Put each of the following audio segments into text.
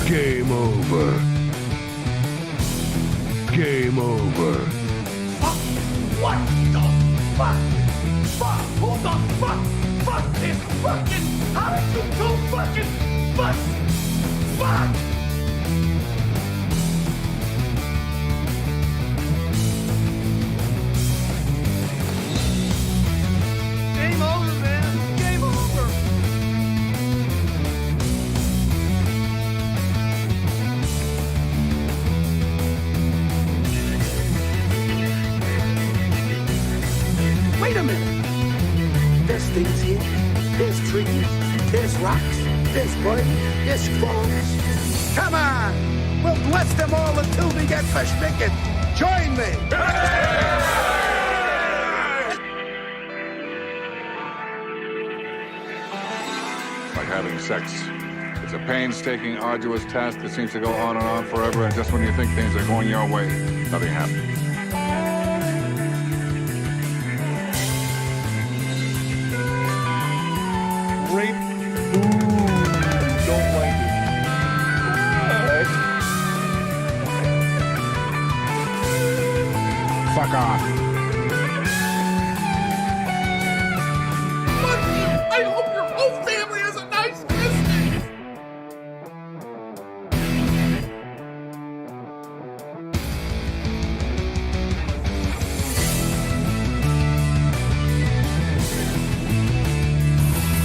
Game over. Game over. Fuck! What the fuck? Fuck! Who the fuck? Fuck this fucking! How did you do fucking fuck? Fuck! Game over, man. Game over. Wait a minute. There's things here. There's trees. There's rocks. There's money. There's phones. Come on. We'll bless them all until we get verschnicken. Join me. Like having sex. It's a painstaking, arduous task that seems to go on and on forever, and just when you think things are going your way, nothing happens. Rape. Ooh, don't like it. Fuck off. Fuck you! I hope your whole family has a nice Christmas!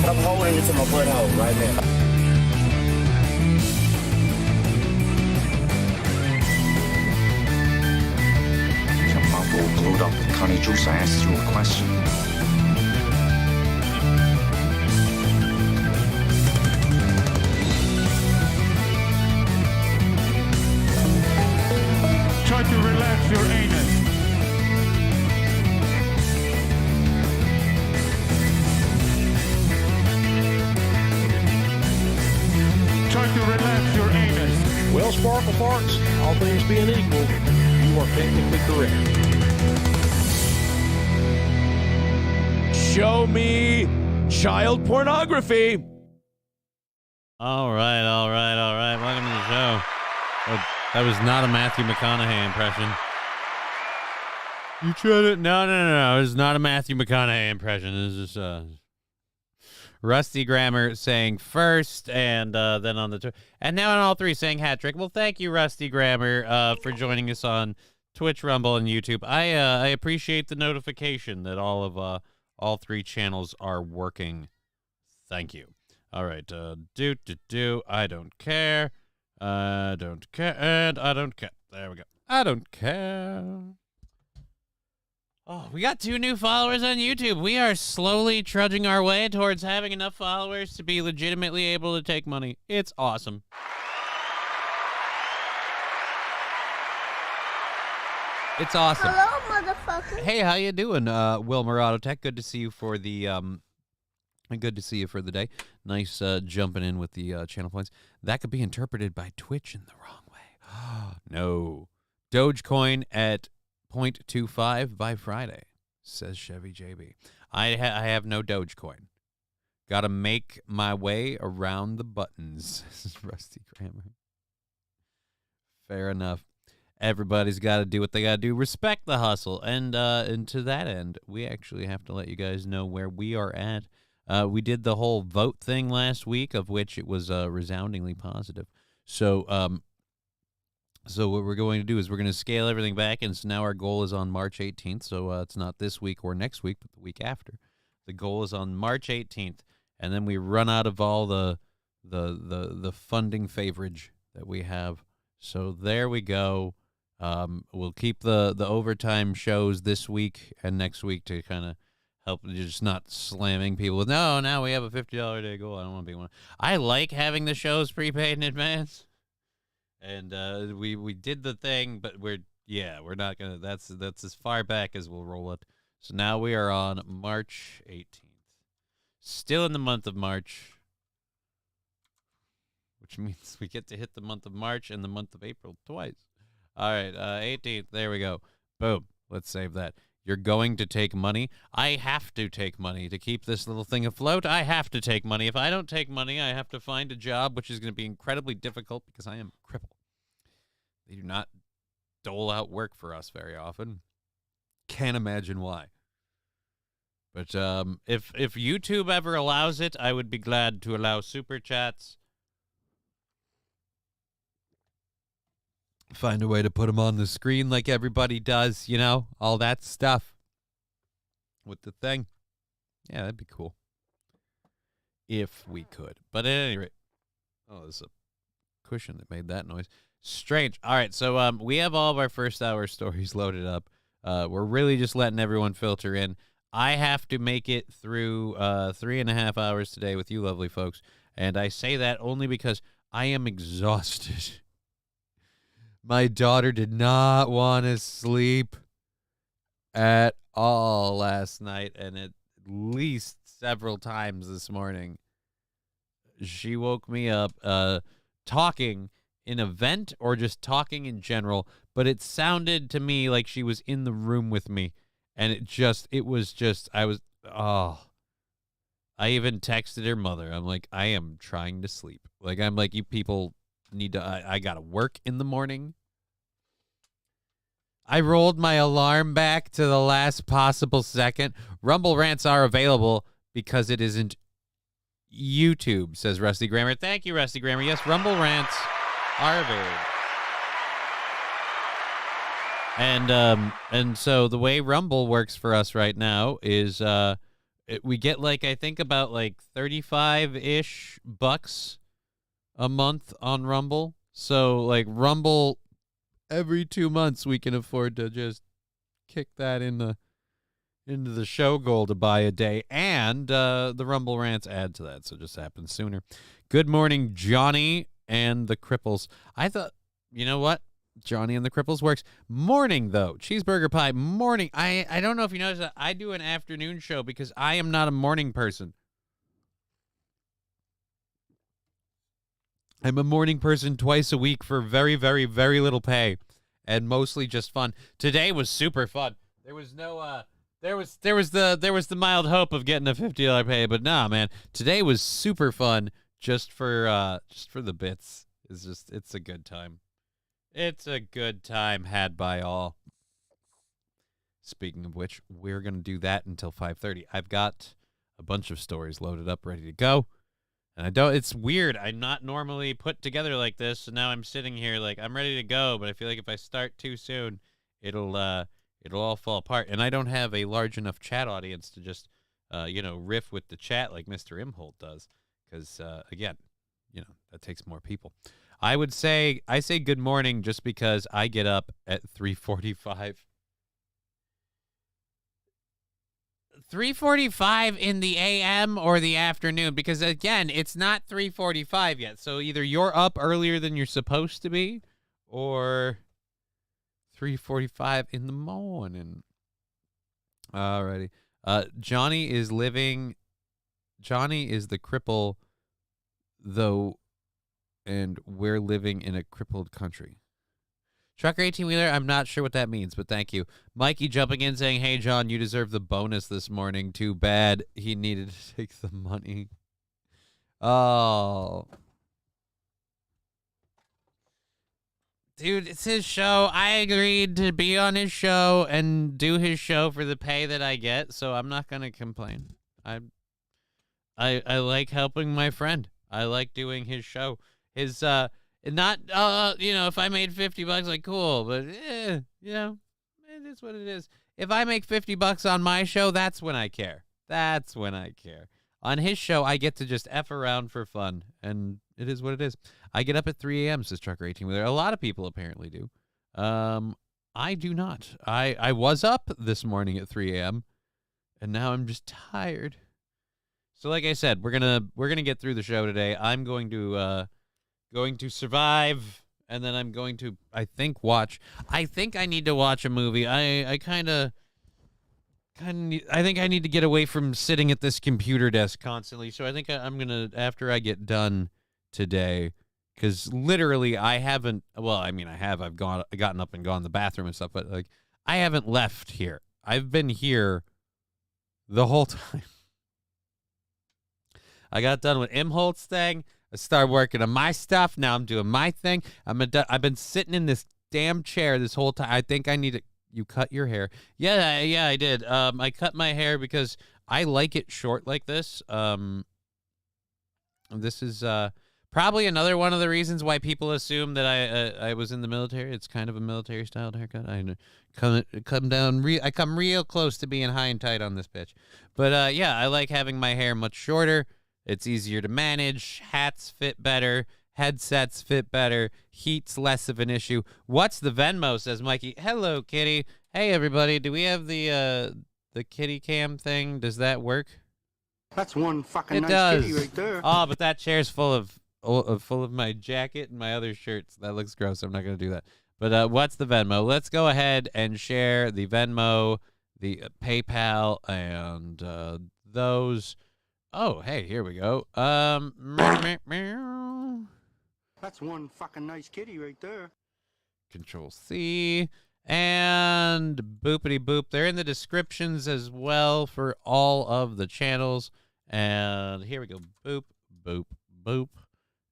I'm holding it to my butthole right now. Your mouth all glued up with Connie juice. I asked you a question. Try to relax your anus. Try to relax your anus. Well, Sparkle Parks, all things being equal, you are technically correct. Show me child pornography. All right. Welcome to the show. That was not a Matthew McConaughey impression. You tried it? No. It was not a Matthew McConaughey impression. This is Rusty Grammar saying first, and then on the and now on all three saying hat trick. Well, thank you, Rusty Grammar, for joining us on Twitch, Rumble, and YouTube. I appreciate the notification that all three channels are working. Thank you. All right, I don't care. I don't care, and I don't care. There we go. I don't care. Oh, we got 2 new followers on YouTube. We are slowly trudging our way towards having enough followers to be legitimately able to take money. It's awesome. It's awesome. Hello, motherfucker. Hey, how you doing, Will Murado Tech? Good to see you for the day. Nice jumping in with the channel points. That could be interpreted by Twitch in the wrong way. No. Dogecoin at 0.25 by Friday, says Chevy JB. I have no Dogecoin. Gotta make my way around the buttons. This is Rusty Grammar. Fair enough. Everybody's got to do what they got to do. Respect the hustle. And to that end, we actually have to let you guys know where we are at. We did the whole vote thing last week, of which it was resoundingly positive. So what we're going to do is we're going to scale everything back, and so now our goal is on March 18th. So it's not this week or next week, but the week after. The goal is on March 18th, and then we run out of all the funding favorage that we have. So there we go. We'll keep the overtime shows this week and next week to kind of help, just not slamming people with, no, now we have a $50 a day goal. I don't want to be one. I like having the shows prepaid in advance. And we did the thing, but we're not gonna. That's as far back as we'll roll it. So now we are on March 18th, still in the month of March. which means we get to hit the month of March and the month of April twice. All right, 18th. There we go. Boom. Let's save that. You're going to take money. I have to take money to keep this little thing afloat. I have to take money. If I don't take money, I have to find a job, which is going to be incredibly difficult because I am crippled. They do not dole out work for us very often. Can't imagine why. But if YouTube ever allows it, I would be glad to allow super chats. Find a way to put them on the screen like everybody does, you know, all that stuff with the thing. Yeah, that'd be cool if we could. But at any rate, oh, there's a cushion that made that noise. Strange. All right, so we have all of our first hour stories loaded up. We're really just letting everyone filter in. I have to make it through 3.5 hours today with you lovely folks, and I say that only because I am exhausted. My daughter did not want to sleep at all last night, and at least several times this morning. She woke me up talking in a vent or just talking in general, but it sounded to me like she was in the room with me, and I even texted her mother. I'm like, I am trying to sleep. Like, I'm like, you people need to, I got to work in the morning. I rolled my alarm back to the last possible second. Rumble rants are available because it isn't YouTube, says Rusty Grammar. Thank you, Rusty Grammar. Yes, Rumble rants are available. And so the way Rumble works for us right now is we get like, I think about like 35-ish bucks a month on Rumble. So like Rumble, every 2 months we can afford to just kick that into the show goal to buy a day, and the Rumble rants add to that, so it just happens sooner. Good morning, Johnny and the Cripples. I thought, you know what? Johnny and the Cripples works. Morning, though. Cheeseburger pie. Morning. I don't know if you noticed that I do an afternoon show because I am not a morning person. I'm a morning person twice a week for very, very, very little pay, and mostly just fun. Today was super fun. There was no there was the mild hope of getting a $50 pay, but nah, man. Today was super fun just for the bits. It's a good time. It's a good time had by all. Speaking of which, we're going to do that until 5:30. I've got a bunch of stories loaded up, ready to go. And it's weird. I'm not normally put together like this, so now I'm sitting here like I'm ready to go, but I feel like if I start too soon, it'll all fall apart. And I don't have a large enough chat audience to just, riff with the chat like Mr. Imholt does. Because, again, that takes more people. I say good morning just because I get up at 3:45. 3:45 in the a.m. or the afternoon, because, again, it's not 3:45 yet. So either you're up earlier than you're supposed to be, or 3:45 in the morning. Alrighty. Johnny is the cripple, though, and we're living in a crippled country. Trucker 18-wheeler, I'm not sure what that means, but thank you. Mikey jumping in saying, hey, John, you deserve the bonus this morning. Too bad he needed to take the money. Oh. Dude, it's his show. I agreed to be on his show and do his show for the pay that I get, so I'm not going to complain. I like helping my friend. I like doing his show. His, not, if I made $50, like, cool, but, it is what it is. If I make $50 on my show, that's when I care. That's when I care. On his show, I get to just F around for fun, and it is what it is. I get up at 3 a.m., says Trucker 18-wheeler. A lot of people apparently do. I do not. I was up this morning at 3 a.m., and now I'm just tired. So like I said, we're gonna get through the show today. I'm going to survive, and then I'm going to, I think I need to watch a movie. I think I need to get away from sitting at this computer desk constantly. So I think I'm gonna, after I get done today, Because literally, I haven't. Well, I mean, I have. I've gotten up and gone to the bathroom and stuff, but like, I haven't left here. I've been here the whole time. I got done with Imholt's thing. I started working on my stuff. Now I'm doing my thing. I've been sitting in this damn chair this whole time. I think I need to. You cut your hair? Yeah, I did. I cut my hair because I like it short like this. This is probably another one of the reasons why people assume that I was in the military. It's kind of a military styled haircut. I come real close to being high and tight on this bitch. But yeah, I like having my hair much shorter. It's easier to manage. Hats fit better. Headsets fit better. Heat's less of an issue. What's the Venmo, says Mikey. Hello, kitty. Hey, everybody. Do we have the kitty cam thing? Does that work? That's one fucking It nice does. kitty right there. Oh, but that chair's full of my jacket and my other shirts. That looks gross. I'm not going to do that. But what's the Venmo? Let's go ahead and share the Venmo, the PayPal, and those. Oh, hey, here we go. That's one fucking nice kitty right there. Control C. And boopity boop. They're in the descriptions as well for all of the channels. And here we go. Boop, boop, boop.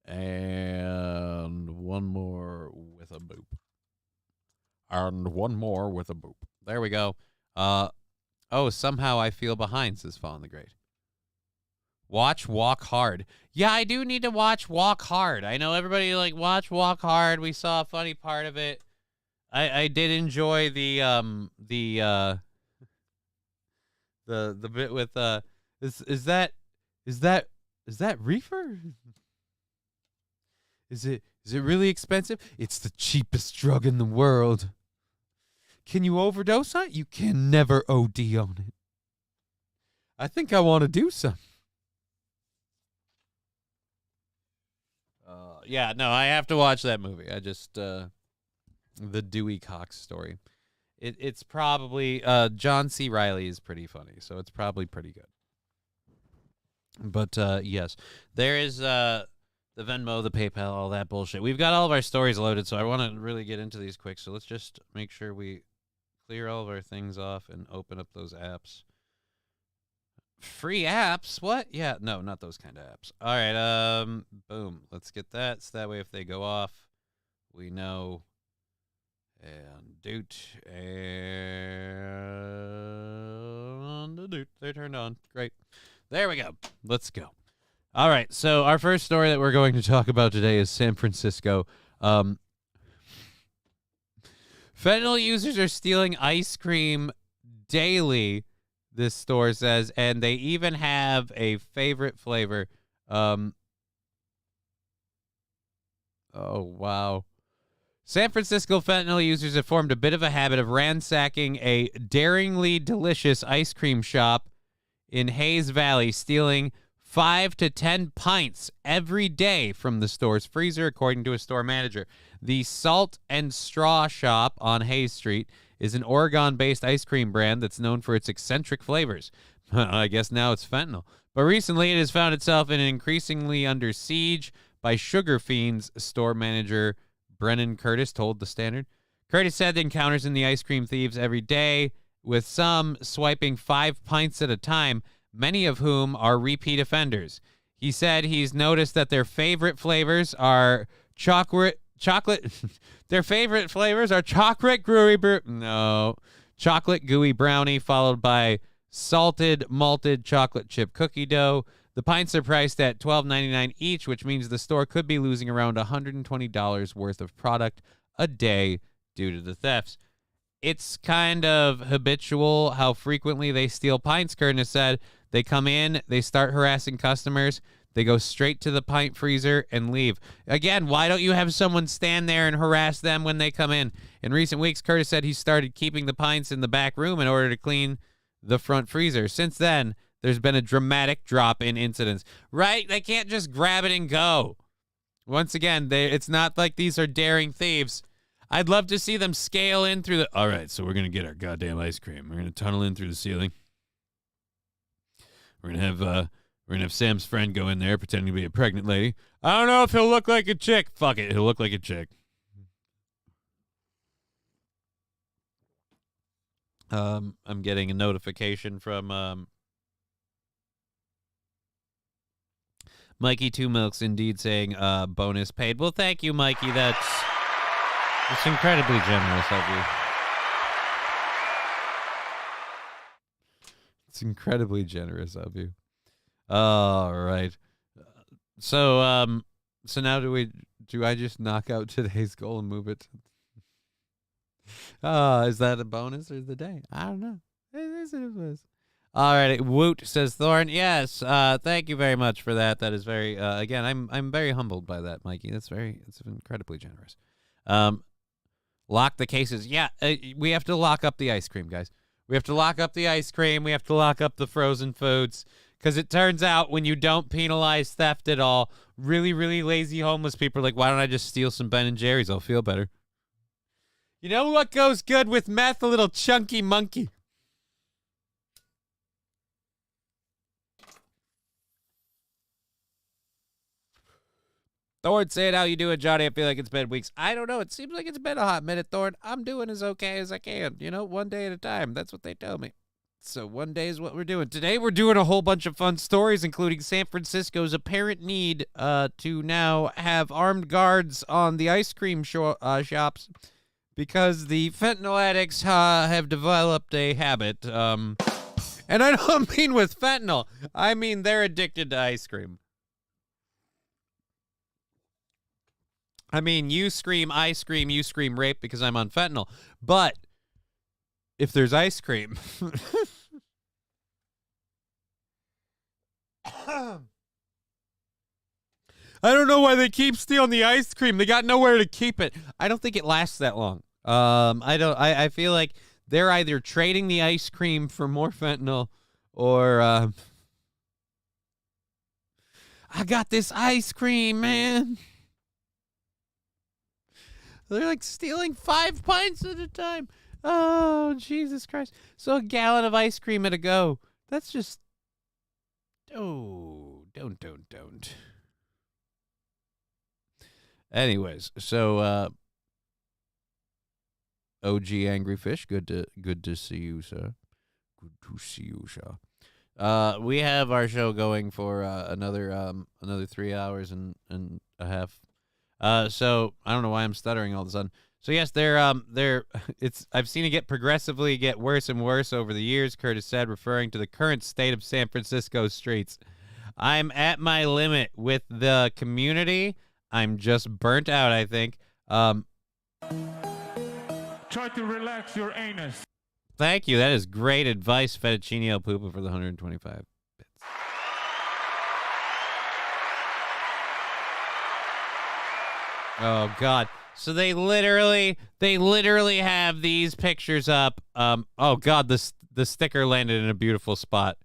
And one more with a boop. And one more with a boop. There we go. Oh, somehow I feel behind, says Fallen the Great. Watch Walk Hard. Yeah, I do need to watch Walk Hard. I know everybody like watch Walk Hard. We saw a funny part of it. I did enjoy the bit with is that reefer? Is it really expensive? It's the cheapest drug in the world. Can you overdose on it? You can never OD on it. I think I want to do some. Yeah, no, I have to watch that movie. I just the Dewey Cox story. It's probably John C. Reilly is pretty funny, so it's probably pretty good. But yes, there is the Venmo, the PayPal, all that bullshit. We've got all of our stories loaded, so I want to really get into these quick. So let's just make sure we clear all of our things off and open up those apps. Free apps? What? Yeah, no, not those kind of apps. All right, boom. Let's get that. So that way if they go off, we know. And doot. And doot. They're turned on. Great. There we go. Let's go. All right, so our first story that we're going to talk about today is San Francisco. Fentanyl users are stealing ice cream daily, this store says, and they even have a favorite flavor. Oh, wow. San Francisco fentanyl users have formed a bit of a habit of ransacking a daringly delicious ice cream shop in Hayes Valley, stealing 5 to 10 pints every day from the store's freezer, according to a store manager. The Salt and Straw Shop on Hayes Street is an Oregon-based ice cream brand that's known for its eccentric flavors. I guess now it's fentanyl. But recently it has found itself in increasingly under siege by sugar fiends, store manager Brennan Curtis told The Standard. Curtis said the encounters in the ice cream thieves every day, with some swiping 5 pints at a time, many of whom are repeat offenders. He said he's noticed that their favorite flavors are chocolate their favorite flavors are chocolate gooey brownie, followed by salted malted chocolate chip cookie dough. The pints are priced at $12.99 each, which means the store could be losing around $120 worth of product a day due to the thefts. It's kind of habitual how frequently they steal pints, Curtis said. They come in, they start harassing customers, they go straight to the pint freezer and leave. Again, why don't you have someone stand there and harass them when they come in? In recent weeks, Curtis said he started keeping the pints in the back room in order to clean the front freezer. Since then, there's been a dramatic drop in incidents. Right? They can't just grab it and go. Once again, it's not like these are daring thieves. I'd love to see them scale in through the... All right, so we're going to get our goddamn ice cream. We're going to tunnel in through the ceiling. We're going to We're gonna have Sam's friend go in there pretending to be a pregnant lady. I don't know if he'll look like a chick. Fuck it, he'll look like a chick. I'm getting a notification from Mikey Two Milks, indeed saying bonus paid. Well, thank you, Mikey. That's incredibly generous of you. It's incredibly generous of you. All right. So now do I just knock out today's goal and move it? Is that a bonus or the day? I don't know. It is what it is. All right. Woot says Thorn. Yes. Thank you very much for that. That is very. Again, I'm very humbled by that, Mikey. It's incredibly generous. Lock the cases. Yeah. We have to lock up the ice cream, guys. We have to lock up the ice cream. We have to lock up the frozen foods. Because it turns out when you don't penalize theft at all, really, really lazy homeless people are like, why don't I just steal some Ben & Jerry's? I'll feel better. You know what goes good with meth? A little chunky monkey. Thorn, say it how you doing, Johnny. I feel like it's been weeks. I don't know. It seems like it's been a hot minute, Thorn. I'm doing as okay as I can. You know, one day at a time. That's what they tell me. So one day is what we're doing. Today we're doing a whole bunch of fun stories, including San Francisco's apparent need to now have armed guards on the ice cream shops because the fentanyl addicts have developed a habit. And I don't mean with fentanyl. I mean they're addicted to ice cream. I mean, you scream, I scream, you scream rape because I'm on fentanyl. But if there's ice cream... I don't know why they keep stealing the ice cream. They got nowhere to keep it. I don't think it lasts that long. I feel like they're either trading the ice cream for more fentanyl or I got this ice cream, man. They're like stealing 5 pints at a time. Oh, Jesus Christ. So a gallon of ice cream at a go. That's just... Oh, don't. Anyways, so OG Angry Fish, good to see you, sir. Good to see you, sir. We have our show going for another 3 hours and a half. So I don't know why I'm stuttering all of a sudden. So yes, I've seen it progressively get worse and worse over the years, Curtis said, referring to the current state of San Francisco streets. I'm at my limit with the community. I'm just burnt out, I think. Try to relax your anus. Thank you. That is great advice, Fettuccine El Pupa, for the 125 bits. Oh, God. So they literally have these pictures up. Oh God, the sticker landed in a beautiful spot.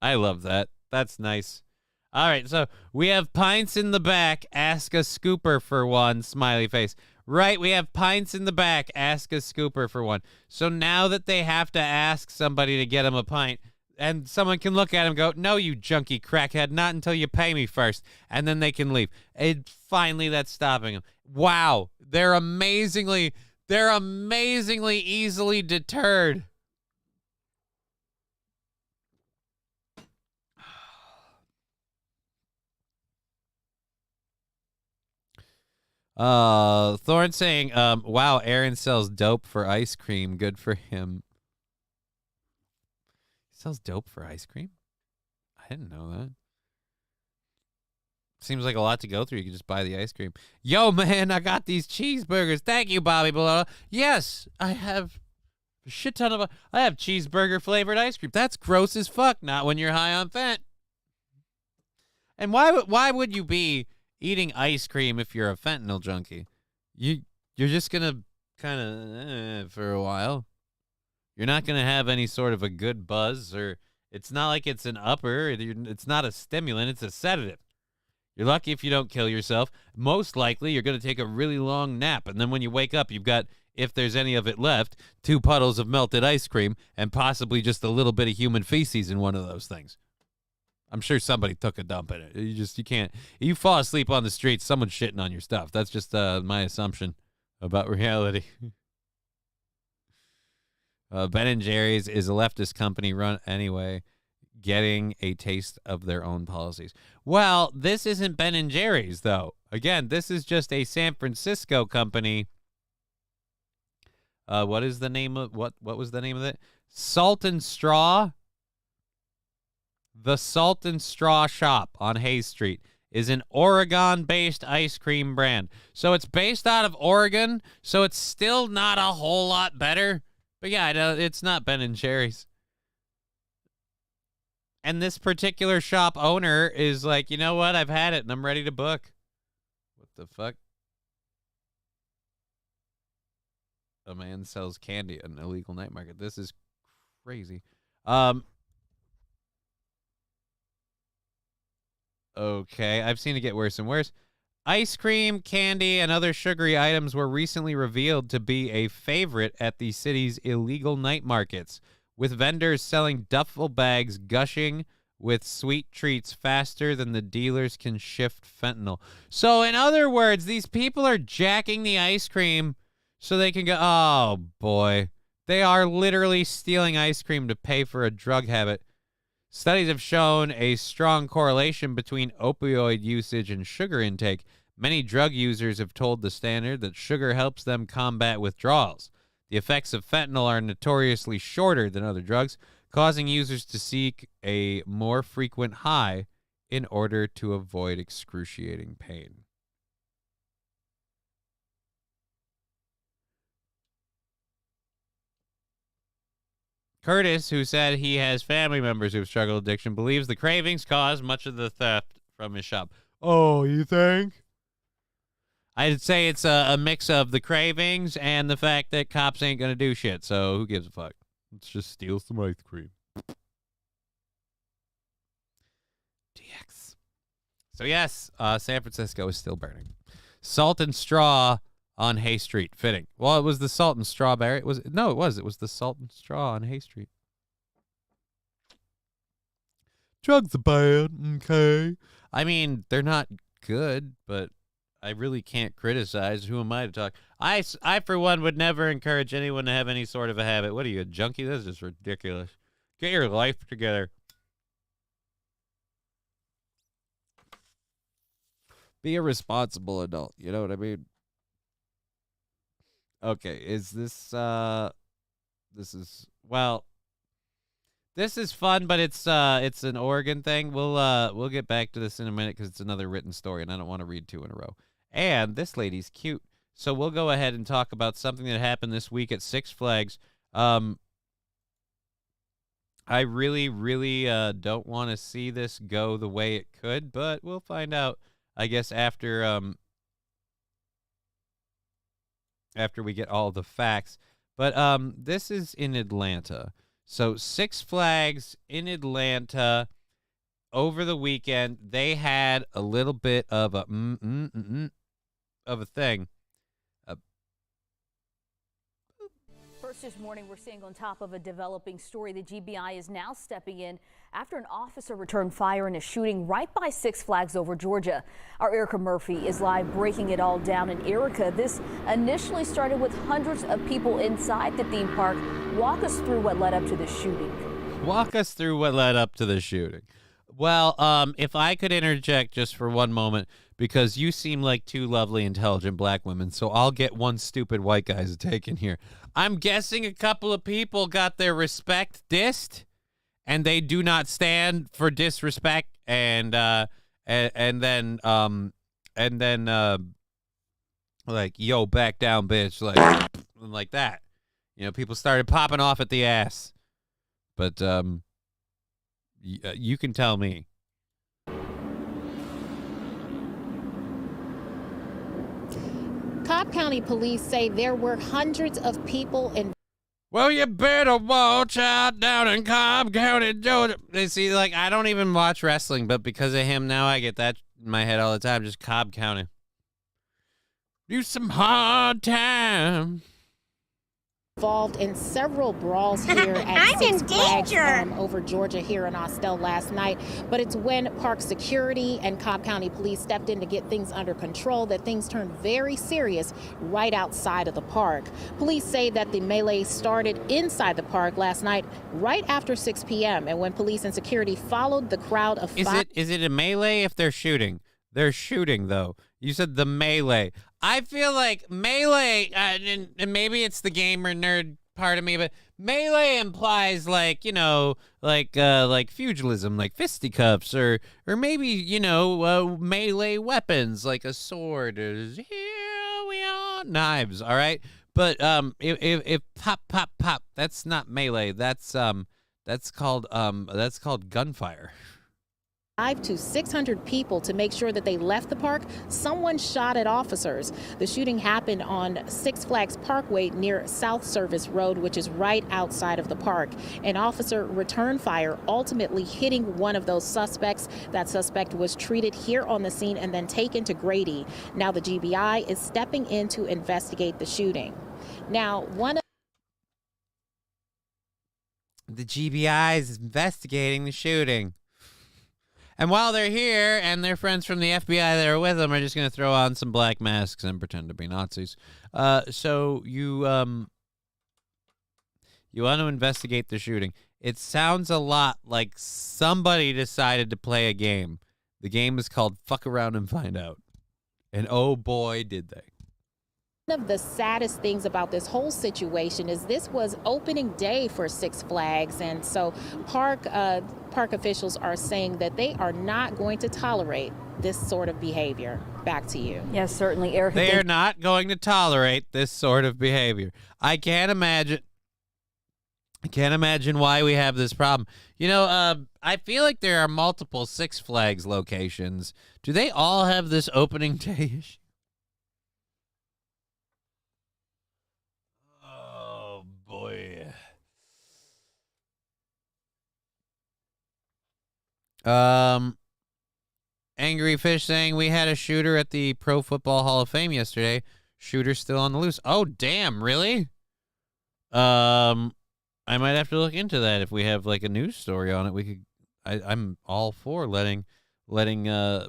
I love that. That's nice. All right, so we have pints in the back. Ask a scooper for one. Smiley face. Right, we have pints in the back. Ask a scooper for one. So now that they have to ask somebody to get them a pint, and someone can look at him and go, no, you junkie crackhead, not until you pay me first. And then they can leave. And finally, that's stopping them. Wow. They're amazingly easily deterred. Thorne saying, wow, Aaron sells dope for ice cream. Good for him. Sells dope for ice cream? I didn't know that. Seems like a lot to go through. You can just buy the ice cream. Yo, man, I got these cheeseburgers. Thank you, Bobby Bologna. Yes, I have a shit ton of... I have cheeseburger flavored ice cream. That's gross as fuck. Not when you're high on fent. And why would you be eating ice cream if you're a fentanyl junkie? You're just going to kind of for a while. You're not going to have any sort of a good buzz, or it's not like it's an upper. It's not a stimulant. It's a sedative. You're lucky if you don't kill yourself. Most likely, you're going to take a really long nap, and then when you wake up, you've got, if there's any of it left, 2 puddles of melted ice cream and possibly just a little bit of human feces in one of those things. I'm sure somebody took a dump in it. You can't. You fall asleep on the street, someone's shitting on your stuff. That's just my assumption about reality. Ben & Jerry's is a leftist company run anyway, getting a taste of their own policies. Well, this isn't Ben & Jerry's, though. Again, this is just a San Francisco company. What is the name of what was the name of it? Salt and Straw. The Salt and Straw Shop on Hayes Street is an Oregon-based ice cream brand. So it's based out of Oregon, so it's still not a whole lot better. But yeah, I know it's not Ben & Jerry's. And this particular shop owner is like, you know what? I've had it, and I'm ready to book. What the fuck? A man sells candy at an illegal night market. This is crazy. Okay, I've seen it get worse and worse. Ice cream, candy, and other sugary items were recently revealed to be a favorite at the city's illegal night markets, with vendors selling duffel bags gushing with sweet treats faster than the dealers can shift fentanyl. So, in other words, these people are jacking the ice cream so they can go, oh, boy. They are literally stealing ice cream to pay for a drug habit. Studies have shown a strong correlation between opioid usage and sugar intake. Many drug users have told the Standard that sugar helps them combat withdrawals. The effects of fentanyl are notoriously shorter than other drugs, causing users to seek a more frequent high in order to avoid excruciating pain. Curtis, who said he has family members who have struggled with addiction, believes the cravings cause much of the theft from his shop. Oh, you think? I'd say it's a mix of the cravings and the fact that cops ain't going to do shit, so who gives a fuck? Let's just steal some ice cream. DX. So yes, San Francisco is still burning. Salt and Straw on Hay Street. Fitting. Well, it was the Salt and Strawberry. It was the Salt and Straw on Hay Street. Drugs are bad, okay. I mean, they're not good, but I really can't criticize. Who am I to talk? I for one, would never encourage anyone to have any sort of a habit. What are you, a junkie? This is just ridiculous. Get your life together. Be a responsible adult. You know what I mean? Okay, is this this is fun, but it's an Oregon thing. We'll get back to this in a minute because it's another written story, and I don't want to read two in a row. And this lady's cute, so we'll go ahead and talk about something that happened this week at Six Flags. I really, really don't want to see this go the way it could, but we'll find out, I guess, after we get all the facts. But this is in Atlanta. So Six Flags in Atlanta over the weekend, they had a little bit of a thing. First this morning, we're seeing on top of a developing story, the GBI is now stepping in after an officer returned fire in a shooting right by Six Flags over Georgia. Our Erica Murphy is live breaking it all down. And Erica, this initially started with hundreds of people inside the theme park. Walk us through what led up to the shooting. Well, if I could interject just for one moment, because you seem like two lovely, intelligent black women, so I'll get one stupid white guy's take in here. I'm guessing a couple of people got their respect dissed, and they do not stand for disrespect, and then like, yo, back down, bitch, like that. You know, people started popping off at the ass, but you can tell me. Cobb County police say there were hundreds of people in. Well, you better watch out down in Cobb County, Georgia. You see, like, I don't even watch wrestling, but because of him now, I get that in my head all the time. Just Cobb County. Do some hard time. Involved in several brawls here at Six Flags over Georgia here in Austell last night. But it's when park security and Cobb County Police stepped in to get things under control that things turned very serious right outside of the park. Police say that the melee started inside the park last night right after 6 p.m. And when police and security followed the crowd of Is it a melee if they're shooting? They're shooting, though. You said the melee. I feel like melee, and maybe it's the gamer nerd part of me, but melee implies like pugilism, like fisticuffs, or maybe melee weapons like a sword. Here we are, knives. All right, but if pop, that's not melee. That's called gunfire. 500 to 600 people to make sure that they left the park. Someone shot at officers. The shooting happened on Six Flags Parkway near South Service Road, which is right outside of the park. An officer returned fire, ultimately hitting one of those suspects. That suspect was treated here on the scene and then taken to Grady. Now the GBI is stepping in to investigate the shooting. Now, the GBI is investigating the shooting. And while they're here and their friends from the FBI that are with them are just going to throw on some black masks and pretend to be Nazis. So you want to investigate the shooting. It sounds a lot like somebody decided to play a game. The game is called Fuck Around and Find Out. And oh boy, did they. One of the saddest things about this whole situation is this was opening day for Six Flags, and so park officials are saying that they are not going to tolerate this sort of behavior. Back to you. Yes, certainly, Eric. They are not going to tolerate this sort of behavior. I can't imagine why we have this problem. I feel like there are multiple Six Flags locations. Do they all have this opening day issue? Boy. Angry Fish saying we had a shooter at the Pro Football Hall of Fame yesterday. Shooter still on the loose. Oh, damn, really? I might have to look into that if we have like a news story on it. We could. I'm all for letting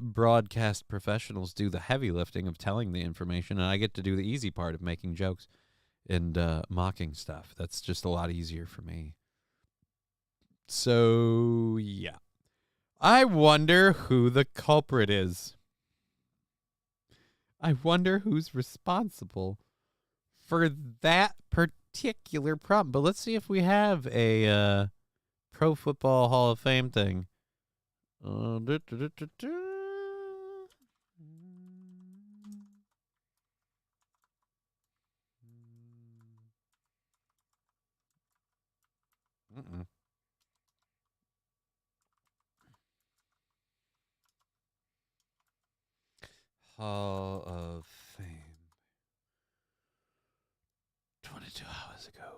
broadcast professionals do the heavy lifting of telling the information, and I get to do the easy part of making jokes and mocking stuff. That's just a lot easier for me. So, yeah. I wonder who the culprit is. I wonder who's responsible for that particular problem. But let's see if we have a Pro Football Hall of Fame thing. Hall of Fame. 22 hours ago.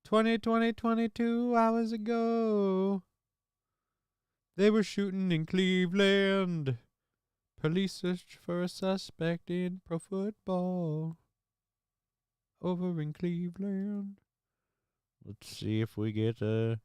22 hours ago. They were shooting in Cleveland. Police searched for a suspect in pro football. Over in Cleveland. Let's see if we get a...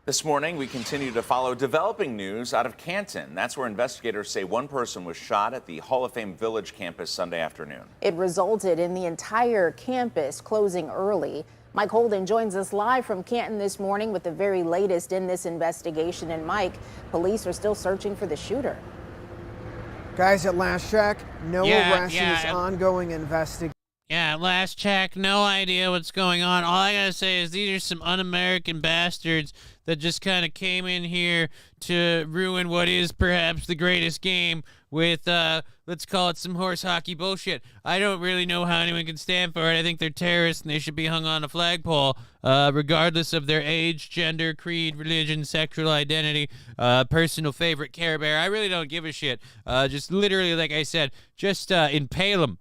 This morning, we continue to follow developing news out of Canton. That's where investigators say one person was shot at the Hall of Fame Village campus Sunday afternoon. It resulted in the entire campus closing early. Mike Holden joins us live from Canton this morning with the very latest in this investigation. And Mike, police are still searching for the shooter. Guys, at last check, no arrests in this ongoing investigation. Yeah, last check, no idea what's going on. All I gotta say is these are some un-American bastards that just kind of came in here to ruin what is perhaps the greatest game with, let's call it some horse hockey bullshit. I don't really know how anyone can stand for it. I think they're terrorists and they should be hung on a flagpole, regardless of their age, gender, creed, religion, sexual identity, personal favorite, Care Bear. I really don't give a shit. Just literally, like I said, just impale them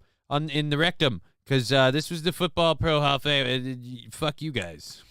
in the rectum. Because this was the Football Pro Hall of Fame. Fuck you guys.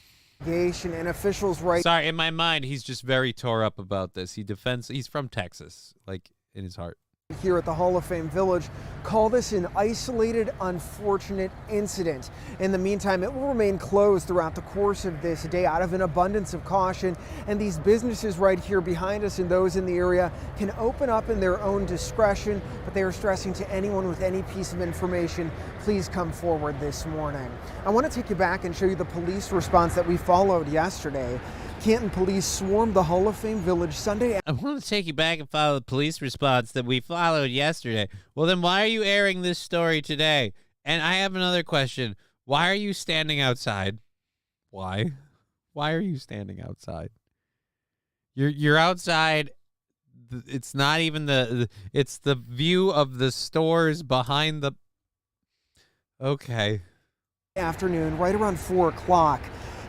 And officials Sorry, in my mind, he's just very tore up about this. He's from Texas, like, in his heart. Here at the Hall of Fame Village call this an isolated, unfortunate incident. In the meantime, it will remain closed throughout the course of this day out of an abundance of caution, and these businesses right here behind us and those in the area can open up in their own discretion, but they are stressing to anyone with any piece of information, please come forward this morning. I want to take you back and show you the police response that we followed yesterday. Canton police swarmed the Hall of Fame Village Sunday. I want to take you back and follow the police response that we followed yesterday. Well, then why are you airing this story today? And I have another question. Why are you standing outside? Why? Why are you standing outside? You're outside. It's not even it's the view of the stores behind the... Okay. Afternoon, right around 4 o'clock.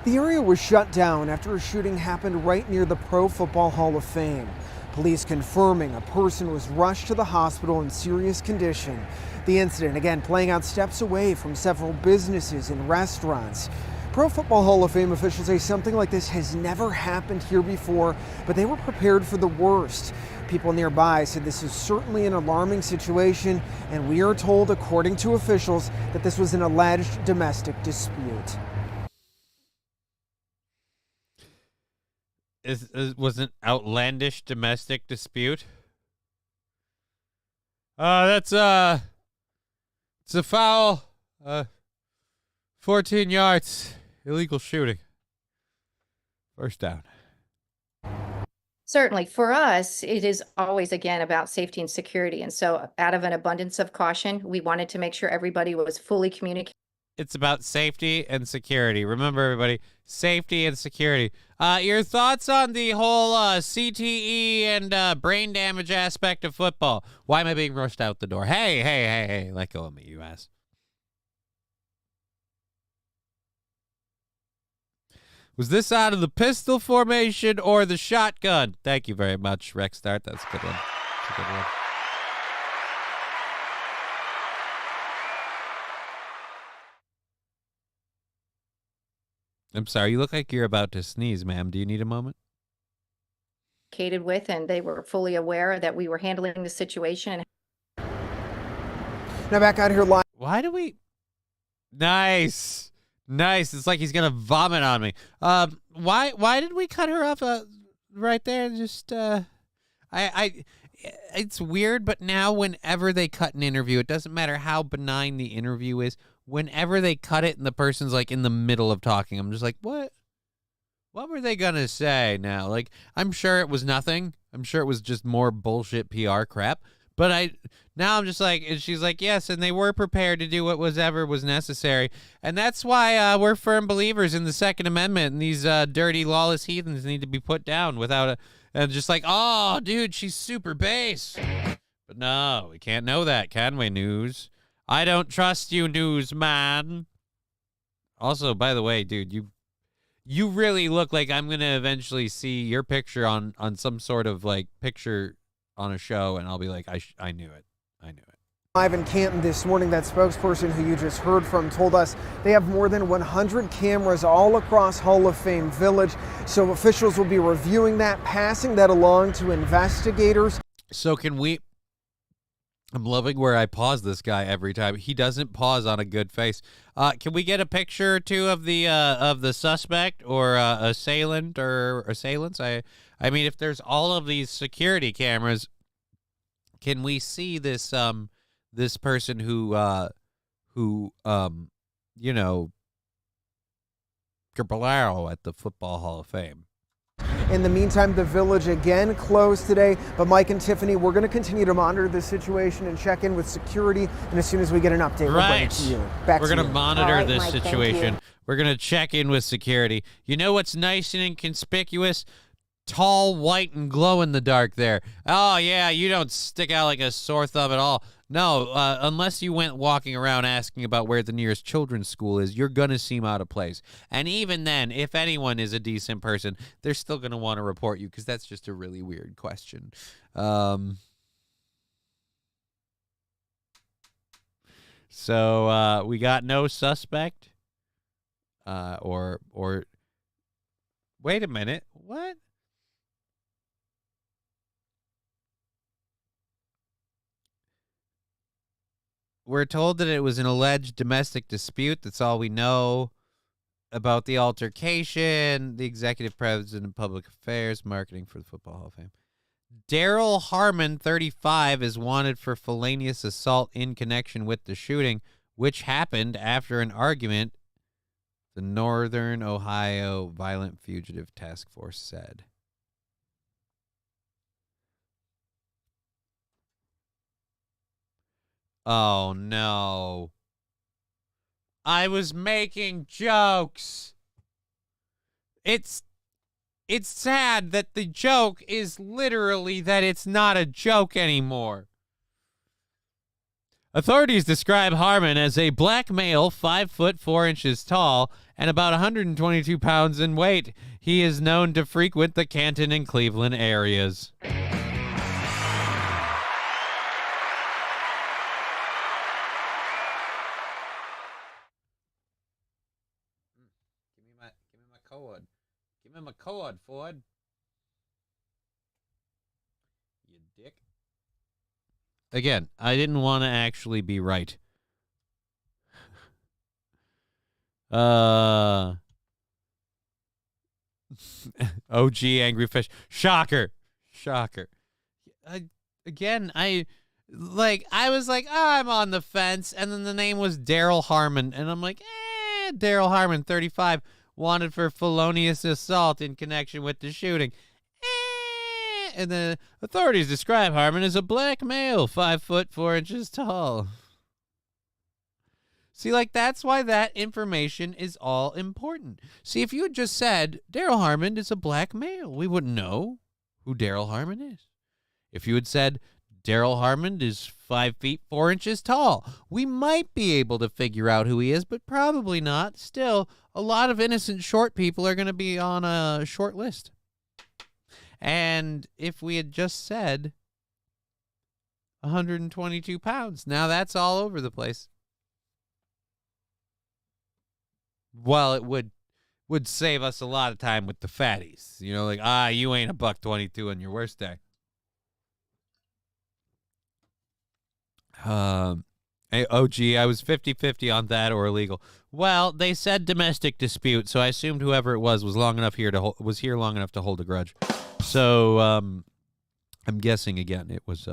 The area was shut down after a shooting happened right near the Pro Football Hall of Fame. Police confirming a person was rushed to the hospital in serious condition. The incident, again, playing out steps away from several businesses and restaurants. Pro Football Hall of Fame officials say something like this has never happened here before, but they were prepared for the worst. People nearby said this is certainly an alarming situation, and we are told, according to officials, that this was an alleged domestic dispute. Was an outlandish domestic dispute? It's a foul. 14 yards. Illegal shooting. First down. Certainly. For us, it is always, again, about safety and security. And so out of an abundance of caution, we wanted to make sure everybody was fully communicated. It's about safety and security. Remember, everybody, safety and security. Your thoughts on the whole CTE and brain damage aspect of football? Why am I being rushed out the door? Hey, let go of me, you ass. Was this out of the pistol formation or the shotgun? Thank you very much, Rex Start. That's a good one. That's a good one. I'm sorry, you look like you're about to sneeze, ma'am. Do you need a moment? With, and they were fully aware that we were handling the situation. Now back out here live. Why do we... Nice. It's like he's going to vomit on me. Why did we cut her off right there? Just, it's weird, but now whenever they cut an interview, it doesn't matter how benign the interview is, whenever they cut it and the person's like in the middle of talking, I'm just like, what were they going to say now? Like, I'm sure it was nothing. I'm sure it was just more bullshit PR crap. But now I'm just like, and she's like, yes, and they were prepared to do what was necessary. And that's why we're firm believers in the Second Amendment, and these dirty, lawless heathens need to be put down without and just like, oh, dude, she's super base. But no, we can't know that, can we, News? I don't trust you, newsman. Also, by the way, dude, you really look like I'm going to eventually see your picture on some sort of, like, picture on a show, and I'll be like, I knew it. Live in Canton this morning, that spokesperson who you just heard from told us they have more than 100 cameras all across Hall of Fame Village, so officials will be reviewing that, passing that along to investigators. So I'm loving where I pause this guy every time. He doesn't pause on a good face. Can we get a picture or two of the suspect or assailant or assailants? I mean, if there's all of these security cameras, can we see this this person who you know, Caballero at the Football Hall of Fame? In the meantime, the village again closed today, but Mike and Tiffany, we're going to continue to monitor this situation and check in with security, and as soon as we get an update, we'll bring it to you. We're going to monitor this situation. We're going to check in with security. You know what's nice and inconspicuous? Tall, white, and glow in the dark there. Oh, yeah, you don't stick out like a sore thumb at all. No, unless you went walking around asking about where the nearest children's school is, you're going to seem out of place. And even then, if anyone is a decent person, they're still going to want to report you because that's just a really weird question. So we got no suspect or wait a minute. What? we're told that it was an alleged domestic dispute. That's all we know about the altercation. The executive president of public affairs, marketing for the Football Hall of Fame. Daryl Harmon, 35, is wanted for felonious assault in connection with the shooting, which happened after an argument, the Northern Ohio Violent Fugitive Task Force said. Oh, no. I was making jokes. It's sad that the joke is literally that it's not a joke anymore. Authorities describe Harmon as a black male, 5 foot 4 inches tall, and about 122 pounds in weight. He is known to frequent the Canton and Cleveland areas. Give me my code. Give me my code, Ford. You dick. Again, I didn't want to actually be right. OG Angry Fish. Shocker. I was like, oh, I'm on the fence. And then the name was Daryl Harmon. And I'm like, Daryl Harmon, 35, wanted for felonious assault in connection with the shooting. And the authorities describe Harmon as a black male, 5 foot 4 inches tall. See, like, that's why that information is all important. See, if you had just said Daryl Harmon is a black male, we wouldn't know who Daryl Harmon is. If you had said Daryl Harmon is 5 feet 4 inches tall, we might be able to figure out who he is, but probably not. Still, a lot of innocent short people are going to be on a short list. And if we had just said 122 pounds, now that's all over the place. Well, it would save us a lot of time with the fatties. You know, like, you ain't a $122 on your worst day. OG, I was 50-50 on that or illegal. Well, they said domestic dispute, so I assumed whoever it was was here long enough to hold a grudge. So I'm guessing again it was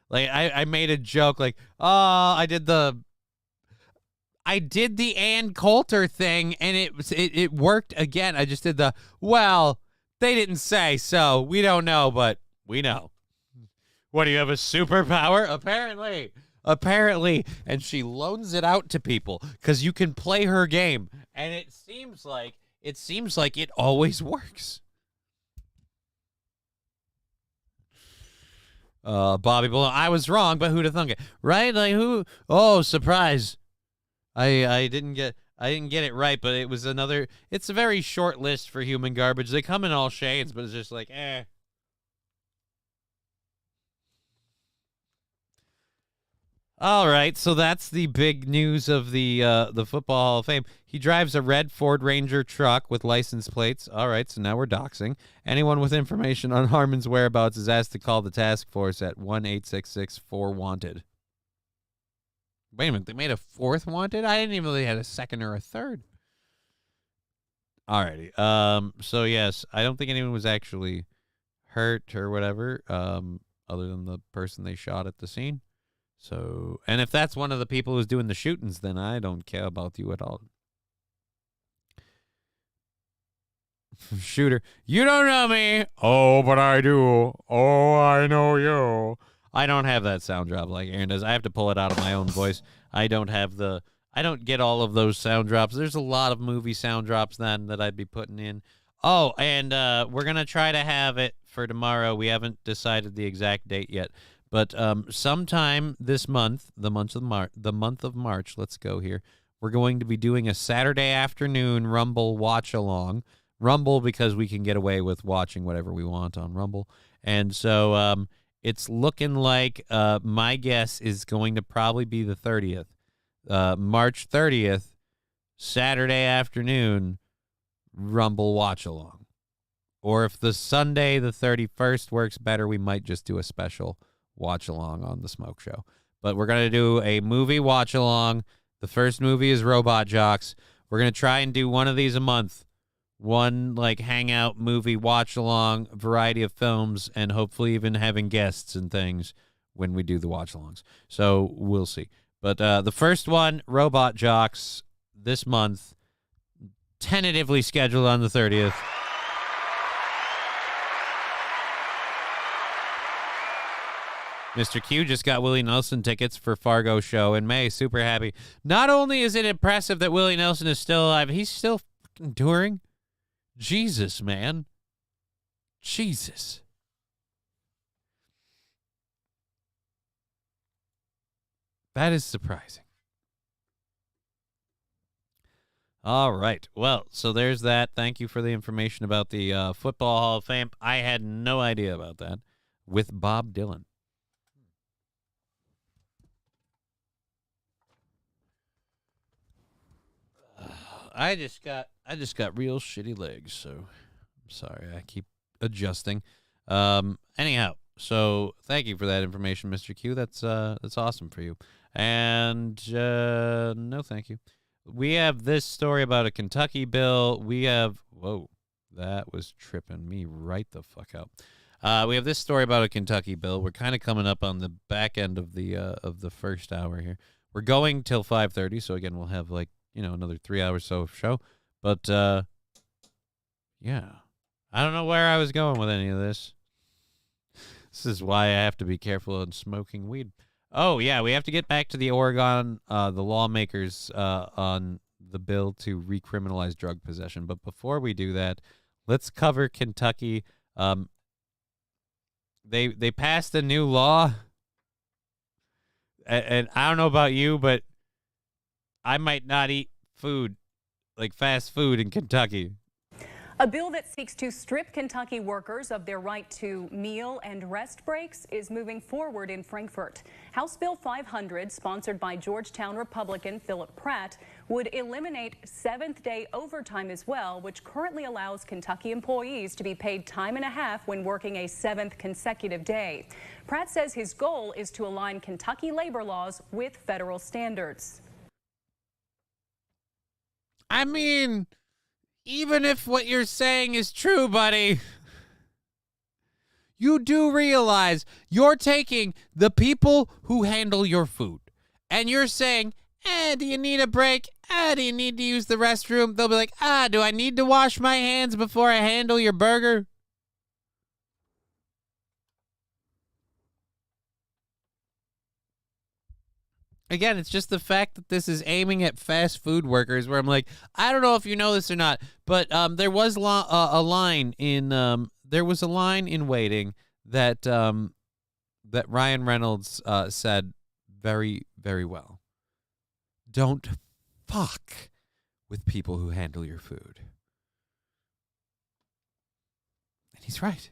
like I made a joke like, I did the Ann Coulter thing and it worked again. I just did they didn't say, so we don't know, but we know. What, do you have a superpower? Apparently, and she loans it out to people because you can play her game, and it seems like it always works. Bobby Malone, I was wrong, but who'd have thunk it, right? Like who? Oh, surprise! I didn't get it right, but it was another. It's a very short list for human garbage. They come in all shades, but it's just like All right, so that's the big news of the Football Hall of Fame. He drives a red Ford Ranger truck with license plates. All right, so now we're doxing. Anyone with information on Harmon's whereabouts is asked to call the task force at 1-866-4-WANTED. Wait a minute, they made a fourth wanted? I didn't even know they had a second or a third. All righty. So, yes, I don't think anyone was actually hurt or whatever, other than the person they shot at the scene. So, and if that's one of the people who's doing the shootings, then I don't care about you at all. Shooter, you don't know me. Oh, but I do. Oh, I know you. I don't have that sound drop like Aaron does. I have to pull it out of my own voice. I don't get all of those sound drops. There's a lot of movie sound drops then that I'd be putting in. Oh, and we're going to try to have it for tomorrow. We haven't decided the exact date yet. But sometime this month, the month of March, let's go here, we're going to be doing a Saturday afternoon Rumble watch-along. Rumble because we can get away with watching whatever we want on Rumble. And so it's looking like my guess is going to probably be the 30th. March 30th, Saturday afternoon, Rumble watch-along. Or if the Sunday, the 31st, works better, we might just do a special watch along on the Smoke Show. but we're going to do a movie watch along. The first movie is Robot Jocks. We're going to try and do one of these a month. One like hangout movie watch along, variety of films, and hopefully even having guests and things when we do the watch alongs. So we'll see. But the first one, Robot Jocks, this month, tentatively scheduled on the 30th. Mr. Q just got Willie Nelson tickets for Fargo show in May. Super happy. Not only is it impressive that Willie Nelson is still alive, he's still fucking touring. Jesus, man. Jesus. That is surprising. All right. Well, so there's that. Thank you for the information about the Football Hall of Fame. I had no idea about that. With Bob Dylan. I just got real shitty legs, so I'm sorry. I keep adjusting. Anyhow, so thank you for that information, Mr. Q. That's awesome for you. And no, thank you. We have this story about a Kentucky bill. We have whoa, that was tripping me right the fuck out. We have this story about a Kentucky bill. We're kind of coming up on the back end of the first hour here. We're going till 5:30, so again we'll have like another 3 hours so of show. But yeah, I don't know where I was going with any of this. This is why I have to be careful on smoking weed. Oh yeah, we have to get back to the Oregon, the lawmakers on the bill to recriminalize drug possession. But before we do that, let's cover Kentucky. They passed a new law, and I don't know about you, but I might not eat food, like fast food in Kentucky. A bill that seeks to strip Kentucky workers of their right to meal and rest breaks is moving forward in Frankfort. House Bill 500, sponsored by Georgetown Republican Philip Pratt, would eliminate seventh-day overtime as well, which currently allows Kentucky employees to be paid time and a half when working a seventh consecutive day. Pratt says his goal is to align Kentucky labor laws with federal standards. I mean, even if what you're saying is true, buddy, you do realize you're taking the people who handle your food and you're saying, do you need a break? Do you need to use the restroom? They'll be like, do I need to wash my hands before I handle your burger? Again, it's just the fact that this is aiming at fast food workers where I'm like, I don't know if you know this or not, but there was a line in Waiting that that Ryan Reynolds said very, very well. Don't fuck with people who handle your food. And he's right.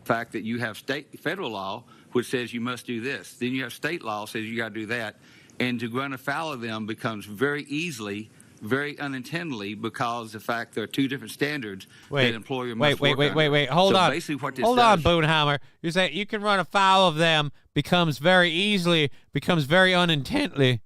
Fact that you have federal law which says you must do this, then you have state law says you got to do that, and to run afoul of them becomes very easily, very unintentionally, because the fact there are two different standards that employer must work under. Wait. Hold on. Basically what this Hold on, Boonhammer. You're saying you can run afoul of them becomes very easily, becomes very unintently.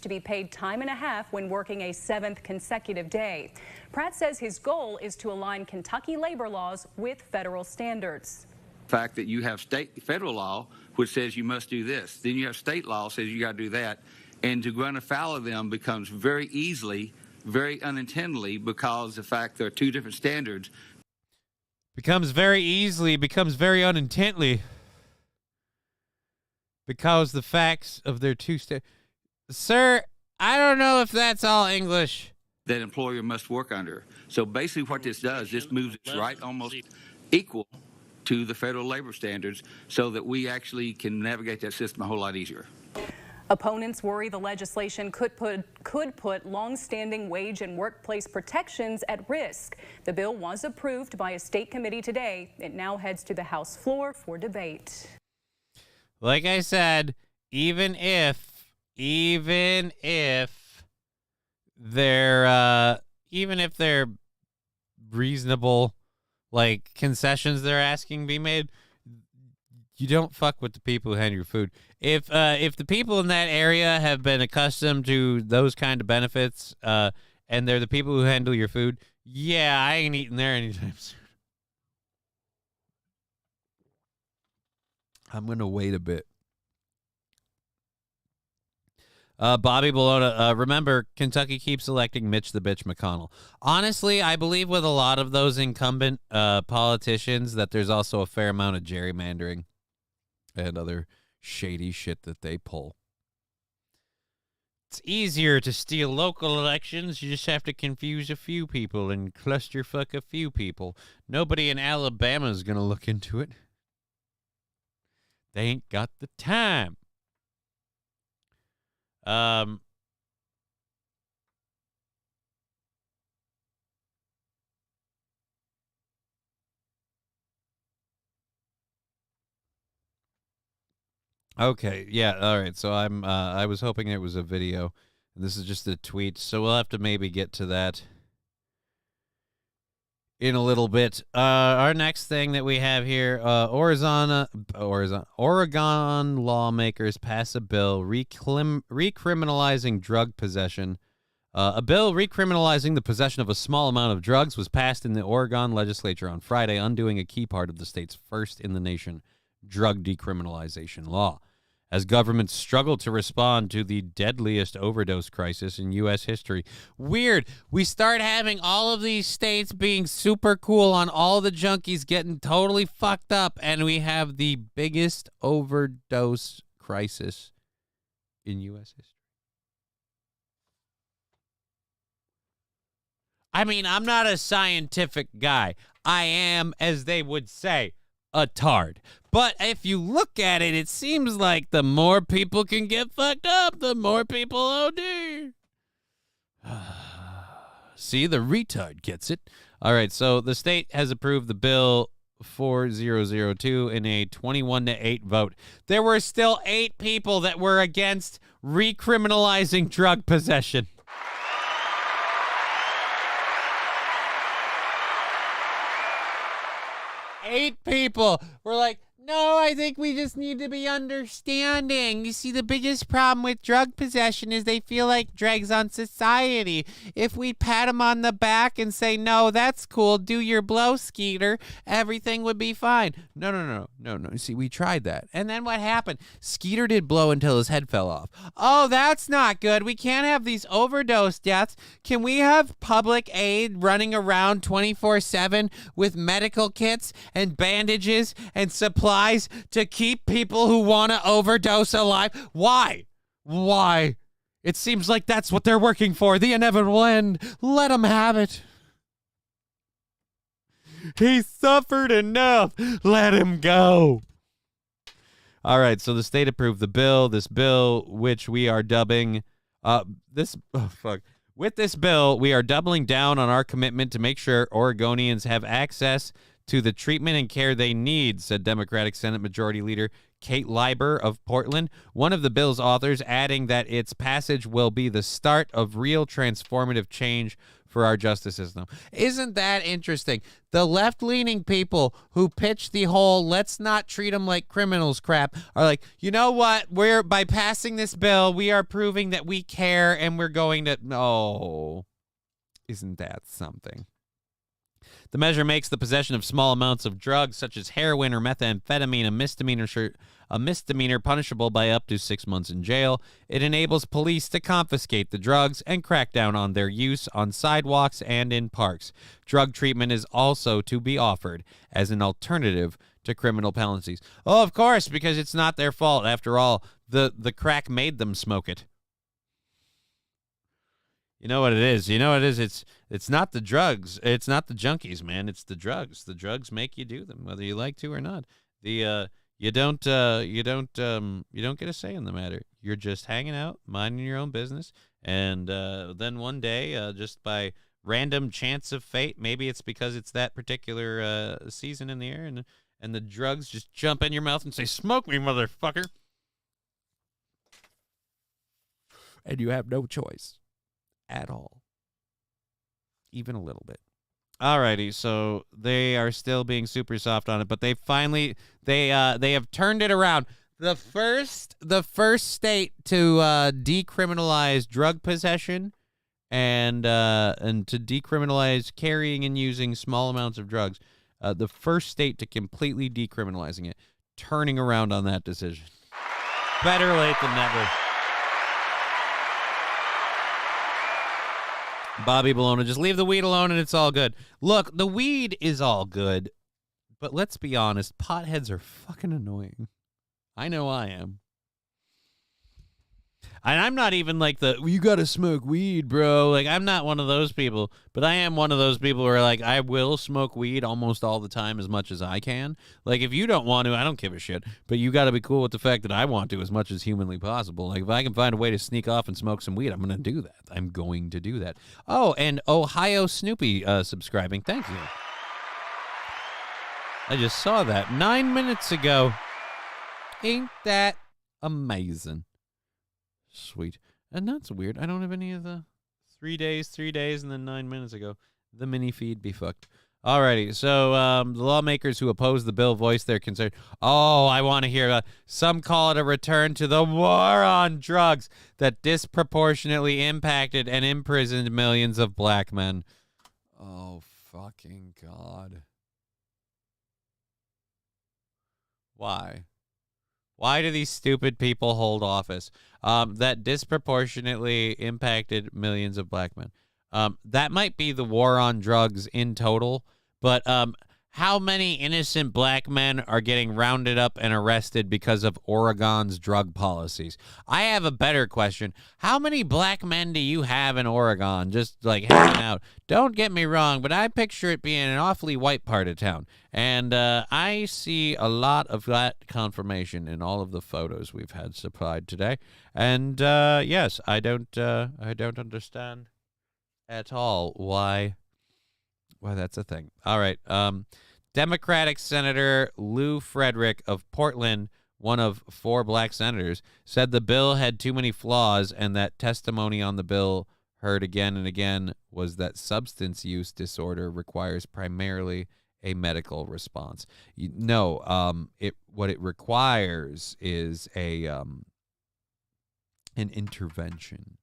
To be paid time and a half when working a seventh consecutive day. Pratt says his goal is to align Kentucky labor laws with federal standards. Fact that you have federal law which says you must do this, then you have state law says you got to do that, and to run afoul of them becomes very easily, very unintentionally, because the fact there are two different standards. Becomes very unintently, because the facts of their two standards. Sir, I don't know if that's all English. That employer must work under. So basically what this does, this moves it right almost equal to the federal labor standards so that we actually can navigate that system a whole lot easier. Opponents worry the legislation could put long-standing wage and workplace protections at risk. The bill was approved by a state committee today. It now heads to the House floor for debate. Like I said, even if they're reasonable like concessions they're asking be made. You don't fuck with the people who handle your food. If the people in that area have been accustomed to those kind of benefits, and they're the people who handle your food, yeah, I ain't eating there anytime soon. I'm gonna wait a bit. Bobby Bologna, remember, Kentucky keeps electing Mitch the Bitch McConnell. Honestly, I believe with a lot of those incumbent politicians that there's also a fair amount of gerrymandering and other shady shit that they pull. It's easier to steal local elections. You just have to confuse a few people and clusterfuck a few people. Nobody in Alabama is going to look into it. They ain't got the time. Okay, yeah, all right. So I was hoping it was a video. This is just a tweet, so we'll have to maybe get to that in a little bit. Our next thing that we have here, Oregon lawmakers pass a bill recriminalizing drug possession. A bill recriminalizing the possession of a small amount of drugs was passed in the Oregon legislature on Friday, undoing a key part of the state's first-in-the-nation drug decriminalization law. As governments struggle to respond to the deadliest overdose crisis in U.S. history. Weird. We start having all of these states being super cool on all the junkies getting totally fucked up, and we have the biggest overdose crisis in U.S. history. I mean, I'm not a scientific guy. I am, as they would say, a tard. But if you look at it, it seems like the more people can get fucked up, the more people OD. See, the retard gets it. All right, so the state has approved the bill 4002 in a 21-8 vote. There were still 8 people that were against recriminalizing drug possession. Eight people were like, no, I think we just need to be understanding. You see, the biggest problem with drug possession is they feel like dregs on society. If we pat them on the back and say, no, that's cool, do your blow, Skeeter, everything would be fine. No. You see, we tried that. And then what happened? Skeeter did blow until his head fell off. Oh, that's not good. We can't have these overdose deaths. Can we have public aid running around 24/7 with medical kits and bandages and supplies to keep people who want to overdose alive? Why? It seems like that's what they're working for. The inevitable end. Let them have it. He suffered enough. Let him go. All right, so the state approved the bill. This bill, which we are dubbing With this bill, we are doubling down on our commitment to make sure Oregonians have access to the treatment and care they need, said Democratic Senate Majority Leader Kate Leiber of Portland, one of the bill's authors, adding that its passage will be the start of real transformative change for our justice system. Isn't that interesting? The left-leaning people who pitch the whole let's not treat them like criminals crap are like, you know what? By passing this bill, we are proving that we care and we're going to... Oh, isn't that something? The measure makes the possession of small amounts of drugs, such as heroin or methamphetamine, a misdemeanor punishable by up to 6 months in jail. It enables police to confiscate the drugs and crack down on their use on sidewalks and in parks. Drug treatment is also to be offered as an alternative to criminal penalties. Oh, of course, because it's not their fault. After all, the crack made them smoke it. You know what it is? It's not the drugs. It's not the junkies, man. It's the drugs. The drugs make you do them, whether you like to or not. You don't get a say in the matter. You're just hanging out, minding your own business, and then one day, just by random chance of fate, maybe it's because it's that particular season in the air, and the drugs just jump in your mouth and say, "Smoke me, motherfucker," and you have no choice at all, even a little bit. Alrighty, so they are still being super soft on it, but they have turned it around. The first state to decriminalize drug possession and to decriminalize carrying and using small amounts of drugs. The first state to completely decriminalizing it, turning around on that decision. Better late than never. Bobby Bologna, just leave the weed alone and it's all good. Look, the weed is all good, but let's be honest, potheads are fucking annoying. I know I am. And I'm not even like you gotta smoke weed, bro. Like, I'm not one of those people, but I am one of those people where, like, I will smoke weed almost all the time as much as I can. Like, if you don't want to, I don't give a shit, but you gotta be cool with the fact that I want to as much as humanly possible. Like, if I can find a way to sneak off and smoke some weed, I'm gonna do that. I'm going to do that. Oh, and Ohio Snoopy subscribing. Thank you. I just saw that 9 minutes ago. Ain't that amazing? Sweet. And that's weird. I don't have any of the 3 days, and then 9 minutes ago. The mini feed be fucked. Alrighty. So the lawmakers who oppose the bill voiced their concern. Oh, I want to hear some call it a return to the war on drugs that disproportionately impacted and imprisoned millions of black men. Oh, fucking God. Why? Why do these stupid people hold office? That disproportionately impacted millions of black men. That might be the war on drugs in total, but how many innocent black men are getting rounded up and arrested because of Oregon's drug policies? I have a better question. How many black men do you have in Oregon just, like, hanging out? Don't get me wrong, but I picture it being an awfully white part of town. And I see a lot of that confirmation in all of the photos we've had supplied today. And yes, I don't understand at all why that's a thing. All right. Democratic Senator Lou Frederick of Portland, one of 4 black senators, said the bill had too many flaws and that testimony on the bill heard again and again was that substance use disorder requires primarily a medical response. What it requires is an intervention.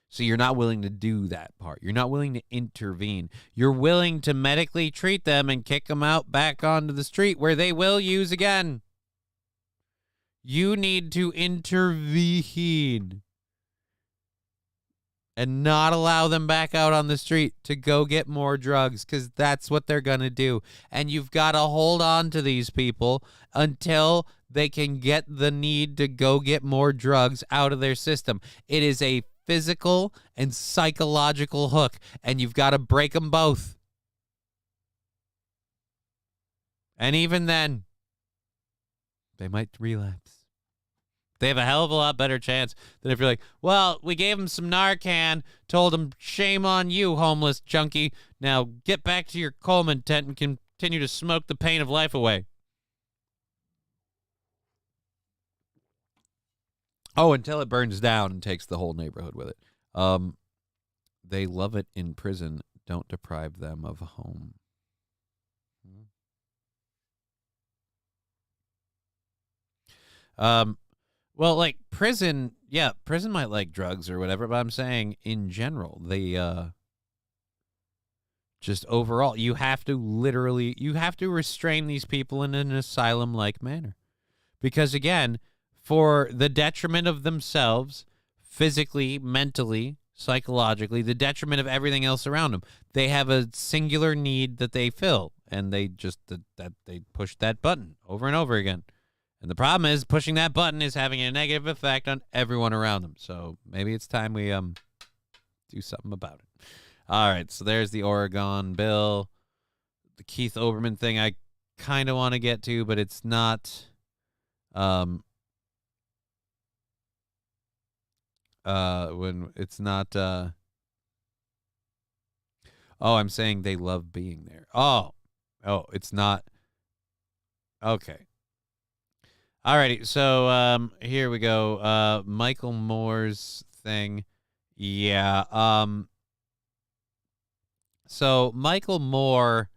So you're not willing to do that part. You're not willing to intervene. You're willing to medically treat them and kick them out back onto the street where they will use again. You need to intervene and not allow them back out on the street to go get more drugs, because that's what they're going to do. And you've got to hold on to these people until they can get the need to go get more drugs out of their system. It is a physical and psychological hook, and you've got to break them both. And even then, they might relapse. They have a hell of a lot better chance than if you're like, well, we gave them some Narcan, told them, shame on you, homeless junkie. Now get back to your Coleman tent and continue to smoke the pain of life away. Oh, until it burns down and takes the whole neighborhood with it. They love it in prison. Don't deprive them of a home. Well, like prison might like drugs or whatever, but I'm saying in general, they just overall, you have to restrain these people in an asylum-like manner. Because again, for the detriment of themselves, physically, mentally, psychologically, the detriment of everything else around them. They have a singular need that they fill, and they just they push that button over and over again. And the problem is pushing that button is having a negative effect on everyone around them. So maybe it's time we do something about it. All right, so there's the Oregon bill. The Keith Oberman thing I kind of want to get to, but it's not when it's not I'm saying they love being there. Oh, it's not. Okay. Alrighty, so here we go. Micheal Moore's thing. Yeah. So Micheal Moore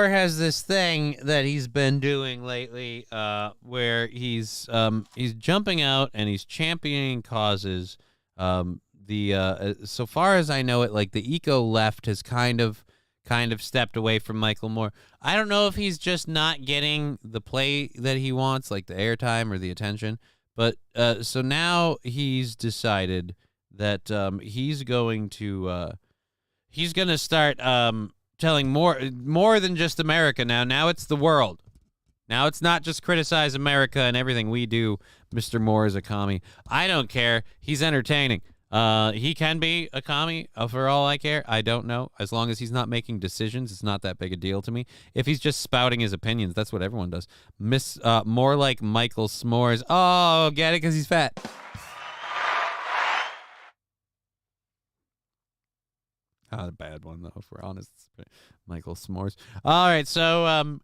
has this thing that he's been doing lately, where he's jumping out and he's championing causes. So far as I know it, like the eco left has kind of stepped away from Micheal Moore. I don't know if he's just not getting the play that he wants, like the airtime or the attention. But so now he's decided that he's going to start telling more than just America now. Now it's the world. Now it's not just criticize America and everything we do. Mr. Moore is a commie. I don't care. He's entertaining. He can be a commie for all I care. I don't know. As long as he's not making decisions, it's not that big a deal to me. If he's just spouting his opinions, that's what everyone does. More like Micheal S'mores. Oh, get it? Because he's fat. Not a bad one, though, if we're honest. Micheal S'mores. All right, so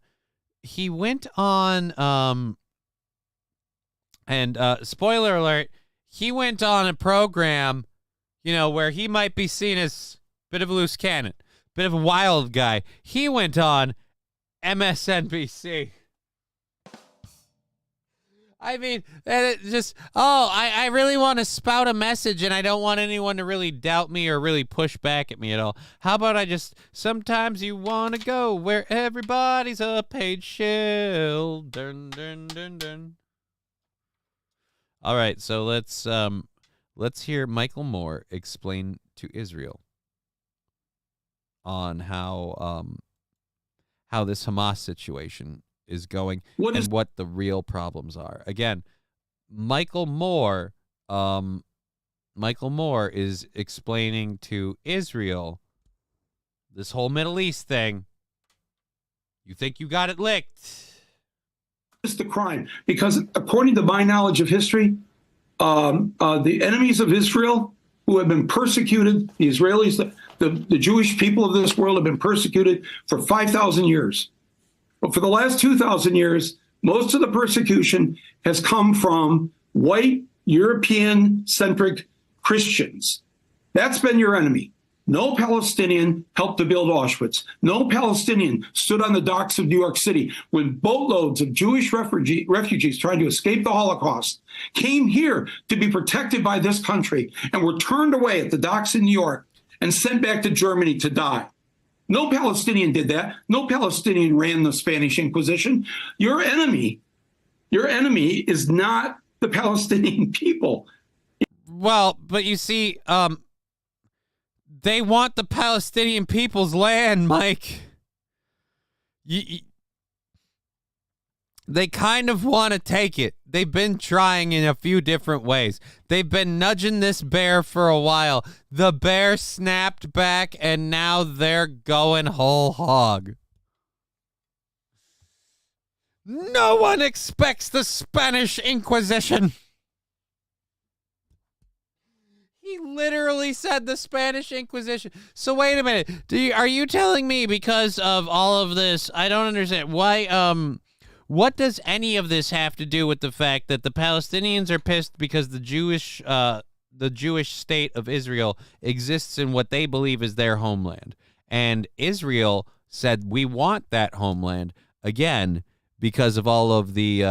he went on, and spoiler alert, he went on a program, where he might be seen as a bit of a loose cannon, bit of a wild guy. He went on MSNBC. I mean, I really want to spout a message, and I don't want anyone to really doubt me or really push back at me at all. How about sometimes you want to go where everybody's a paid shill. Dun, dun, dun, dun. All right, so let's hear Micheal Moore explain to Israel on how this Hamas situation is going what the real problems are. Again, Micheal Moore is explaining to Israel this whole Middle East thing. You think you got it licked? It's the crime, because according to my knowledge of history, the enemies of Israel who have been persecuted, the Israelis, the Jewish people of this world have been persecuted for 5,000 years. But for the last 2,000 years, most of the persecution has come from white, European-centric Christians. That's been your enemy. No Palestinian helped to build Auschwitz. No Palestinian stood on the docks of New York City when boatloads of Jewish refugees trying to escape the Holocaust came here to be protected by this country and were turned away at the docks in New York and sent back to Germany to die. No Palestinian did that. No Palestinian ran the Spanish Inquisition. Your enemy is not the Palestinian people. Well, but you see, they want the Palestinian people's land, Mike. They kind of want to take it. They've been trying in a few different ways. They've been nudging this bear for a while. The bear snapped back, and now they're going whole hog. No one expects the Spanish Inquisition. He literally said the Spanish Inquisition. So wait a minute. Are you telling me because of all of this? I don't understand why. What does any of this have to do with the fact that the Palestinians are pissed because the Jewish state of Israel exists in what they believe is their homeland, and Israel said we want that homeland again because of all of the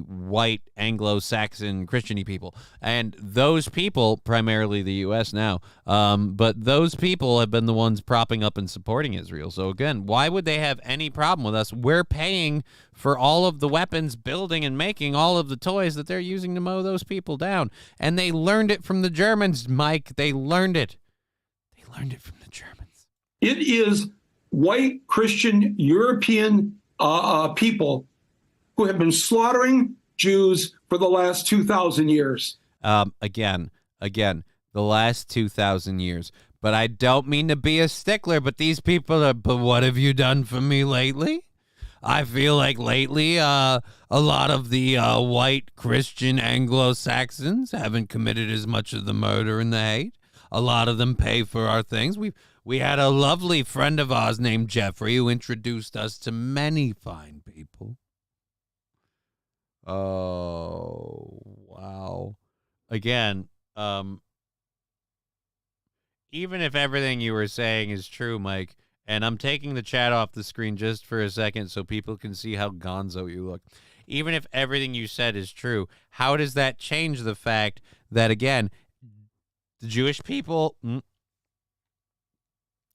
white Anglo-Saxon Christian-y people. And those people, primarily the U.S. now, but those people have been the ones propping up and supporting Israel. So again, why would they have any problem with us? We're paying for all of the weapons, building and making all of the toys that they're using to mow those people down. And they learned it from the Germans, Mike. They learned it. They learned it from the Germans. It is white, Christian, European people who have been slaughtering Jews for the last 2,000 years. Again, the last 2,000 years. But I don't mean to be a stickler, but these people but what have you done for me lately? I feel like lately, a lot of the white Christian Anglo-Saxons haven't committed as much of the murder and the hate. A lot of them pay for our things. We had a lovely friend of ours named Jeffrey who introduced us to many fine people. Oh, wow. Again, even if everything you were saying is true, Mike, and I'm taking the chat off the screen just for a second so people can see how gonzo you look. Even if everything you said is true, how does that change the fact that, again, the Jewish people,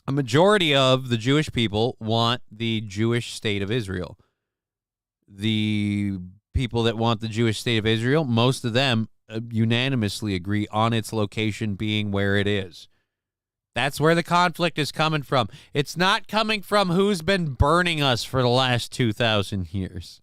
a majority of the Jewish people want the Jewish state of Israel. The people that want the Jewish state of Israel, most of them unanimously agree on its location being where it is. That's where the conflict is coming from. It's not coming from who's been burning us for the last 2,000 years.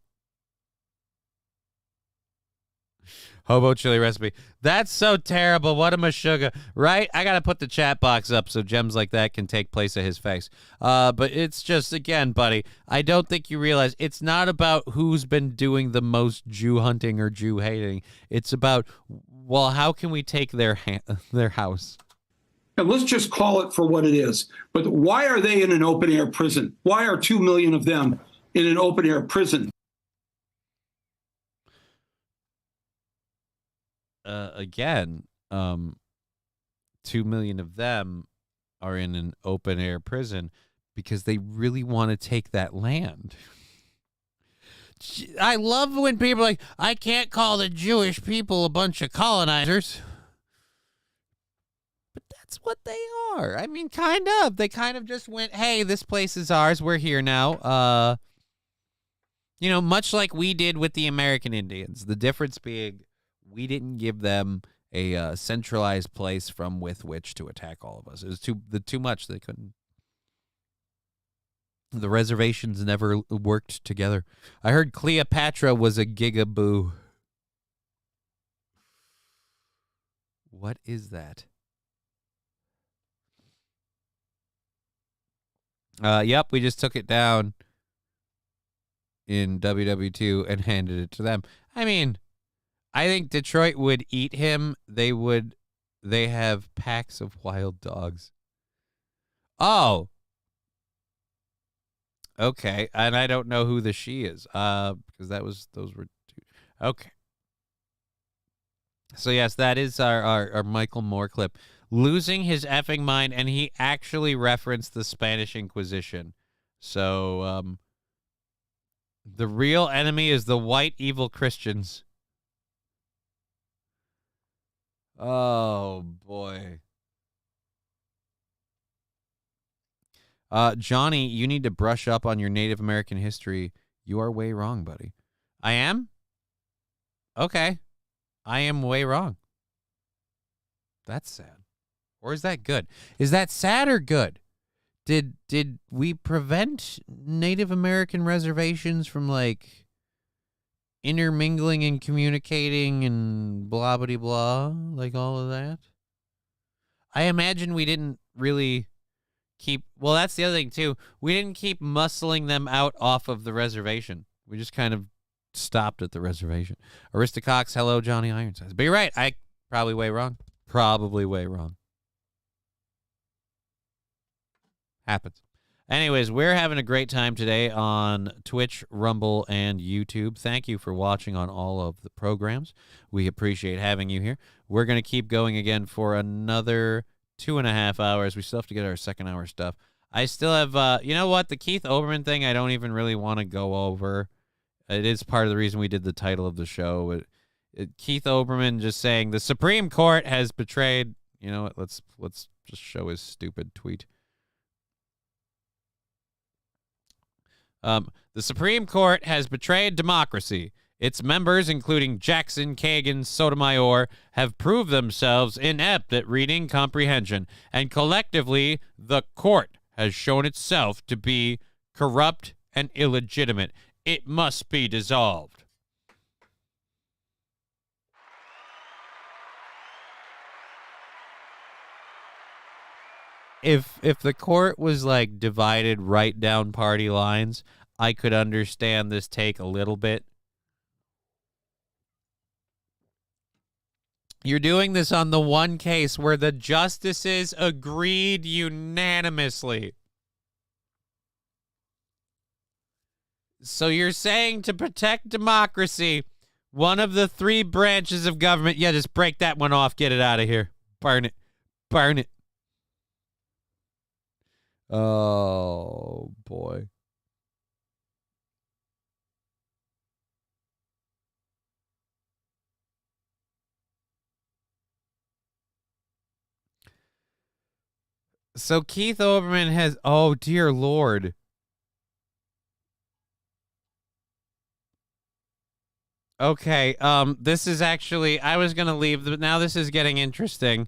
Hobo chili recipe. That's so terrible. What a mashuga, right? I got to put the chat box up so gems like that can take place of his face. But it's just, again, buddy, I don't think you realize it's not about who's been doing the most Jew hunting or Jew hating. It's about, well, how can we take their house? And let's just call it for what it is. But why are they in an open-air prison? Why are 2 million of them in an open-air prison? Again, 2 million of them are in an open-air prison because they really want to take that land. I love when people are like, I can't call the Jewish people a bunch of colonizers. But that's what they are. I mean, kind of. They kind of just went, hey, this place is ours. We're here now. You know, much like we did with the American Indians. The difference being we didn't give them a centralized place from with which to attack all of us. It was too much. They couldn't. The reservations never worked together. I heard Cleopatra was a gigaboo. What is that? Yep, we just took it down in WW2 and handed it to them. I mean, I think Detroit would eat him. They have packs of wild dogs. Oh. Okay. And I don't know who the she is. Because those were two. Okay. So yes, that is our Micheal Moore clip. Losing his effing mind, and he actually referenced the Spanish Inquisition. So the real enemy is the white evil Christians. Oh, boy. Johnny, you need to brush up on your Native American history. You are way wrong, buddy. I am? Okay. I am way wrong. That's sad. Or is that good? Is that sad or good? Did we prevent Native American reservations from, like, intermingling and communicating and blah, blah, blah, like all of that? I imagine we didn't really keep... Well, that's the other thing, too. We didn't keep muscling them out off of the reservation. We just kind of stopped at the reservation. Aristocox, hello, Johnny Ironsides. But you're right. I probably way wrong. Probably way wrong. Happens. Anyways, we're having a great time today on Twitch, Rumble, and YouTube. Thank you for watching on all of the programs. We appreciate having you here. We're going to keep going again for another 2.5 hours. We still have to get our second hour stuff. I still have, you know what? The Keith Oberman thing, I don't even really want to go over. It is part of the reason we did the title of the show. Keith Oberman just saying the Supreme Court has betrayed. You know what? Let's just show his stupid tweet. The Supreme Court has betrayed democracy. Its members, including Jackson, Kagan, Sotomayor, have proved themselves inept at reading comprehension, and collectively, the court has shown itself to be corrupt and illegitimate. It must be dissolved. If the court was like divided right down party lines, I could understand this take a little bit. You're doing this on the one case where the justices agreed unanimously. So you're saying to protect democracy, one of the three branches of government, yeah, just break that one off, get it out of here. Burn it. Burn it. Oh, boy. So Keith Olbermann has, oh, dear Lord. Okay, this is actually, I was going to leave, but now this is getting interesting.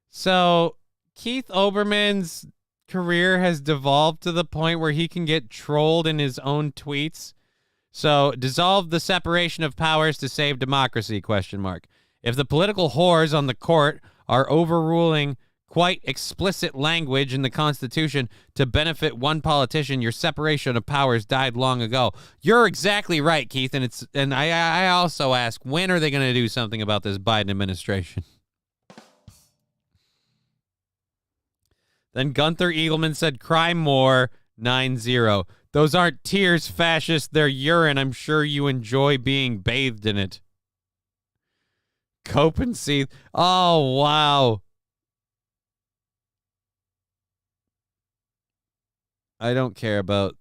So Keith Olbermann's career has devolved to the point where he can get trolled in his own tweets. So, dissolve the separation of powers to save democracy, ? If the political whores on the court are overruling quite explicit language in the Constitution to benefit one politician, your separation of powers died long ago. You're exactly right, Keith, and I also ask, when are they going to do something about this Biden administration? Then Gunther Eagleman said, cry more, 9-0. Those aren't tears, fascist. They're urine. I'm sure you enjoy being bathed in it. Cope and seethe. Oh, wow. I don't care about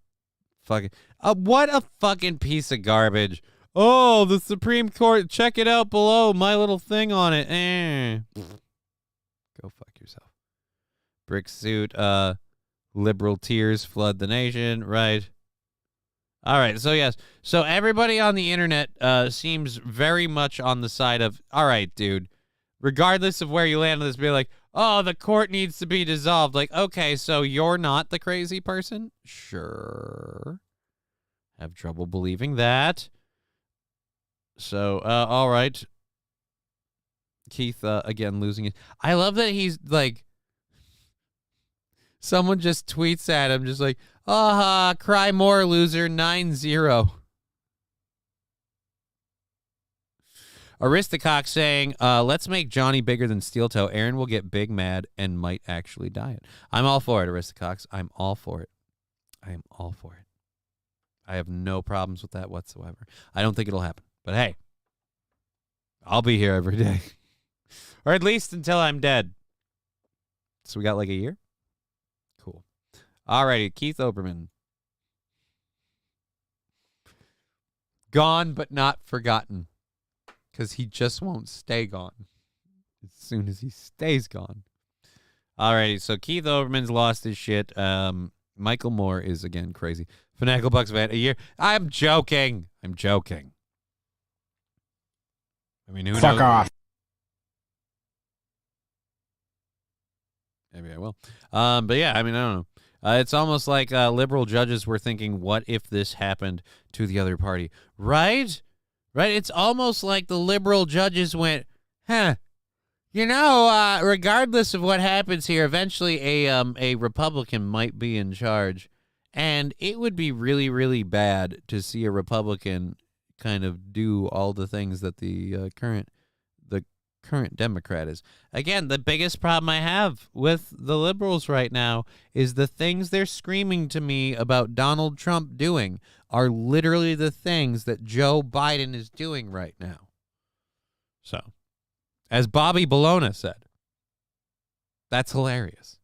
fucking... what a fucking piece of garbage. Oh, the Supreme Court. Check it out below. My little thing on it. Go fuck yourself. Brick suit. Liberal tears flood the nation. Right. All right. So, yes. So, everybody on the internet seems very much on the side of, all right, dude, regardless of where you land on this, be like, oh, the court needs to be dissolved. Like, okay, so you're not the crazy person? Sure. Have trouble believing that. So, all right. Keith, again, losing it. I love that he's like, someone just tweets at him, just like, cry more, loser, 9-0. Aristocock saying, let's make Johnny bigger than Steel Toe. Aaron will get big mad and might actually diet. I'm all for it, Aristococks. I'm all for it. I am all for it. I have no problems with that whatsoever. I don't think it'll happen. But hey, I'll be here every day. Or at least until I'm dead. So we got like a year? Cool. Alrighty, Keith Olbermann. Gone but not forgotten. Because he just won't stay gone. As soon as he stays gone. Alrighty, so Keith Olbermann's lost his shit. Micheal Moore is, again, crazy. Finagle Bucks Vet, a year. I'm joking. I'm joking. I mean, who knows? Fuck off. Maybe I will. But yeah, I mean, I don't know. It's almost like liberal judges were thinking, what if this happened to the other party? Right? Right? It's almost like the liberal judges went, regardless of what happens here, eventually a Republican might be in charge. And it would be really, really bad to see a Republican kind of do all the things that the current Democrat is. Again, the biggest problem I have with the liberals right now is the things they're screaming to me about Donald Trump doing are literally the things that Joe Biden is doing right now. So, as Bobby Bologna said, that's hilarious.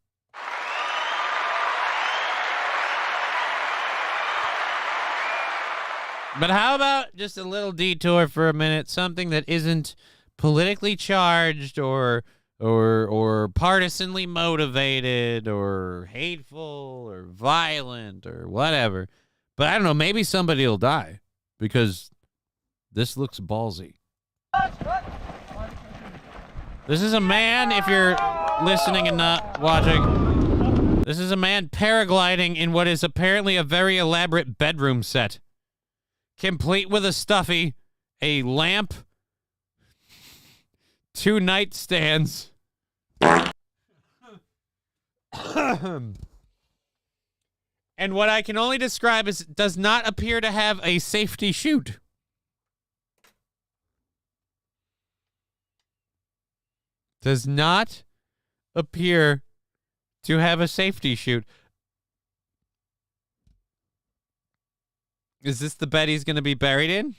But how about just a little detour for a minute, something that isn't politically charged or partisanly motivated or hateful or violent or whatever. But I don't know, maybe somebody will die because this looks ballsy. This is a man, if you're listening and not watching, this is a man paragliding in what is apparently a very elaborate bedroom set. Complete with a stuffy, a lamp, 2 nightstands, and what I can only describe as does not appear to have a safety chute. Does not appear to have a safety chute. Is this the bed he's going to be buried in?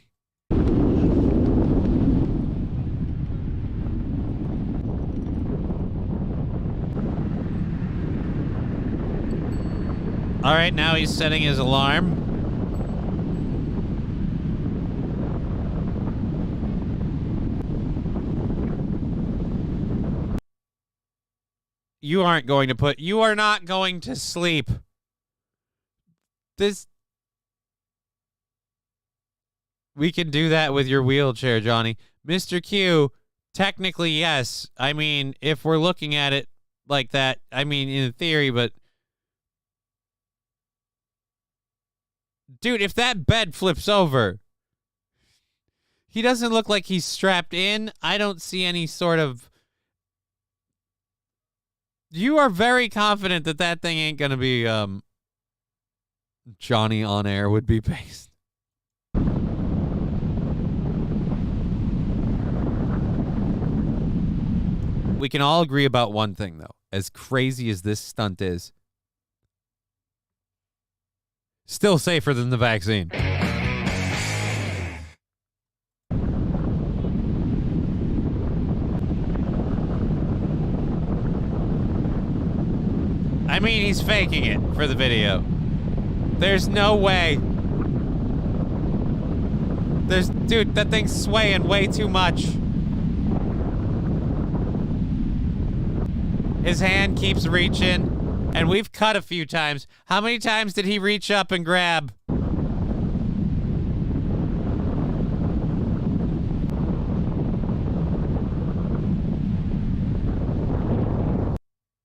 All right, now he's setting his alarm. You are not going to sleep. We can do that with your wheelchair, Johnny. Mr. Q, technically, yes. I mean, if we're looking at it like that, I mean, in theory, but... Dude, if that bed flips over, he doesn't look like he's strapped in. I don't see any sort of... You are very confident that that thing ain't going to be, Johnny on air would be based. We can all agree about one thing, though. As crazy as this stunt is, still safer than the vaccine. I mean, he's faking it for the video. There's no way. Dude, that thing's swaying way too much. His hand keeps reaching, and we've cut a few times. How many times did he reach up and grab?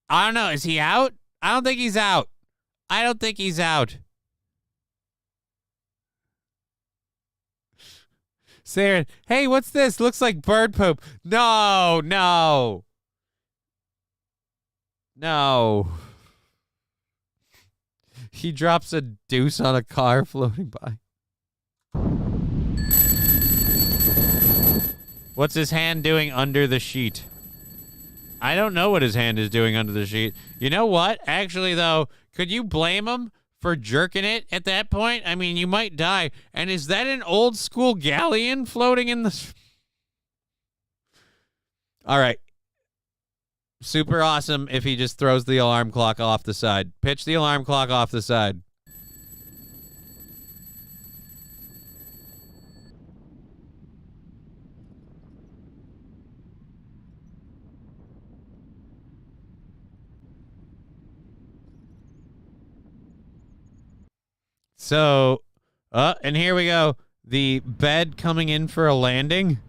I don't know. Is he out? I don't think he's out. I don't think he's out. Sarah, hey, what's this? Looks like bird poop. No, no. No. He drops a deuce on a car floating by. What's his hand doing under the sheet? I don't know what his hand is doing under the sheet. You know what? Actually, though, could you blame him for jerking it at that point? I mean, you might die. And is that an old school galleon floating in the... All right. Super awesome if he just throws the alarm clock off the side. Pitch the alarm clock off the side. So, and here we go. The bed coming in for a landing.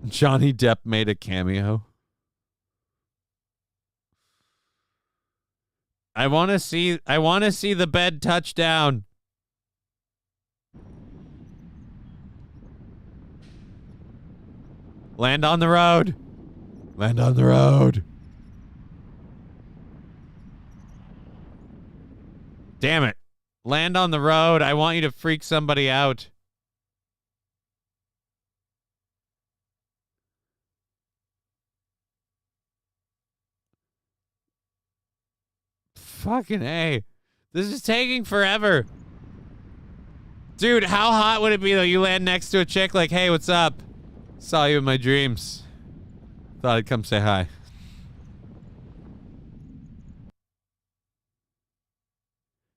Johnny Depp made a cameo. I want to see the bed touch down. Land on the road. Land on the road. Damn it. Land on the road. I want you to freak somebody out. Fucking A. This is taking forever. Dude, how hot would it be though? You land next to a chick like, hey, what's up? Saw you in my dreams. Thought I'd come say hi.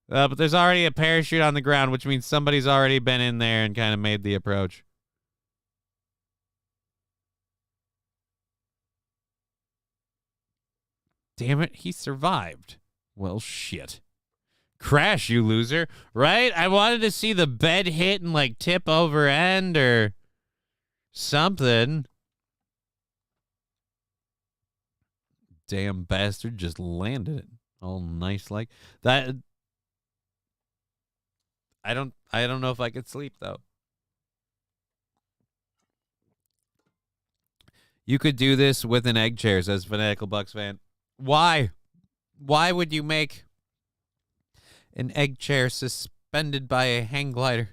But there's already a parachute on the ground, which means somebody's already been in there and kind of made the approach. Damn it, he survived. Well, shit. Crash, you loser. Right? I wanted to see the bed hit and, like, tip over end or something. Damn bastard just landed it. All nice like that. I don't know if I could sleep, though. You could do this with an egg chair, says Fanatical Bucks fan. Why? Why would you make an egg chair suspended by a hang glider?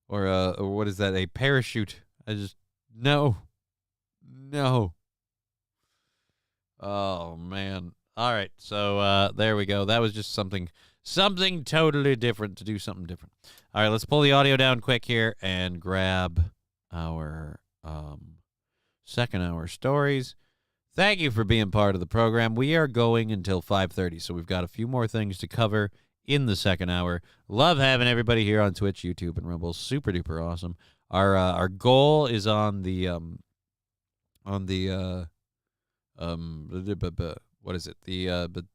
Or what is that? A parachute? No. Oh, man. All right. So there we go. That was just something something totally different, to do something different. All right, let's pull the audio down quick here and grab our second hour stories. Thank you for being part of the program. We are going until 5:30, so we've got a few more things to cover in the second hour. Love having everybody here on Twitch, YouTube, and Rumble. Super duper awesome. Our goal is on the what is it? The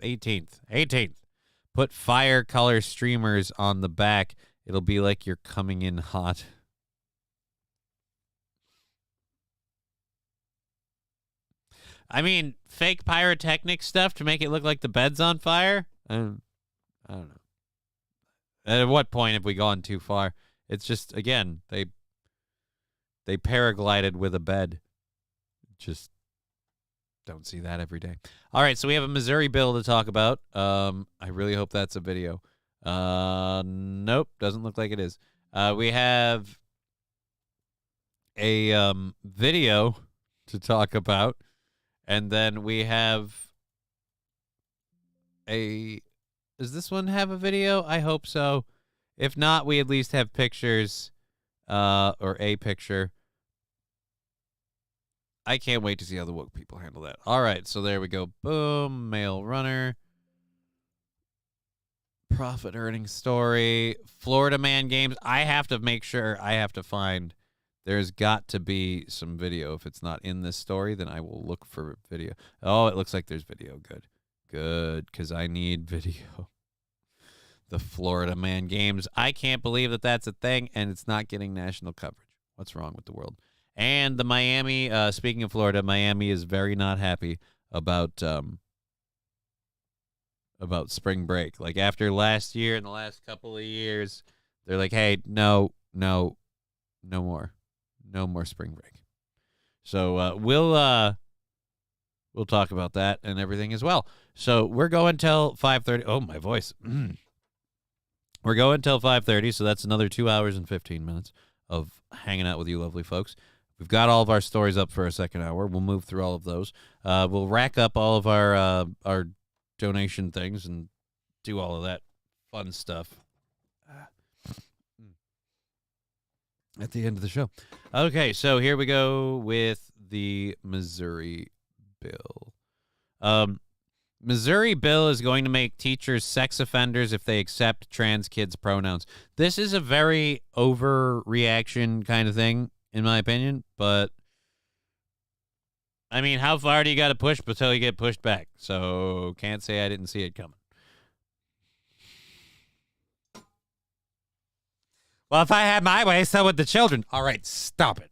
18th. Put fire color streamers on the back. It'll be like you're coming in hot. I mean, fake pyrotechnic stuff to make it look like the bed's on fire? I don't know. At what point have we gone too far? It's just, again, they paraglided with a bed. Just don't see that every day. All right, so we have a Missouri bill to talk about. I really hope that's a video. Nope, doesn't look like it is. We have a video to talk about. And then we have does this one have a video? I hope so. If not, we at least have pictures, or a picture. I can't wait to see how the woke people handle that. All right, so there we go. Boom, male runner. Profit earning story. Florida man games. I have to make sure, find. There's got to be some video. If it's not in this story, then I will look for video. Oh, it looks like there's video. Good, because I need video. The Florida man games. I can't believe that that's a thing, and it's not getting national coverage. What's wrong with the world? And the Miami, speaking of Florida, Miami is very not happy about spring break. Like, after last year and the last couple of years, they're like, hey, no more. No more spring break. So we'll talk about that and everything as well. So we're going till 5:30. Oh, my voice. We're going till 5:30, so that's another 2 hours and 15 minutes of hanging out with you lovely folks. We've got all of our stories up for a second hour. We'll move through all of those. We'll rack up all of our donation things and do all of that fun stuff at the end of the show. Okay, so here we go with the Missouri bill. Missouri bill is going to make teachers sex offenders if they accept trans kids' pronouns. This is a very overreaction kind of thing, in my opinion, but I mean, how far do you got to push until you get pushed back? So can't say I didn't see it coming. Well, if I had my way, so would the children. All right, stop it.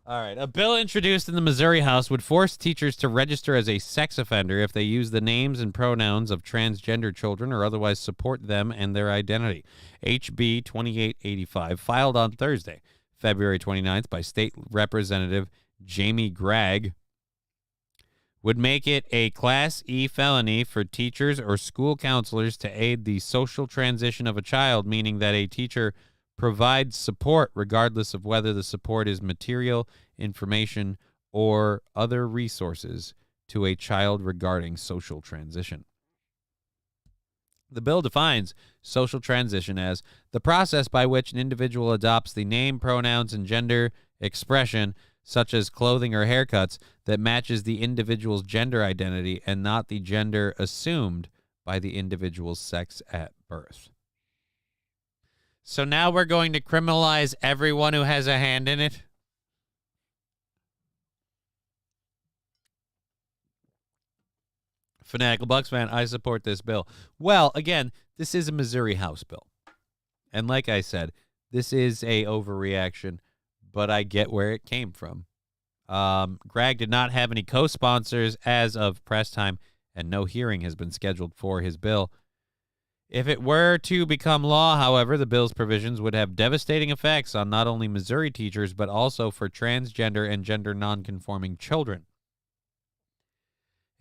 All right, a bill introduced in the Missouri House would force teachers to register as a sex offender if they use the names and pronouns of transgender children or otherwise support them and their identity. HB 2885, filed on Thursday, February 29th, by State Representative Jamie Gregg, would make it a Class E felony for teachers or school counselors to aid the social transition of a child, meaning that a teacher provides support regardless of whether the support is material, information, or other resources to a child regarding social transition. The bill defines social transition as the process by which an individual adopts the name, pronouns, and gender expression, such as clothing or haircuts, that matches the individual's gender identity and not the gender assumed by the individual's sex at birth. So now we're going to criminalize everyone who has a hand in it? Fanatical Bucks fan, I support this bill. Well, again, this is a Missouri House bill. And like I said, this is a overreaction, but I get where it came from. Gregg did not have any co-sponsors as of press time, and no hearing has been scheduled for his bill. If it were to become law, however, the bill's provisions would have devastating effects on not only Missouri teachers, but also for transgender and gender nonconforming children.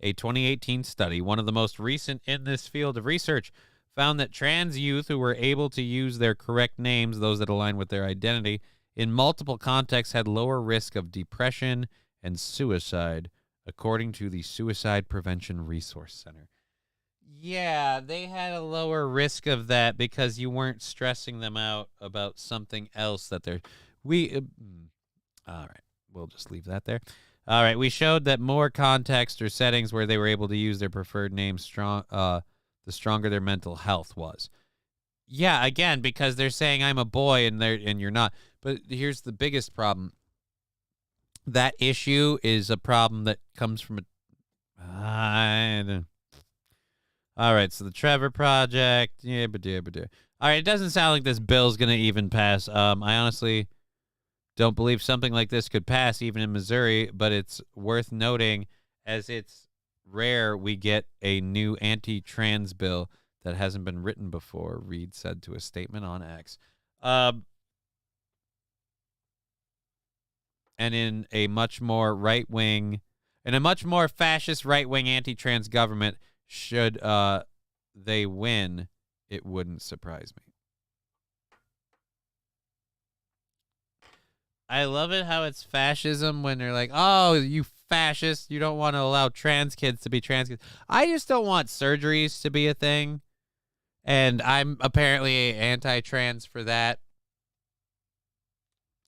A 2018 study, one of the most recent in this field of research, found that trans youth who were able to use their correct names, those that align with their identity, in multiple contexts had lower risk of depression and suicide, according to the Suicide Prevention Resource Center. Yeah, they had a lower risk of that because you weren't stressing them out about something else that they're... All right, we'll just leave that there. All right, we showed that more context or settings where they were able to use their preferred name, the stronger their mental health was. Yeah, again, because they're saying I'm a boy and you're not. But here's the biggest problem. That issue is a problem that comes from all right, so the Trevor Project. Yeah, but all right, it doesn't sound like this bill's going to even pass. I honestly don't believe something like this could pass even in Missouri, but it's worth noting as it's rare we get a new anti-trans bill that hasn't been written before, Reed said to a statement on X. And in a much more fascist right-wing anti-trans government, should they win, it wouldn't surprise me. I love it how it's fascism when they're like, oh, you fascist, you don't want to allow trans kids to be trans kids. I just don't want surgeries to be a thing. And I'm apparently anti-trans for that.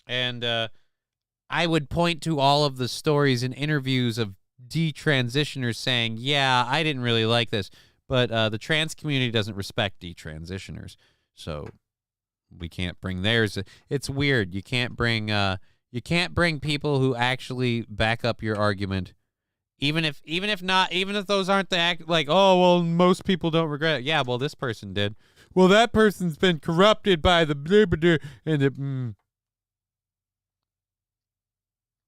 And I would point to all of the stories and interviews of detransitioners saying, yeah, I didn't really like this. But the trans community doesn't respect detransitioners. So we can't bring theirs. It's weird. You can't bring people who actually back up your argument. Even if those aren't the act, like, oh, well, most people don't regret it. Yeah, well, this person did. Well, that person's been corrupted by the blah, blah, blah, and the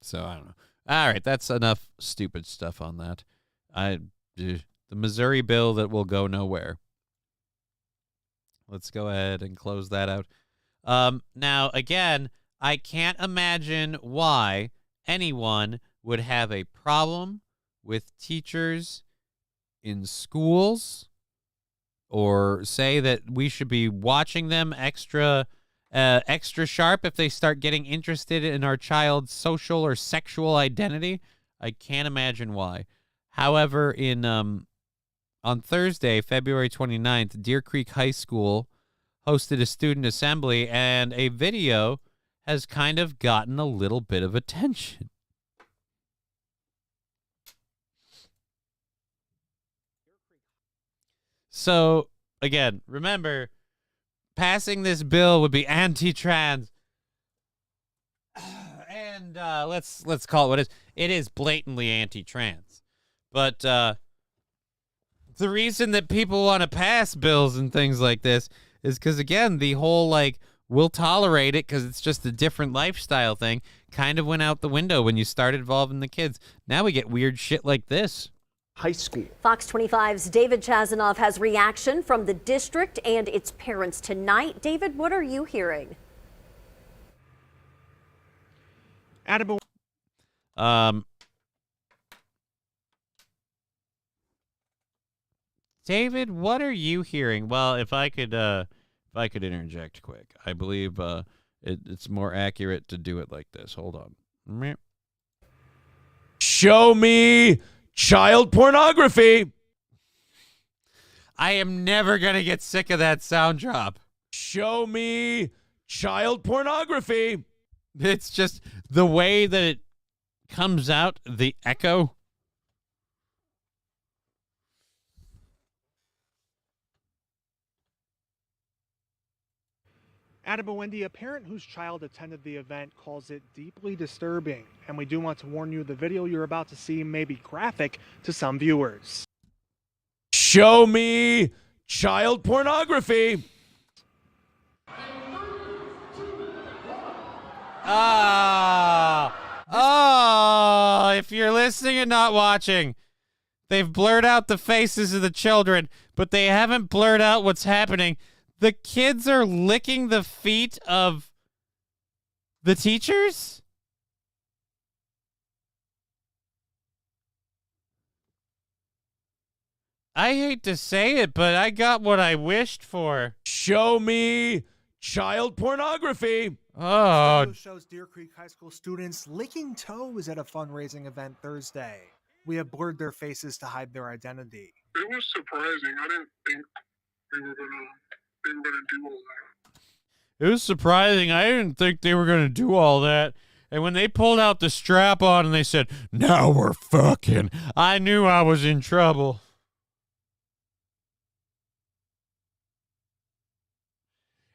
So I don't know. All right, that's enough stupid stuff on that. The Missouri bill that will go nowhere. Let's go ahead and close that out. Now, again, I can't imagine why anyone would have a problem with teachers in schools or say that we should be watching them extra sharp if they start getting interested in our child's social or sexual identity. I can't imagine why. However, on Thursday, February 29th, Deer Creek High School hosted a student assembly, and a video has kind of gotten a little bit of attention. So, again, remember, passing this bill would be anti-trans. And let's call it what it is. It is blatantly anti-trans. But the reason that people want to pass bills and things like this is because, again, the whole, like, we'll tolerate it because it's just a different lifestyle thing kind of went out the window when you start involving the kids. Now we get weird shit like this. High school. Fox 25's David Chazanoff has reaction from the district and its parents tonight. David, what are you hearing? David, what are you hearing? Well, if I could interject quick, I believe it's more accurate to do it like this. Hold on. Show me child pornography. I am never going to get sick of that sound drop. Show me child pornography. It's just the way that it comes out, the echo. Wendy, a parent whose child attended the event calls it deeply disturbing, and we do want to warn you the video you're about to see may be graphic to some viewers. Show me child pornography. If you're listening and not watching, they've blurred out the faces of the children, but they haven't blurred out what's happening. The kids are licking the feet of the teachers? I hate to say it, but I got what I wished for. Show me child pornography. Oh. Shows Deer Creek High School students licking toes at a fundraising event Thursday. We have blurred their faces to hide their identity. It was surprising. I didn't think they were gonna do all that. It was surprising. I didn't think they were going to do all that. And when they pulled out the strap on and they said, "Now we're fucking," I knew I was in trouble.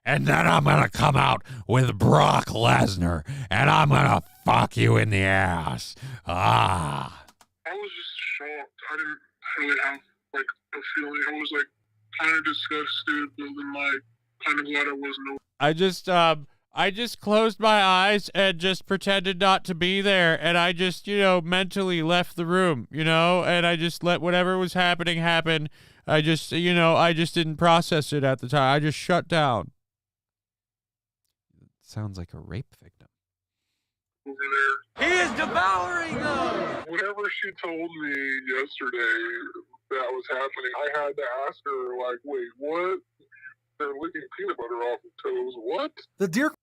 And then I'm going to come out with Brock Lesnar, and I'm going to fuck you in the ass. Ah. I was just shocked. I didn't really have, like, a feeling. I was, like, kind of disgusted, but then, like, kind of glad I wasn't. I just closed my eyes and just pretended not to be there, and I just, mentally left the room, and I just let whatever was happening happen. I just didn't process it at the time. I just shut down. Sounds like a rape victim. Over there. He is devouring them! Whatever she told me yesterday that was happening, I had to ask her, like, wait, what? They're licking peanut butter off of toes. What? The deer.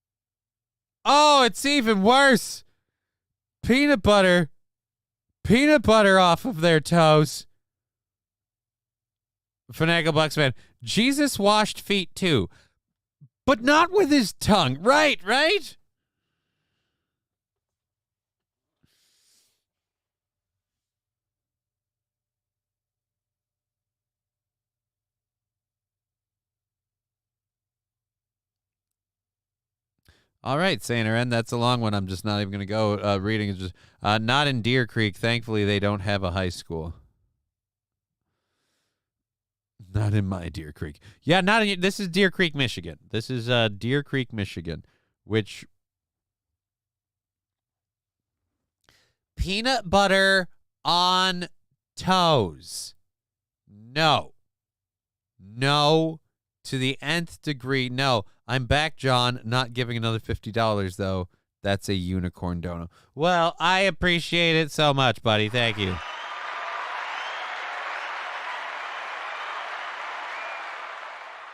Oh, it's even worse. Peanut butter off of their toes. Finagle Bucksman. Jesus washed feet too, but not with his tongue. Right? All right, Saint Aaron, that's a long one. I'm just not even going to go reading. It's just not in Deer Creek. Thankfully, they don't have a high school. Not in my Deer Creek. Yeah, not in. This is Deer Creek, Michigan. This is Deer Creek, Michigan, which peanut butter on toes. No, to the nth degree. No. I'm back, John. Not giving another $50, though. That's a unicorn donut. Well, I appreciate it so much, buddy. Thank you.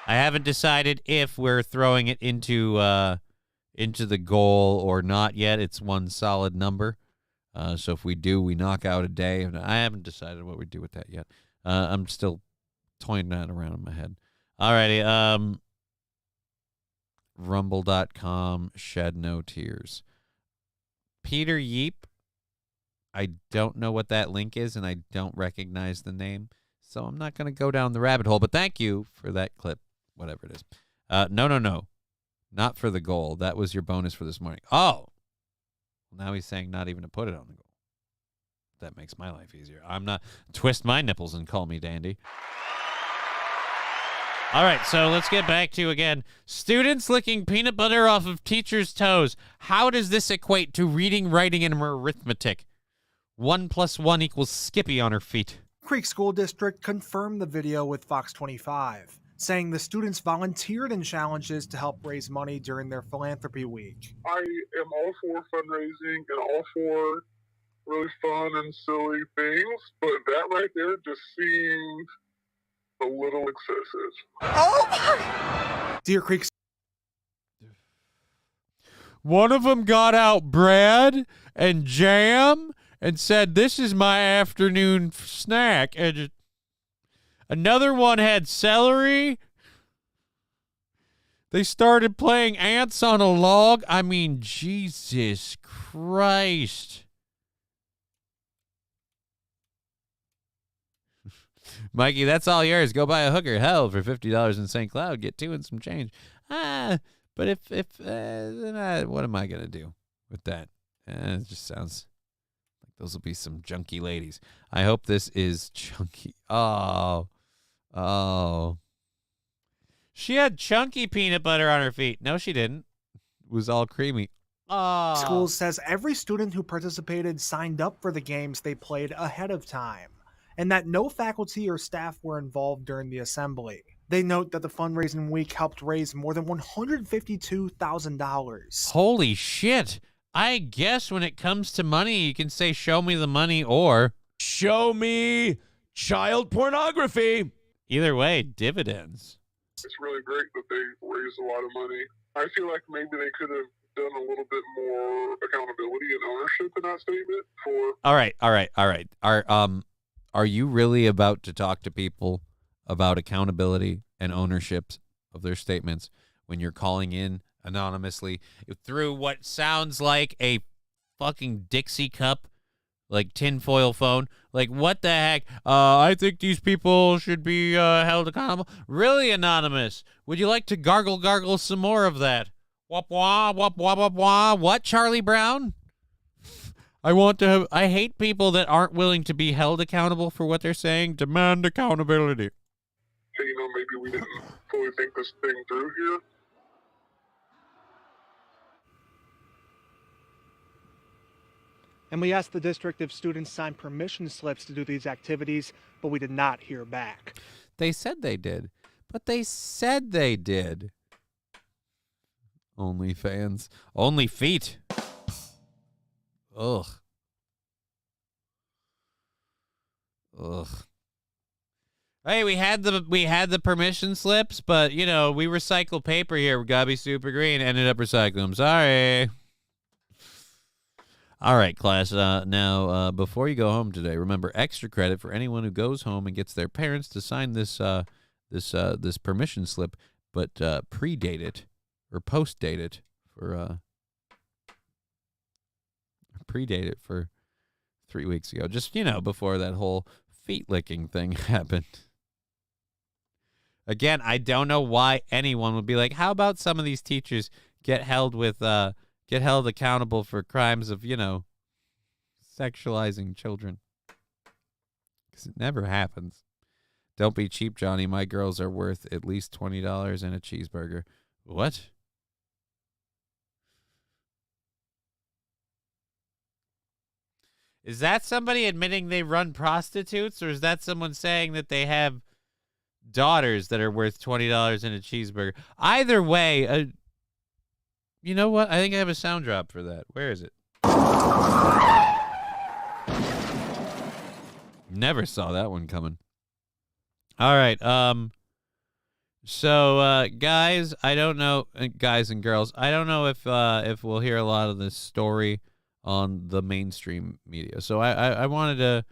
I haven't decided if we're throwing it into the goal or not yet. It's one solid number. So if we do, we knock out a day. I haven't decided what we do with that yet. I'm still toying that around in my head. Alrighty. Rumble.com, shed no tears. Peter Yeep, I don't know what that link is, and I don't recognize the name, so I'm not going to go down the rabbit hole, but thank you for that clip, whatever it is. No. Not for the goal. That was your bonus for this morning. Oh! Now he's saying not even to put it on the goal. That makes my life easier. I'm not... Twist my nipples and call me dandy. All right, so let's get back to, again, students licking peanut butter off of teachers' toes. How does this equate to reading, writing, and arithmetic? 1 + 1 = Skippy on her feet. Creek School District confirmed the video with Fox 25, saying the students volunteered in challenges to help raise money during their philanthropy week. I am all for fundraising and all for really fun and silly things, but that right there just seems a little excessive. Oh my! Deer Creek. One of them got out bread and jam and said, "This is my afternoon snack." And another one had celery. They started playing ants on a log. I mean, Jesus Christ. Mikey, that's all yours. Go buy a hooker. Hell, for $50 in St. Cloud, get 2 and some change. But then what am I going to do with that? It just sounds like those will be some junky ladies. I hope this is chunky. Oh. She had chunky peanut butter on her feet. No, she didn't. It was all creamy. Oh. School says every student who participated signed up for the games they played ahead of time, and that no faculty or staff were involved during the assembly. They note that the fundraising week helped raise more than $152,000. Holy shit. I guess when it comes to money, you can say, show me the money or show me child pornography. Either way, dividends. It's really great that they raised a lot of money. I feel like maybe they could have done a little bit more accountability and ownership in that statement for. All right. Are you really about to talk to people about accountability and ownership of their statements when you're calling in anonymously through what sounds like a fucking Dixie cup, like tinfoil phone? Like, what the heck? I think these people should be held accountable. Really, Anonymous? Would you like to gargle some more of that? Wop wah wop wah wop wah. What, Charlie Brown? I hate people that aren't willing to be held accountable for what they're saying. Demand accountability. Hey, maybe we didn't fully think this thing through here. And we asked the district if students signed permission slips to do these activities, but we did not hear back. They said they did, but they said they did. Only fans. Only feet. Ugh. Hey, we had the permission slips, but we recycle paper here. We gotta be super green. Ended up recycling them. Sorry. All right, class. Now, before you go home today, remember extra credit for anyone who goes home and gets their parents to sign this permission slip, but predate it or post-date it for predate it for 3 weeks ago. Just before that whole feet licking thing happened. Again, I don't know why anyone would be like, how about some of these teachers get held accountable for crimes of, sexualizing children. Because it never happens. Don't be cheap, Johnny. My girls are worth at least $20 and a cheeseburger. What? Is that somebody admitting they run prostitutes, or is that someone saying that they have daughters that are worth $20 and a cheeseburger? Either way, you know what? I think I have a sound drop for that. Where is it? Never saw that one coming. All right. So, guys, I don't know, guys and girls, I don't know if we'll hear a lot of this story on the mainstream media. So I wanted to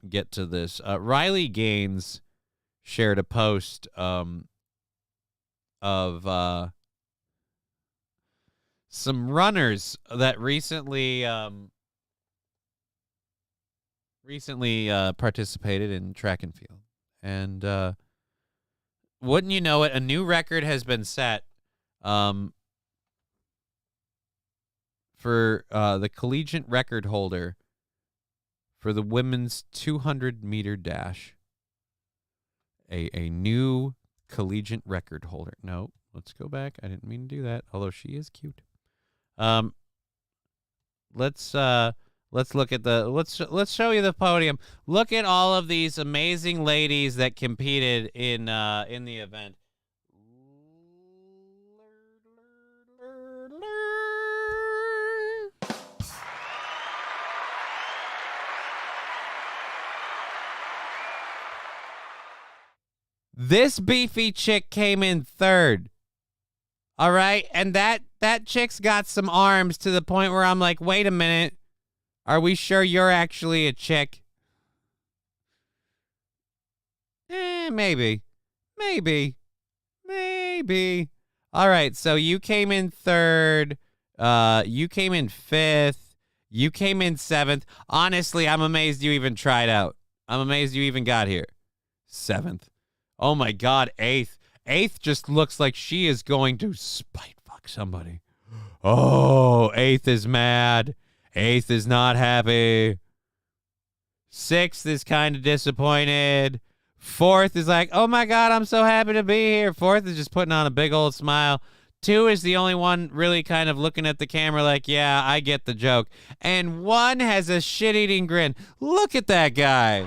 get to this. Riley Gaines shared a post of some runners that recently participated in track and field. And wouldn't you know it, a new record has been set for the collegiate record holder for the women's 200-meter dash. A new collegiate record holder. No, let's go back. I didn't mean to do that, although she is cute. Let's look at let's show you the podium. Look at all of these amazing ladies that competed in the event. This beefy chick came in third. All right, and that chick's got some arms to the point where I'm like, wait a minute. Are we sure you're actually a chick? Maybe. All right, so you came in third. You came in fifth. You came in seventh. Honestly, I'm amazed you even tried out. I'm amazed you even got here. Seventh. Oh, my God, eighth. Eighth just looks like she is going to spite fuck somebody. Oh, eighth is mad. Eighth is not happy. Sixth is kind of disappointed. Fourth is like, oh, my God, I'm so happy to be here. Fourth is just putting on a big old smile. Two is the only one really kind of looking at the camera like, yeah, I get the joke. And one has a shit-eating grin. Look at that guy.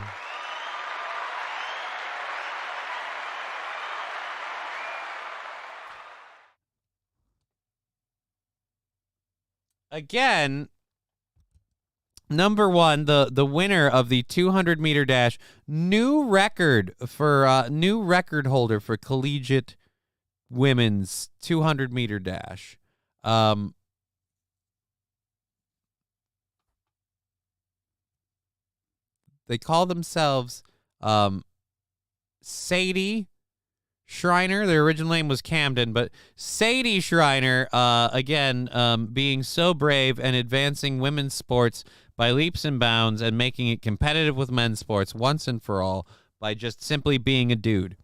Again, number one, the winner of the 200-meter dash, new record holder for collegiate women's 200-meter dash. They call themselves Sadie Schreiner. Their original name was Camden, but Sadie Schreiner, being so brave and advancing women's sports by leaps and bounds and making it competitive with men's sports once and for all by just simply being a dude.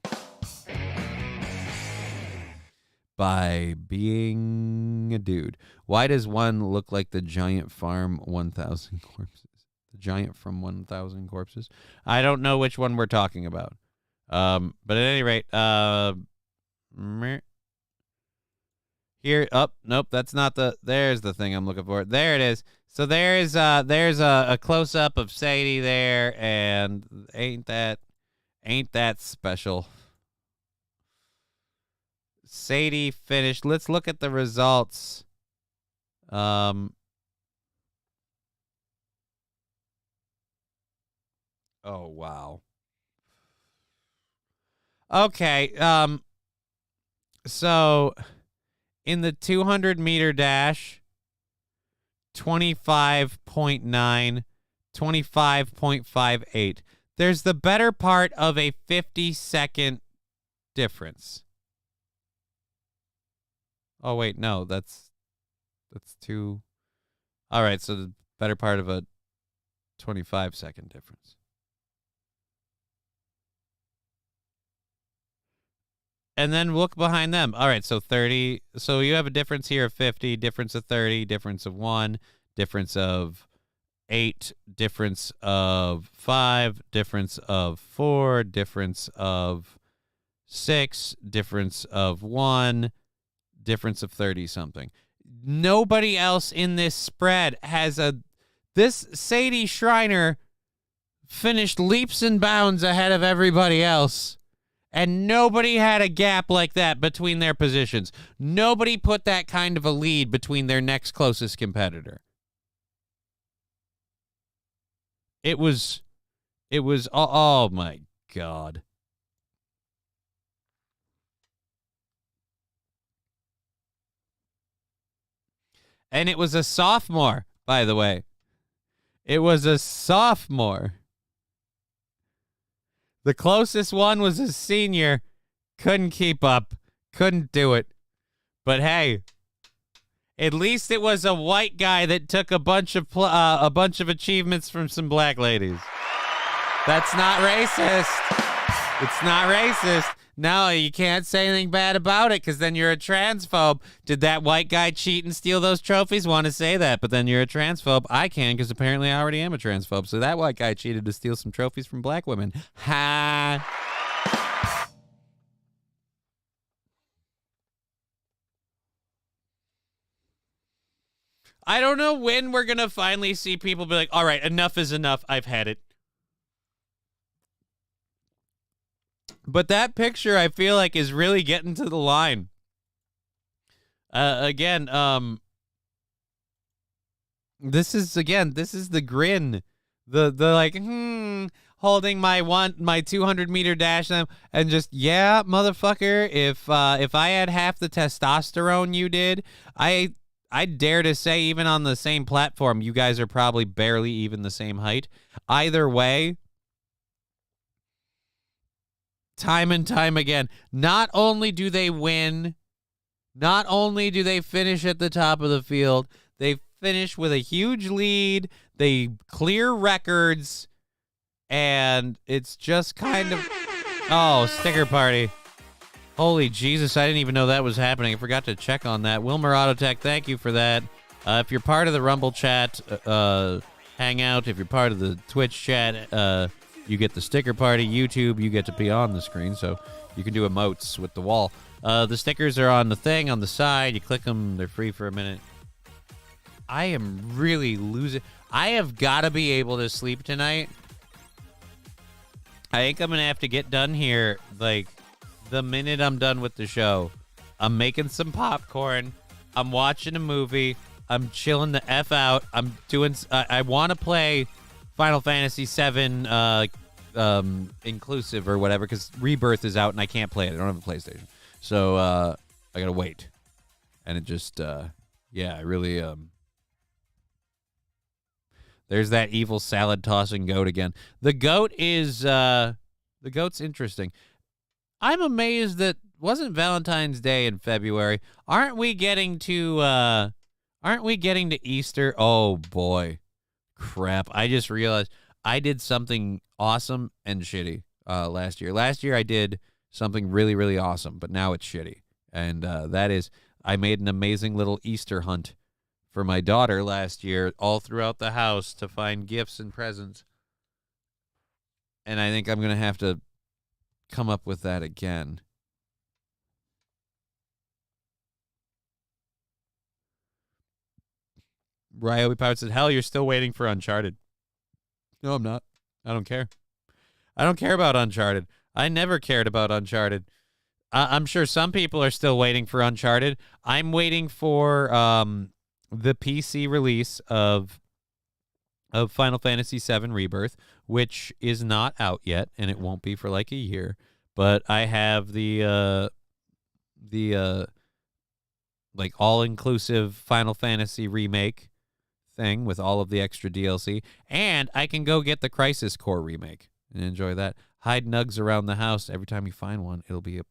By being a dude. Why does one look like the giant farm 1,000 corpses? The giant from 1,000 corpses? I don't know which one we're talking about. But at any rate, here, nope, that's not there's the thing I'm looking for. There it is. So there's a close-up of Sadie there, and ain't that special. Sadie finished. Let's look at the results. Oh, wow. Okay. So in the 200-meter dash, 25.9, 25.58. There's the better part of a 50-second difference. Oh, wait, no, that's two. All right, so the better part of a 25-second difference. And then look behind them. All right, so 30. So you have a difference here of 50, difference of 30, difference of 1, difference of 8, difference of 5, difference of 4, difference of 6, difference of 1, difference of 30-something. Nobody else in this spread has this Sadie Schreiner finished leaps and bounds ahead of everybody else. And nobody had a gap like that between their positions. Nobody put that kind of a lead between their next closest competitor. It was, oh my God. And it was a sophomore, by the way. It was a sophomore. The closest one was a senior. Couldn't keep up. Couldn't do it. But hey, at least it was a white guy that took a bunch of achievements from some black ladies. That's not racist. It's not racist. No, you can't say anything bad about it because then you're a transphobe. Did that white guy cheat and steal those trophies? Want to say that, but then you're a transphobe. I can because apparently I already am a transphobe. So that white guy cheated to steal some trophies from black women. Ha! I don't know when we're going to finally see people be like, all right, enough is enough. I've had it. But that picture, I feel like, is really getting to the line. This is the grin. The like, holding my 200-meter dash and just, yeah, motherfucker, if I had half the testosterone you did, I dare to say even on the same platform, you guys are probably barely even the same height. Either way, time and time again, not only do they win, not only do they finish at the top of the field, they finish with a huge lead, they clear records, and it's just kind of... Oh, sticker party. Holy Jesus, I didn't even know that was happening. I forgot to check on that. Wilmer Autotech, thank you for that. If you're part of the Rumble chat, hangout, if you're part of the Twitch chat, you get the sticker party. YouTube, you get to be on the screen, so you can do emotes with the wall. The stickers are on the thing on the side. You click them. They're free for a minute. I am really losing. I have got to be able to sleep tonight. I think I'm going to have to get done here, like, the minute I'm done with the show. I'm making some popcorn. I'm watching a movie. I'm chilling the F out. I'm doing... I want to play Final Fantasy VII inclusive or whatever, because Rebirth is out and I can't play it. I don't have a PlayStation. So I gotta wait. And it just, yeah, I really... There's that evil salad tossing goat again. The goat is the goat's interesting. I'm amazed that wasn't Valentine's Day in February. Aren't we getting to Easter? Oh boy. Crap. I just realized I did something awesome and shitty last year. Last year I did something really, really awesome, but now it's shitty. And that is I made an amazing little Easter hunt for my daughter last year all throughout the house to find gifts and presents. And I think I'm going to have to come up with that again. Ryobi Pirate said, hell, you're still waiting for Uncharted. No, I'm not. I don't care. I don't care about Uncharted. I never cared about Uncharted. I'm sure some people are still waiting for Uncharted. I'm waiting for the PC release of Final Fantasy VII Rebirth, which is not out yet, and it won't be for like a year. But I have the like all-inclusive Final Fantasy remake thing with all of the extra DLC, and I can go get the Crisis Core remake and enjoy that. Hide nugs around the house. Every time you find one, it'll be a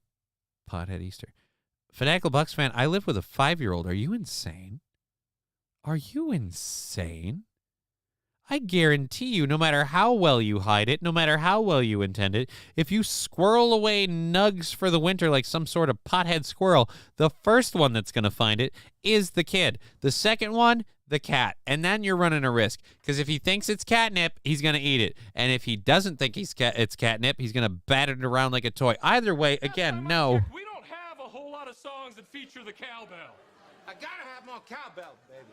pothead Easter. Fanatical Bucks fan, I live with a 5-year-old. Are you insane? Are you insane? I guarantee you, no matter how well you hide it, no matter how well you intend it, if you squirrel away nugs for the winter like some sort of pothead squirrel, the first one that's going to find it is the kid. The second one, the cat. And then you're running a risk. Because if he thinks it's catnip, he's going to eat it. And if he doesn't think it's catnip, he's going to bat it around like a toy. Either way, again, no. We don't have a whole lot of songs that feature the cowbell. I gotta have more cowbell, baby.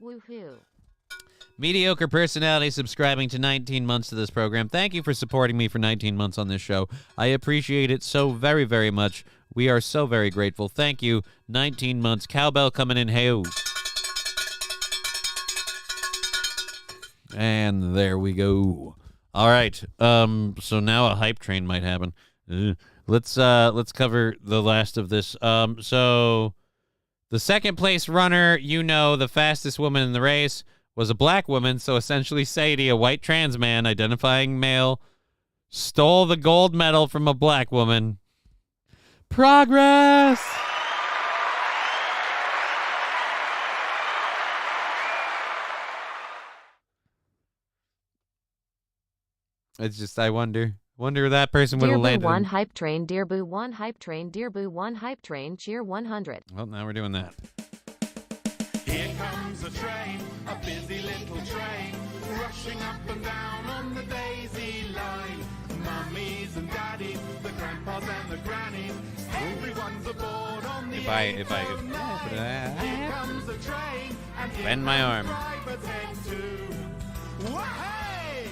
Woohoo. Mediocre personality subscribing to 19 months to this program. Thank you for supporting me for 19 months on this show. I appreciate it so very, very much. We are so very grateful. Thank you. 19 months. Cowbell coming in. Hey-o. And there we go. All right. So now a hype train might happen. Let's cover the last of this. So the second place runner, the fastest woman in the race, was a black woman, so essentially Sadie, a white trans man identifying male, stole the gold medal from a black woman. Progress! It's just, I wonder if that person would have landed. One hype train, dear boo, one hype train, dear boo, one hype train, cheer 100. Well, now we're doing that. Here comes a train, a busy little train, rushing up and down on the daisy line. Mummies and daddies, the grandpas and the grannies, everyone's aboard on the If I Here comes a train, and bend my arm. Hey!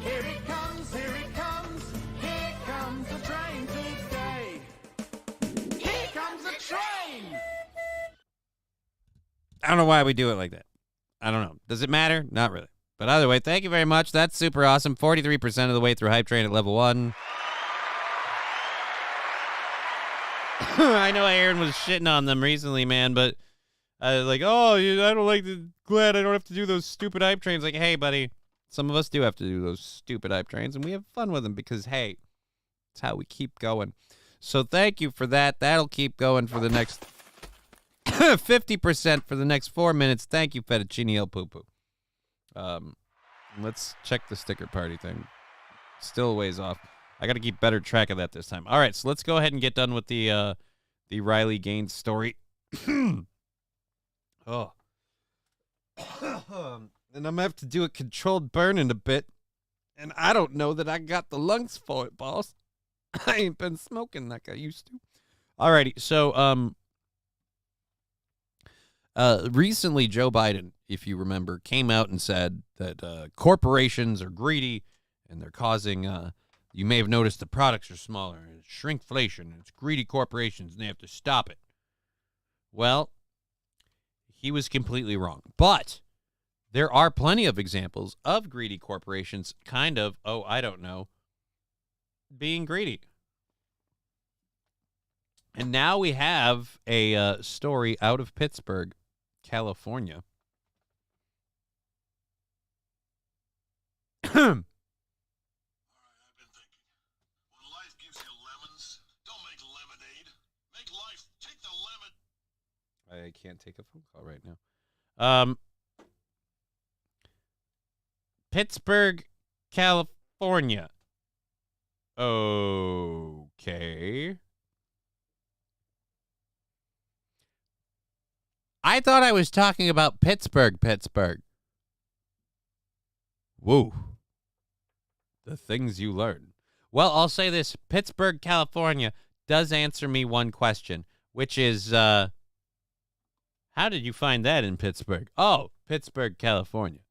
Here it comes, here it comes, here comes the train today. Here comes the train! I don't know why we do it like that. I don't know. Does it matter? Not really. But either way, thank you very much. That's super awesome. 43% of the way through Hype Train at level 1. I know Aaron was shitting on them recently, man, but I was like, I don't like the glad I don't have to do those stupid Hype Trains. Like, hey, buddy, some of us do have to do those stupid Hype Trains, and we have fun with them because, hey, it's how we keep going. So thank you for that. That'll keep going for the next 50% for the next 4 minutes. Thank you, Fettuccine El Poo-Poo. Let's check the sticker party thing. Still a ways off. I got to keep better track of that this time. All right, so let's go ahead and get done with the Riley Gaines story. Oh. And I'm going to have to do a controlled burn in a bit. And I don't know that I got the lungs for it, boss. I ain't been smoking like I used to. All righty, so recently Joe Biden, if you remember, came out and said that corporations are greedy and they're causing, you may have noticed the products are smaller, and it's shrinkflation, and it's greedy corporations, and they have to stop it. Well, he was completely wrong. But there are plenty of examples of greedy corporations being greedy. And now we have a story out of Pittsburgh, California. I can't take a phone call right now. Pittsburgh, California. Okay. I thought I was talking about Pittsburgh. Woo. The things you learn. Well, I'll say this. Pittsburgh, California does answer me one question, which is, how did you find that in Pittsburgh? Oh, Pittsburgh, California.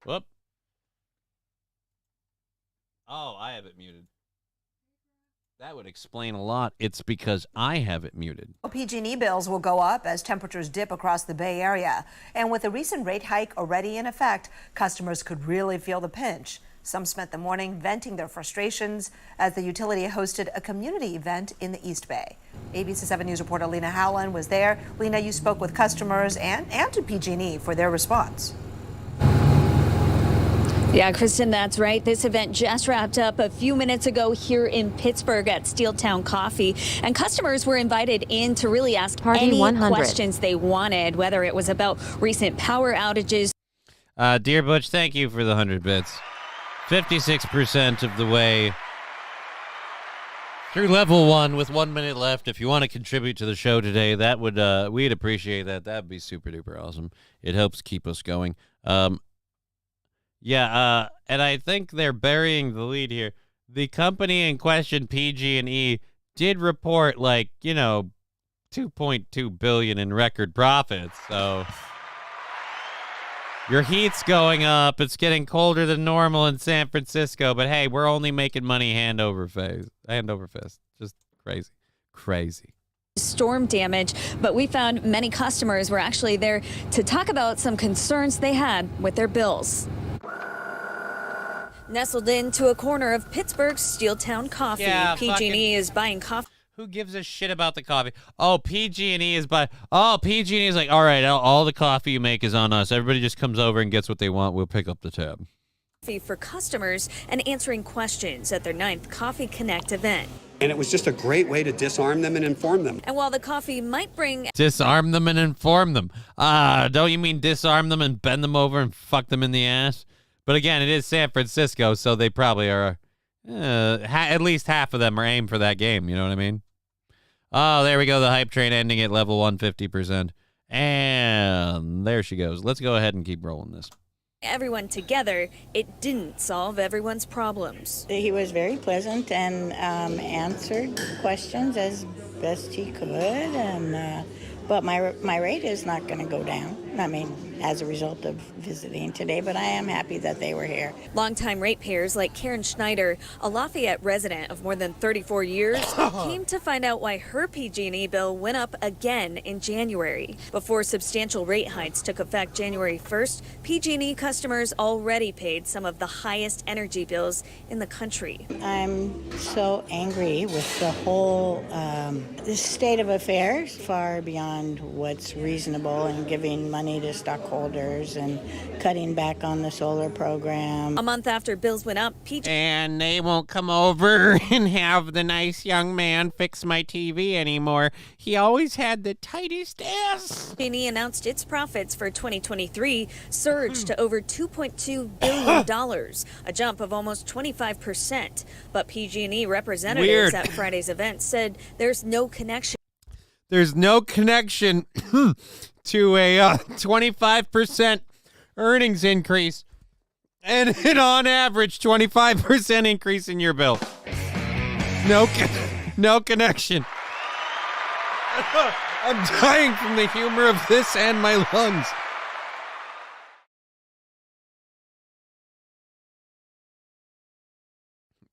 Whoop. Oh, I have it muted. That would explain a lot. It's because I have it muted. PG&E bills will go up as temperatures dip across the Bay Area. And with a recent rate hike already in effect, customers could really feel the pinch. Some spent the morning venting their frustrations as the utility hosted a community event in the East Bay. ABC 7 News reporter Lena Howland was there. Lena, you spoke with customers and to PG&E for their response. Yeah, Kristen, that's right. This event just wrapped up a few minutes ago here in Pittsburgh at Steeltown Coffee. And customers were invited in to really ask any questions they wanted, whether it was about recent power outages. Dear Butch, thank you for the 100 bits. 56% of the way through level 1 with 1 minute left. If you want to contribute to the show today, that would we'd appreciate that. That'd be super duper awesome. It helps keep us going. Yeah, and I think they're burying the lead here. The company in question, PG&E, did report, like, you know, $2.2 billion in record profits. So your heat's going up. It's getting colder than normal in San Francisco. But hey, we're only making money hand over fist. Just crazy. Storm damage, but we found many customers were actually there to talk about some concerns they had with their bills. Nestled into a corner of Pittsburgh's Steeltown Coffee, Yeah, PG&E is buying coffee. Who gives a shit about the coffee? Oh, PG&E is like, all right, all the coffee you make is on us. Everybody just comes over and gets what they want. We'll pick up the tab. For customers and answering questions at their 9th Coffee Connect event. And it was just a great way to disarm them and inform them. And while the coffee might bring... Disarm them and inform them. Don't you mean disarm them and bend them over and fuck them in the ass? But again, it is San Francisco, so they probably are, at least half of them are aimed for that game, you know what I mean? Oh, there we go, the hype train ending at level 150%. And there she goes. Let's go ahead and keep rolling this. Everyone together, it didn't solve everyone's problems. He was very pleasant and answered questions as best he could, and but my rate is not going to go down. I mean, as a result of visiting today, but I am happy that they were here. Longtime ratepayers like Karen Schneider, a Lafayette resident of more than 34 years, came to find out why her PG&E bill went up again in January. Before substantial rate hikes took effect January 1st, PG&E customers already paid some of the highest energy bills in the country. I'm so angry with the whole this state of affairs, far beyond what's reasonable, and giving money to stockholders and cutting back on the solar program. A month after bills went up, And they won't come over and have the nice young man fix my TV anymore. He always had the tightest ass. PG&E announced its profits for 2023 surged to over $2.2 billion, a jump of almost 25%. But PG&E representatives at Friday's event said there's no connection. There's no connection to a 25% earnings increase and an on average 25% increase in your bill. No connection. I'm dying from the humor of this and my lungs.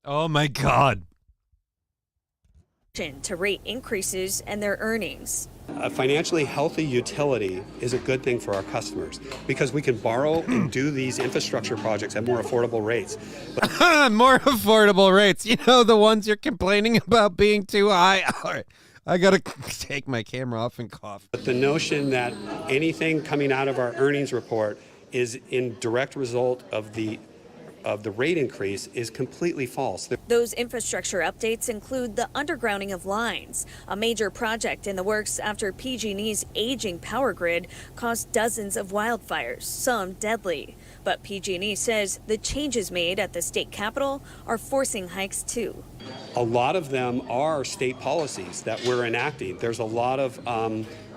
Oh my God. To rate increases and their earnings. A financially healthy utility is a good thing for our customers because we can borrow and do these infrastructure projects at more affordable rates. More affordable rates. You know, the ones you're complaining about being too high. All right. I got to take my camera off and cough. But the notion that anything coming out of our earnings report is in direct result of the rate increase is completely false. Those infrastructure updates include the undergrounding of lines, a major project in the works after PG&E's aging power grid caused dozens of wildfires, some deadly. But PG&E says the changes made at the state capitol are forcing hikes too. A lot of them are state policies that we're enacting. There's a lot of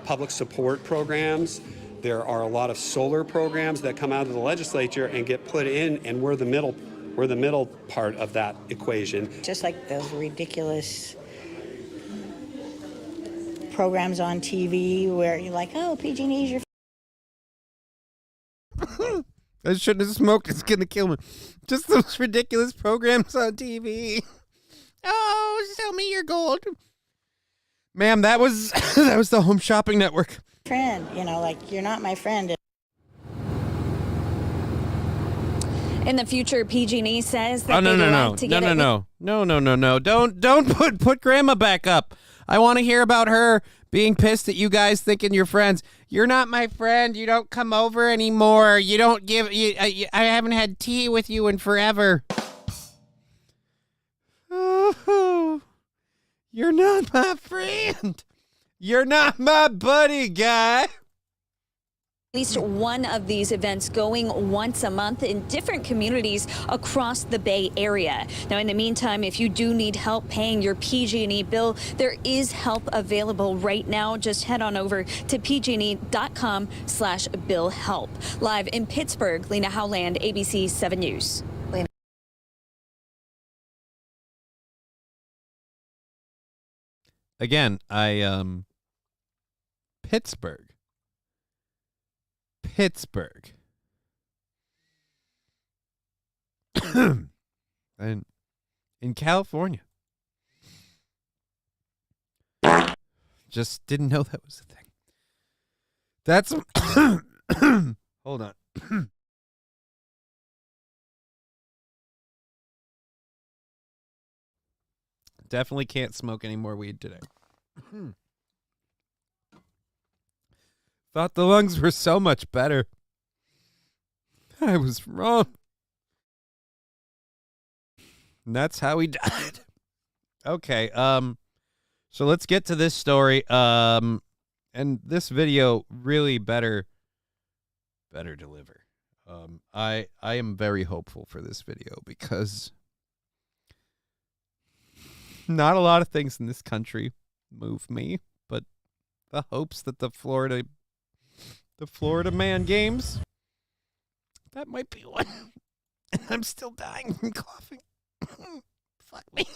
public support programs. There are a lot of solar programs that come out of the legislature and get put in, and we're the middle part of that equation. Just like those ridiculous programs on TV where you're like, oh, PG&E's your. I shouldn't have smoked. It's going to kill me. Just those ridiculous programs on TV. Oh, sell me your gold. Ma'am, that was the Home Shopping Network. Friend, like you're not my friend. In the future, PG&E says that No. Don't put Grandma back up. I want to hear about her being pissed at you guys thinking you're friends. You're not my friend. You don't come over anymore. You don't give. I haven't had tea with you in forever. Oh, you're not my friend. You're not my buddy, guy. At least one of these events going once a month in different communities across the Bay Area. Now, in the meantime, if you do need help paying your PG&E bill, there is help available right now. Just head on over to pgne.com/billhelp. Live in Pittsburgh, Lena Howland, ABC 7 News. Again, Pittsburgh. And in California. Just didn't know that was a thing. That's hold on. Definitely can't smoke any more weed today. Thought the lungs were so much better. I was wrong. And that's how he died. Okay, so let's get to this story. And this video really better deliver. I am very hopeful for this video because not a lot of things in this country move me, but the hopes that the Florida Man games, that might be one. And I'm still dying from coughing. Fuck me.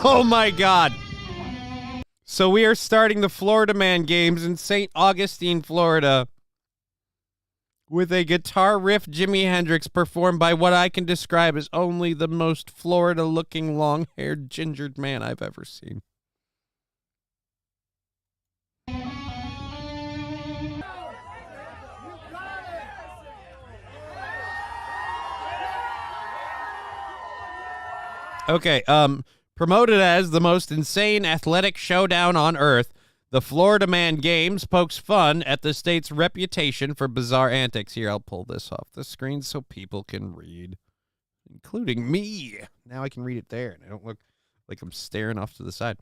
Oh my God. So we are starting the Florida Man games in St. Augustine, Florida, with a guitar riff Jimi Hendrix performed by what I can describe as only the most Florida-looking, long-haired, gingered man I've ever seen. Okay, promoted as the most insane athletic showdown on earth, the Florida Man Games pokes fun at the state's reputation for bizarre antics. Here, I'll pull this off the screen so people can read, including me. Now I can read it there, and I don't look like I'm staring off to the side.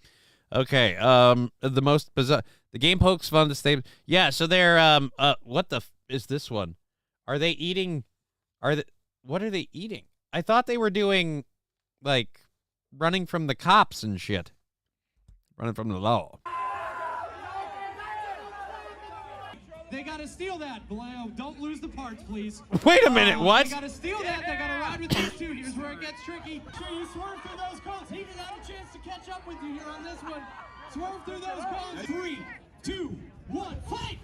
Okay, the most bizarre. The game pokes fun to state. Yeah, so they're what the is this one? Are they eating? What are they eating? I thought they were doing like running from the cops and shit. Running from the law. They gotta steal that, Vallejo. Don't lose the parts, please. Wait a minute, what? They gotta steal that. They gotta ride with these two. Here's where it gets tricky. Sure, you swerve through those cones. He didn't have a chance to catch up with you here on this one. Swerve through those cones. 3, 2, 1, fight!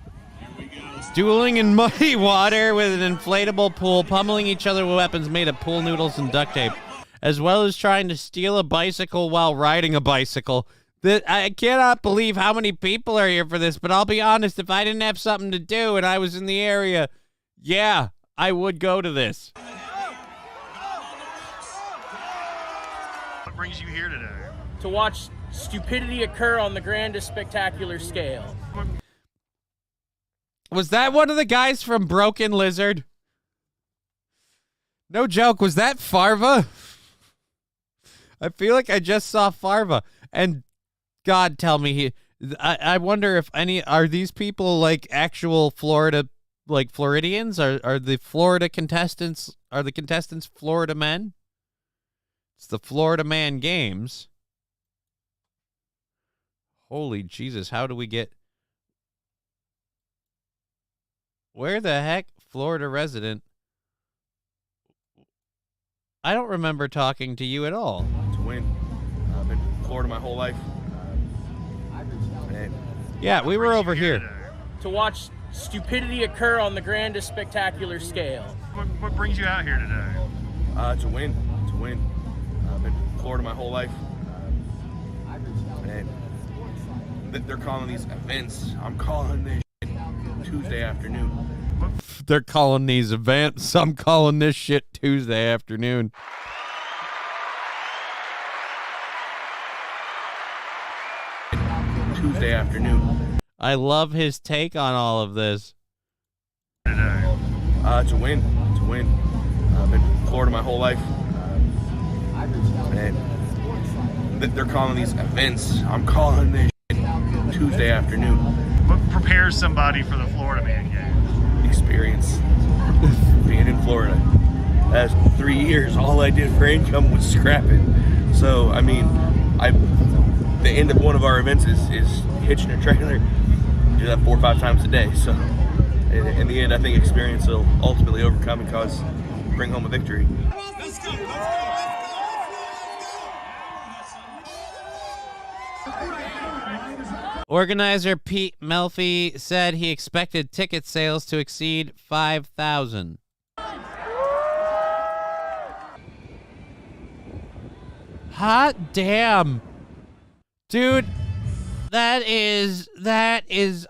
Dueling in muddy water with an inflatable pool, pummeling each other with weapons made of pool noodles and duct tape, as well as trying to steal a bicycle while riding a bicycle. I cannot believe how many people are here for this, but I'll be honest, if I didn't have something to do and I was in the area, yeah, I would go to this. brings you here today? To watch stupidity occur on the grandest spectacular scale. Was that one of the guys from Broken Lizard? No joke. Was that Farva? I feel like I just saw Farva. And God tell me, I wonder if are these people like actual Florida, like Floridians? Are the Florida contestants, Florida men? It's the Florida Man Games. Holy Jesus, how do we get... Where the heck? Florida resident. I don't remember talking to you at all. To win. I've been in Florida my whole life. Yeah, we were over here. To watch stupidity occur on the grandest spectacular scale. What brings you out here today? To win. To win. I've been in Florida my whole life. And they're calling these events. I'm calling this Tuesday afternoon. They're calling these events. I'm calling this shit Tuesday afternoon. Tuesday afternoon. I love his take on all of this. To win. To win. I've been in Florida my whole life. And they're calling these events. I'm calling this Tuesday afternoon. What prepares somebody for the Florida Man game? Experience. Being in Florida. That's 3 years. All I did for income was scrapping. So, I mean, the end of one of our events is hitching a trailer. Do that 4 or 5 times a day. So, in the end, I think experience will ultimately overcome and bring home a victory. Let's go. Organizer Pete Melfi said he expected ticket sales to exceed 5,000. Hot damn. Dude, that is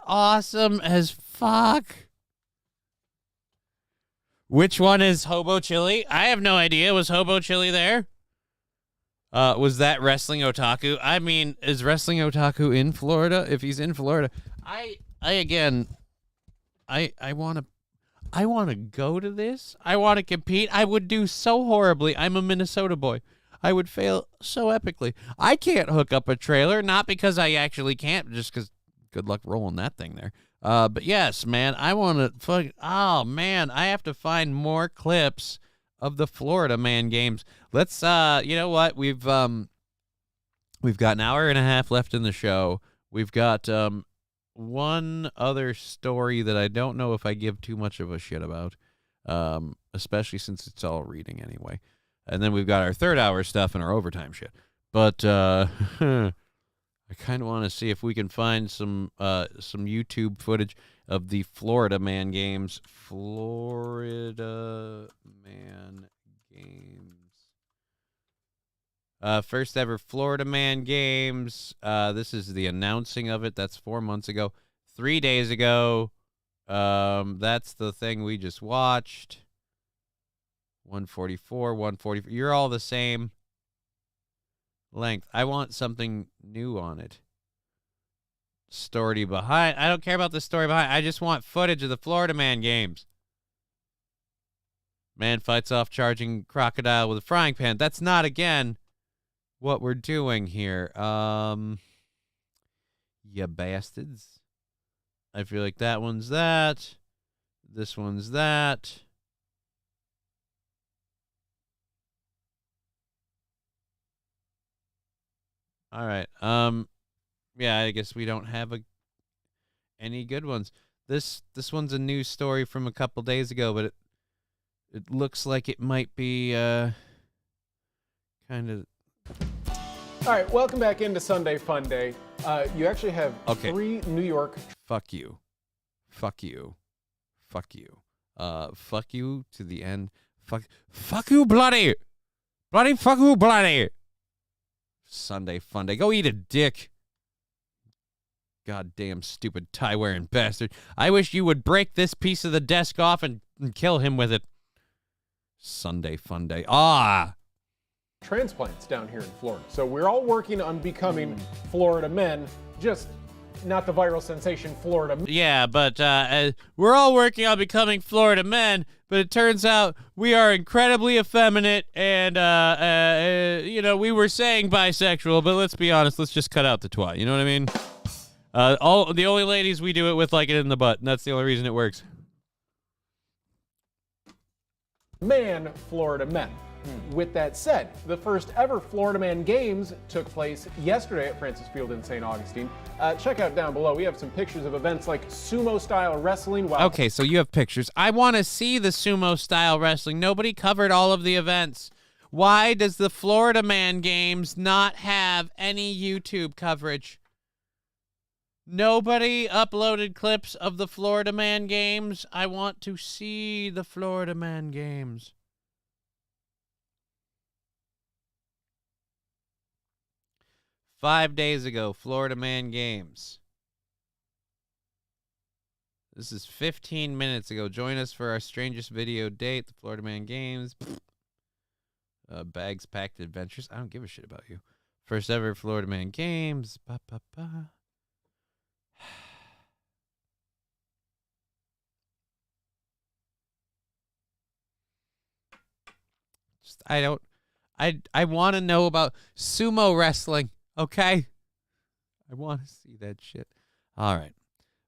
awesome as fuck. Which one is Hobo Chili? I have no idea. Was Hobo Chili there? Was that Wrestling Otaku? I mean, is Wrestling Otaku in Florida? If he's in Florida, I want to go to this. I want to compete. I would do so horribly. I'm a Minnesota boy. I would fail so epically. I can't hook up a trailer, not because I actually can't, just because good luck rolling that thing there. But yes, man, I want to oh man, I have to find more clips of the Florida Man Games. Let's you know what? We've got an hour and a half left in the show. We've got one other story that I don't know if I give too much of a shit about. Especially since it's all reading anyway. And then we've got our third hour stuff and our overtime shit. But I kind of want to see if we can find some YouTube footage of the Florida Man Games. Florida Man Games. First ever Florida Man Games. This is the announcing of it. That's 4 months ago. 3 days ago. That's the thing we just watched. 144, 144. You're all the same length. I want something new on it. Story behind. I don't care about the story behind. I just want footage of the Florida Man Games. Man fights off charging crocodile with a frying pan. That's not, again, what we're doing here. You bastards. I feel like that one's that. This one's that. All right. Yeah, I guess we don't have any good ones. This one's a news story from a couple days ago, but it looks like it might be kind of. All right, welcome back into Sunday Fun Day. You actually have 3 New York. Fuck you. Fuck you. Fuck you. Fuck you to the end. Fuck you, bloody. Bloody fuck you, bloody. Sunday Fun Day. Go eat a dick. Goddamn stupid tie-wearing bastard. I wish you would break this piece of the desk off and kill him with it. Sunday Fun Day. transplants down here in Florida. So we're all working on becoming Florida men, just not the viral sensation Florida. Yeah, but we're all working on becoming Florida men, but it turns out we are incredibly effeminate and, we were saying bisexual, but let's be honest, let's just cut out the twat, you know what I mean? All the only ladies we do it with like it in the butt, and that's the only reason it works. Man, Florida men. With that said, the first ever Florida Man Games took place yesterday at Francis Field in St. Augustine. Check out down below. We have some pictures of events like sumo-style wrestling. Wow. Okay, so you have pictures. I want to see the sumo-style wrestling. Nobody covered all of the events. Why does the Florida Man Games not have any YouTube coverage? Nobody uploaded clips of the Florida Man Games. I want to see the Florida Man Games. "5 days ago, Florida Man Games." This is 15 minutes ago. Join us for our strangest video date, the Florida Man Games. Bags Packed Adventures. I don't give a shit about you. First ever Florida Man Games. Ba, ba, ba. I want to know about sumo wrestling, okay? I want to see that shit. All right.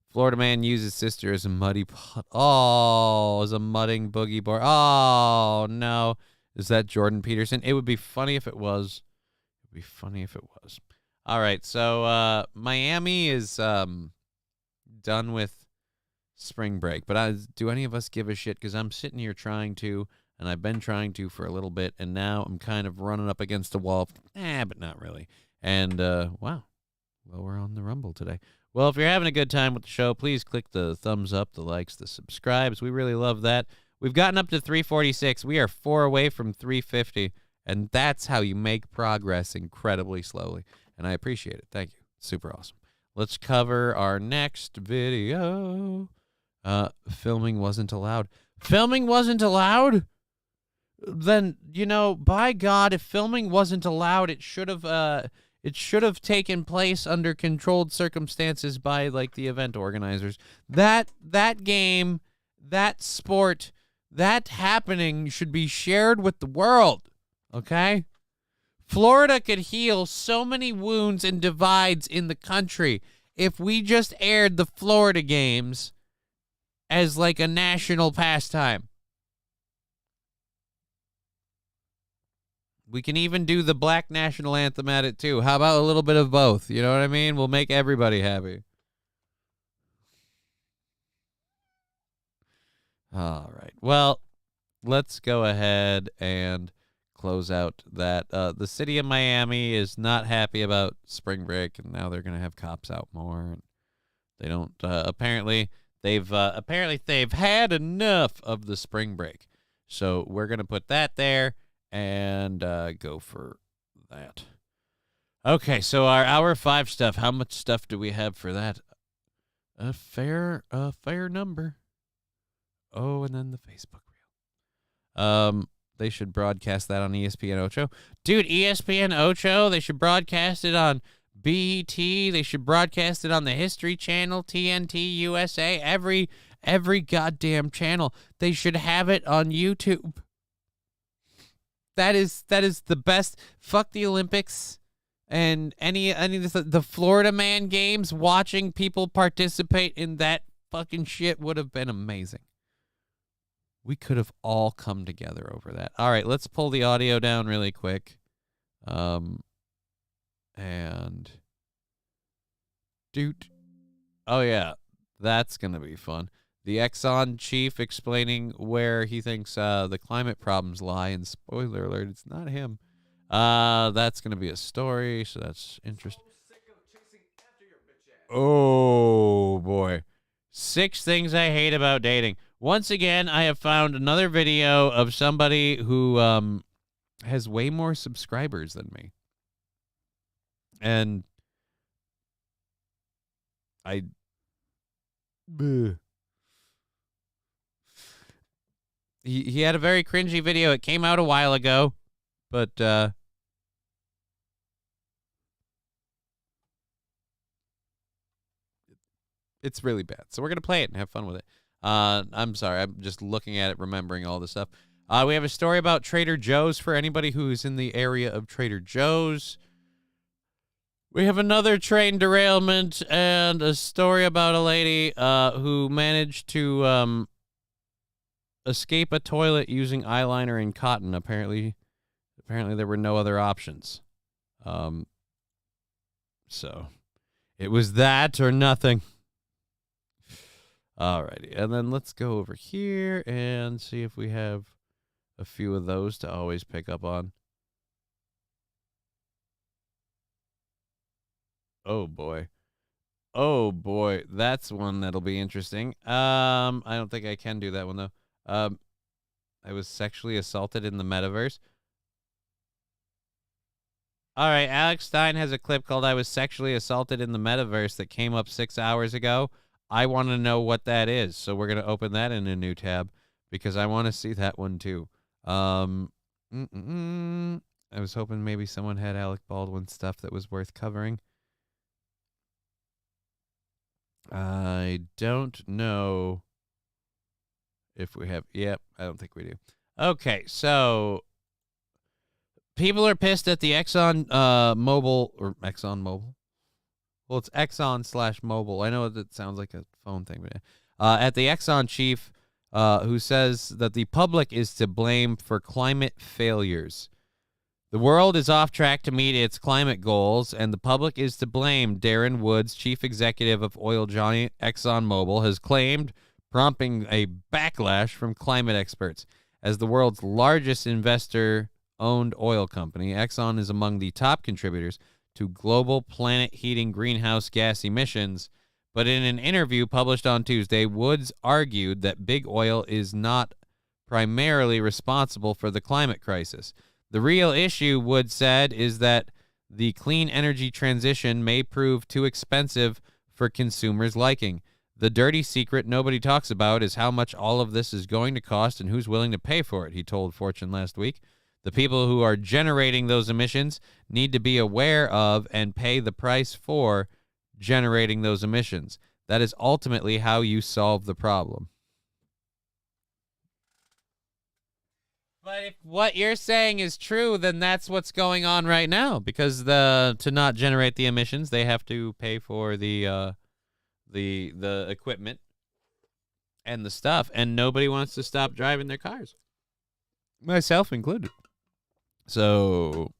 Florida man uses sister as a muddy pot. Oh, as a mudding boogie board. Oh, no. Is that Jordan Peterson? It would be funny if it was. It would be funny if it was. All right, so Miami is done with spring break. But do any of us give a shit? Because I'm sitting here trying to, and I've been trying to for a little bit, and now I'm kind of running up against a wall. But not really. And, wow. Well, we're on the Rumble today. Well, if you're having a good time with the show, please click the thumbs up, the likes, the subscribes. We really love that. We've gotten up to 346. We are 4 away from 350, and that's how you make progress incredibly slowly. And I appreciate it. Thank you. Super awesome. Let's cover our next video. Filming wasn't allowed. Filming wasn't allowed? Then, by God, if filming wasn't allowed, it should have taken place under controlled circumstances by, like, the event organizers. That game, that sport, that happening should be shared with the world, okay? Florida could heal so many wounds and divides in the country if we just aired the Florida games as, like, a national pastime. We can even do the Black National Anthem at it, too. How about a little bit of both? You know what I mean? We'll make everybody happy. All right. Well, let's go ahead and close out that. The city of Miami is not happy about spring break, and now they're going to have cops out more. They don't, apparently, they've had enough of the spring break. So we're going to put that there. And go for that. Okay, so our hour 5 stuff. How much stuff do we have for that? A fair number. Oh, and then the Facebook reel. They should broadcast that on ESPN Ocho. Dude, ESPN Ocho, they should broadcast it on BET. They should broadcast it on the History Channel, TNT, USA, every goddamn channel. They should have it on YouTube. That is the best. Fuck the Olympics and any of the Florida Man Games. Watching people participate in that fucking shit would have been amazing. We could have all come together over that. All right, let's pull the audio down really quick. And dude, oh yeah, that's gonna be fun. The Exxon chief explaining where he thinks the climate problems lie, and spoiler alert, it's not him. That's going to be a story, so that's interesting. Oh, boy. 6 things I hate about dating. Once again, I have found another video of somebody who has way more subscribers than me. And He had a very cringy video. It came out a while ago, but It's really bad. So we're going to play it and have fun with it. I'm sorry. I'm just looking at it, remembering all this stuff. We have a story about Trader Joe's for anybody who's in the area of Trader Joe's. We have another train derailment and a story about a lady who managed to escape a toilet using eyeliner and cotton. Apparently there were no other options. So it was that or nothing. Alrighty, and then let's go over here and see if we have a few of those to always pick up on. Oh boy. Oh boy, that's one that'll be interesting. I don't think I can do that one though. I was sexually assaulted in the metaverse. All right, Alex Stein has a clip called I was sexually assaulted in the metaverse that came up 6 hours ago. I want to know what that is. So we're going to open that in a new tab because I want to see that one too. I was hoping maybe someone had Alec Baldwin stuff that was worth covering. I don't know if we have. Yep, I don't think we do. Okay, so people are pissed at the Exxon Mobil or Exxon Mobil. Well, it's Exxon/Mobil. I know that sounds like a phone thing, but at the Exxon chief who says that the public is to blame for climate failures. The world is off track to meet its climate goals, and the public is to blame, Darren Woods, chief executive of Oil Johnny ExxonMobil, has claimed, prompting a backlash from climate experts. As the world's largest investor-owned oil company, Exxon is among the top contributors to global planet-heating greenhouse gas emissions. But in an interview published on Tuesday, Woods argued that big oil is not primarily responsible for the climate crisis. The real issue, Woods said, is that the clean energy transition may prove too expensive for consumers' liking. The dirty secret nobody talks about is how much all of this is going to cost and who's willing to pay for it, he told Fortune last week. The people who are generating those emissions need to be aware of and pay the price for generating those emissions. That is ultimately how you solve the problem. But if what you're saying is true, then that's what's going on right now. Because to not generate the emissions, they have to pay for the equipment and the stuff, and nobody wants to stop driving their cars, myself included. So,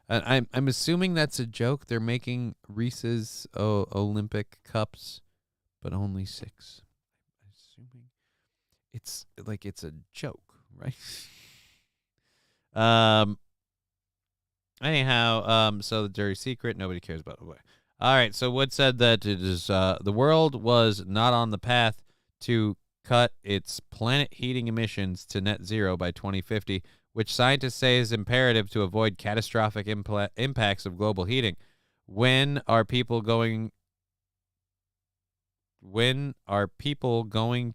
I'm assuming that's a joke. They're making Reese's Olympic cups, but only 6. I'm assuming it's like it's a joke, right? Anyhow, so the dirty secret nobody cares about. All right, so Wood said that it is the world was not on the path to cut its planet heating emissions to net zero by 2050, which scientists say is imperative to avoid catastrophic impacts of global heating. When are people going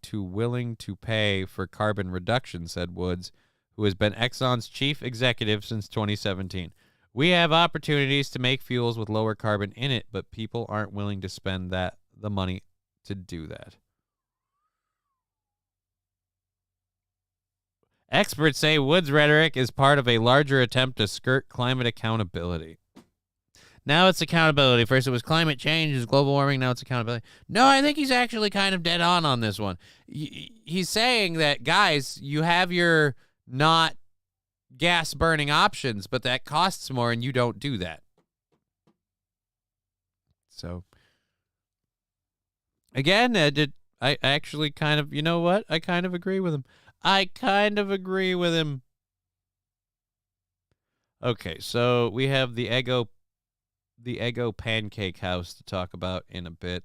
to willing to pay for carbon reduction, said Woods, who has been Exxon's chief executive since 2017. We have opportunities to make fuels with lower carbon in it, but people aren't willing to spend the money to do that. Experts say Woods' rhetoric is part of a larger attempt to skirt climate accountability. Now it's accountability. First it was climate change, it's global warming, now it's accountability. No, I think he's actually kind of dead on this one. He's saying that, guys, you have your not gas-burning options, but that costs more and you don't do that. So, again, I actually kind of, you know what? I kind of agree with him. Okay, so we have the Eggo Pancake House to talk about in a bit.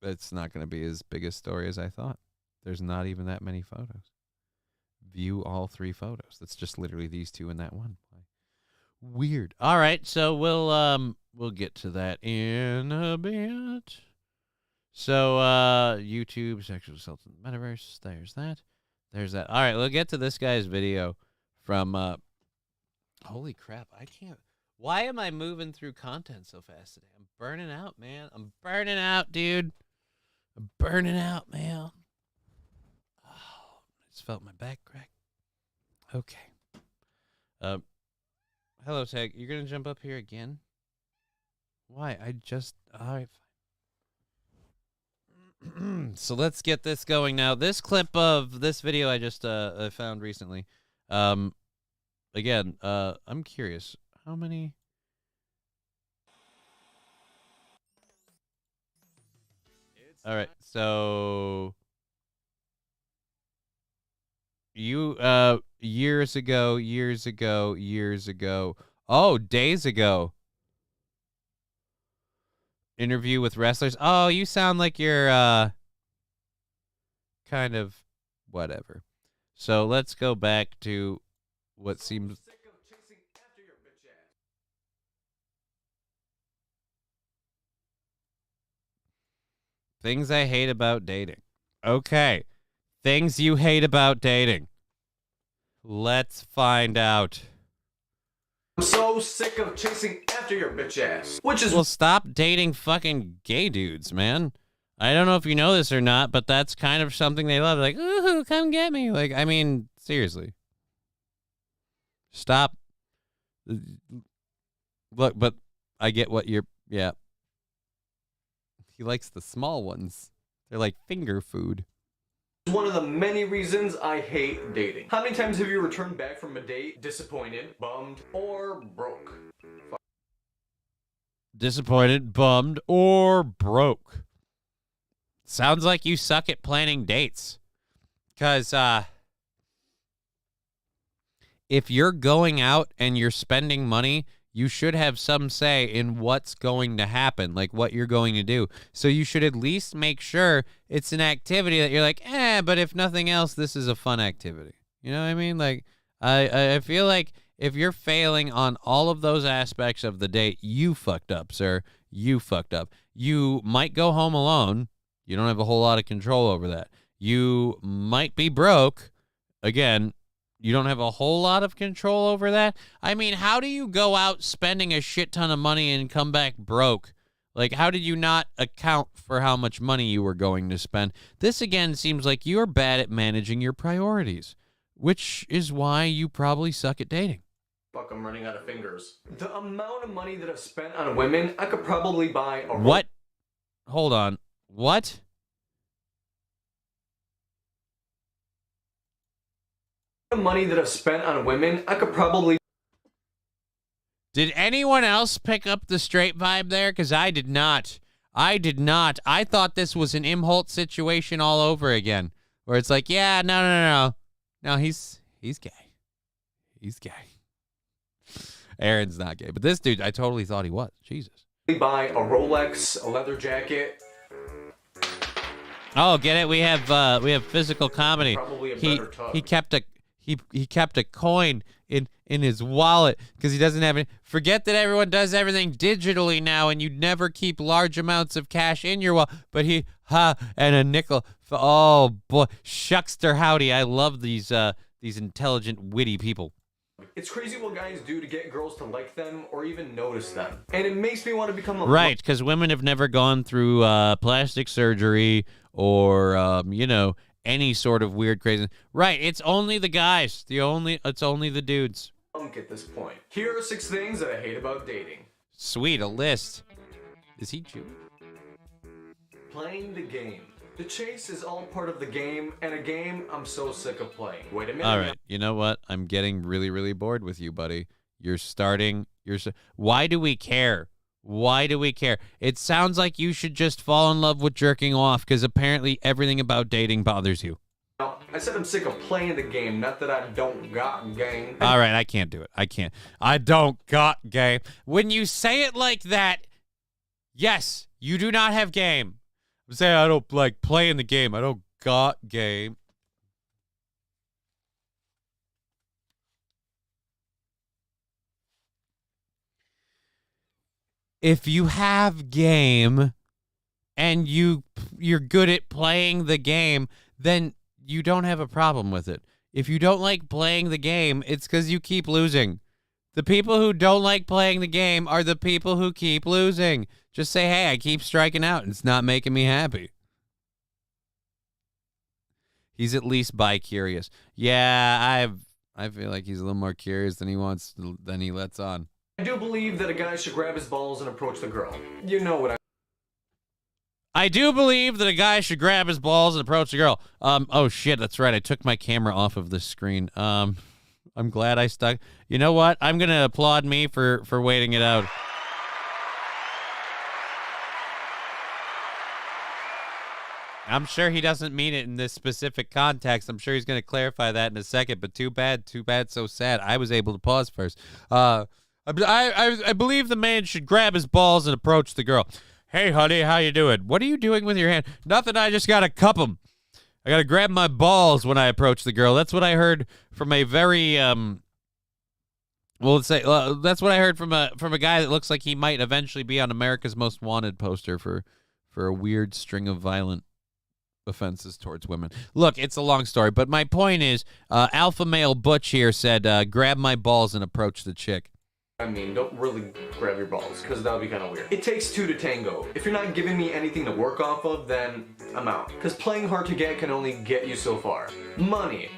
It's not going to be as big a story as I thought. There's not even that many photos. View all 3 photos. That's just literally these 2 and that one. Weird. All right, so we'll get to that in a bit. So, YouTube, sexual assault in the metaverse. There's that. All right, we'll get to this guy's video from Holy crap, I can't. Why am I moving through content so fast today? I'm burning out, man. I'm burning out, dude. I'm burning out, man. Oh, I just felt my back crack. Okay. Hello, Tag. You're going to jump up here again? Why? All right, fine. So let's get this going now. This clip of this video I just found recently. Again, I'm curious. How many? All right, so you years ago. Oh, days ago. Interview with wrestlers. Oh, you sound like you're kind of whatever. So let's go back to what seems. Things I hate about dating. Okay. Things you hate about dating. Let's find out. I'm so sick of chasing after your bitch ass. Well, stop dating fucking gay dudes, man. I don't know if you know this or not, but that's kind of something they love. Like, ooh, come get me. Like, I mean, seriously. Stop. Look, but I get what you're, yeah. He likes the small ones. They're like finger food. One of the many reasons I hate dating. How many times have you returned back from a date disappointed, bummed, or broke? Disappointed, bummed, or broke. Sounds like you suck at planning dates. Because, if you're going out and you're spending money, you should have some say in what's going to happen, like what you're going to do. So you should at least make sure it's an activity that you're like, but if nothing else, this is a fun activity. You know what I mean? Like, I feel like if you're failing on all of those aspects of the date, you fucked up, sir. You fucked up. You might go home alone. You don't have a whole lot of control over that. You might be broke. Again, you don't have a whole lot of control over that. I mean, how do you go out spending a shit ton of money and come back broke? Like, how did you not account for how much money you were going to spend? This, again, seems like you're bad at managing your priorities, which is why you probably suck at dating. Fuck, I'm running out of fingers. The amount of money that I've spent on women, I could probably buy a... What? Hold on. What? The money that I've spent on women, I could probably... Did anyone else pick up the straight vibe there? Because I did not. I did not. I thought this was an Imholt situation all over again, where it's like, yeah, no. No, he's gay. He's gay. Aaron's not gay, but this dude, I totally thought he was. Jesus. Buy a Rolex, a leather jacket. Oh, get it? We have physical comedy. Probably a better tub. He kept a coin in his wallet because he doesn't have any. Forget that everyone does everything digitally now, and you never keep large amounts of cash in your wallet. But and a nickel. Oh boy, shuckster howdy! I love these intelligent, witty people. It's crazy what guys do to get girls to like them or even notice them, and it makes me want to become a... Right, because women have never gone through plastic surgery or any sort of weird crazy. Right, it's only the guys. It's only the dudes. At this point, here are 6 things that I hate about dating. Sweet, a list. Is he Jewish? Playing the game. The chase is all part of the game, and a game I'm so sick of playing. Wait a minute. All right, you know what? I'm getting really, really bored with you, buddy. Why do we care? Why do we care? It sounds like you should just fall in love with jerking off, because apparently everything about dating bothers you. Now, I said I'm sick of playing the game, not that I don't got game. All right, I can't do it. I can't. I don't got game. When you say it like that, yes, you do not have game. I'm saying I don't like playing the game. I don't got game. If you have game and you're good at playing the game, then you don't have a problem with it. If you don't like playing the game, it's because you keep losing. The people who don't like playing the game are the people who keep losing. Just say, hey, I keep striking out and it's not making me happy. He's at least bi-curious. Yeah, I feel like he's a little more curious than he lets on. I do believe that a guy should grab his balls and approach the girl. You know what I do believe that a guy should grab his balls and approach the girl. Oh shit, that's right. I took my camera off of this screen. I'm glad I stuck. You know what? I'm gonna applaud me for waiting it out. I'm sure he doesn't mean it in this specific context. I'm sure he's going to clarify that in a second, but too bad, so sad. I was able to pause first. I believe the man should grab his balls and approach the girl. Hey, honey, how you doing? What are you doing with your hand? Nothing, I just got to cup them. I got to grab my balls when I approach the girl. That's what I heard from a very, that's what I heard from a guy that looks like he might eventually be on America's Most Wanted poster for a weird string of violent offenses towards women. Look, it's a long story, but my point is, alpha male Butch here said, grab my balls and approach the chick. I mean, don't really grab your balls, because that would be kind of weird. It takes two to tango. If you're not giving me anything to work off of, then I'm out. Because playing hard to get can only get you so far. Money.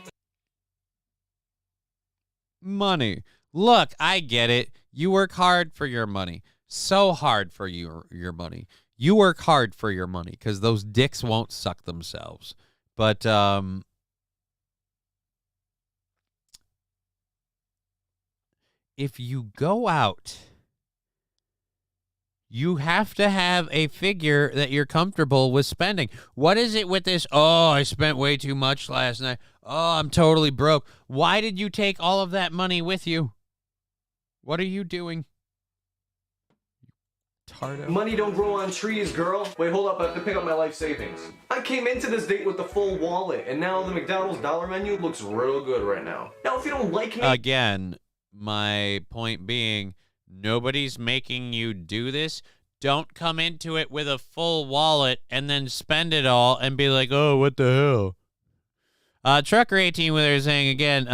Money. Look, I get it. You work hard for your money. So hard for your money. You work hard for your money because those dicks won't suck themselves. But if you go out, you have to have a figure that you're comfortable with spending. What is it with this? Oh, I spent way too much last night. Oh, I'm totally broke. Why did you take all of that money with you? What are you doing? Tardo. Money don't grow on trees, girl. Wait, hold up. I have to pick up my life savings. I came into this date with the full wallet, and now the McDonald's dollar menu looks real good right now. Now, if you don't like me... Again, my point being, nobody's making you do this. Don't come into it with a full wallet and then spend it all and be like, oh, what the hell? Trucker 18 with her saying again,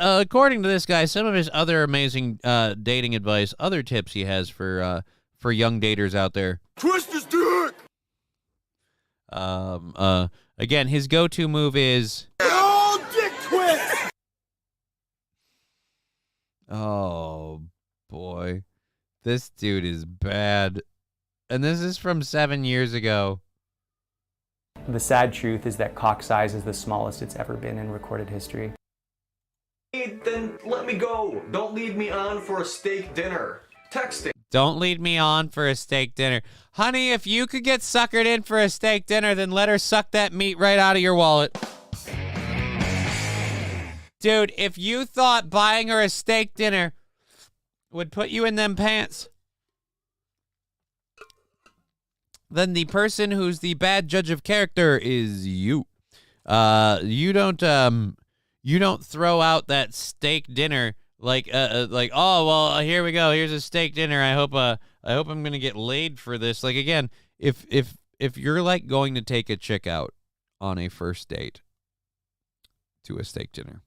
according to this guy, some of his other amazing dating advice, other tips he has for young daters out there. Twist his dick! Again, his go-to move is... Oh, dick twist! Oh, boy. This dude is bad. And this is from 7 years ago. The sad truth is that cock size is the smallest it's ever been in recorded history. Then let me go. Don't lead me on for a steak dinner. Texting. Don't lead me on for a steak dinner. Honey, if you could get suckered in for a steak dinner, then let her suck that meat right out of your wallet. Dude, if you thought buying her a steak dinner would put you in them pants, then the person who's the bad judge of character is you. You don't throw out that steak dinner like oh well, here we go, here's a steak dinner. I hope I'm gonna get laid for this. Like, again, if you're like going to take a chick out on a first date to a steak dinner,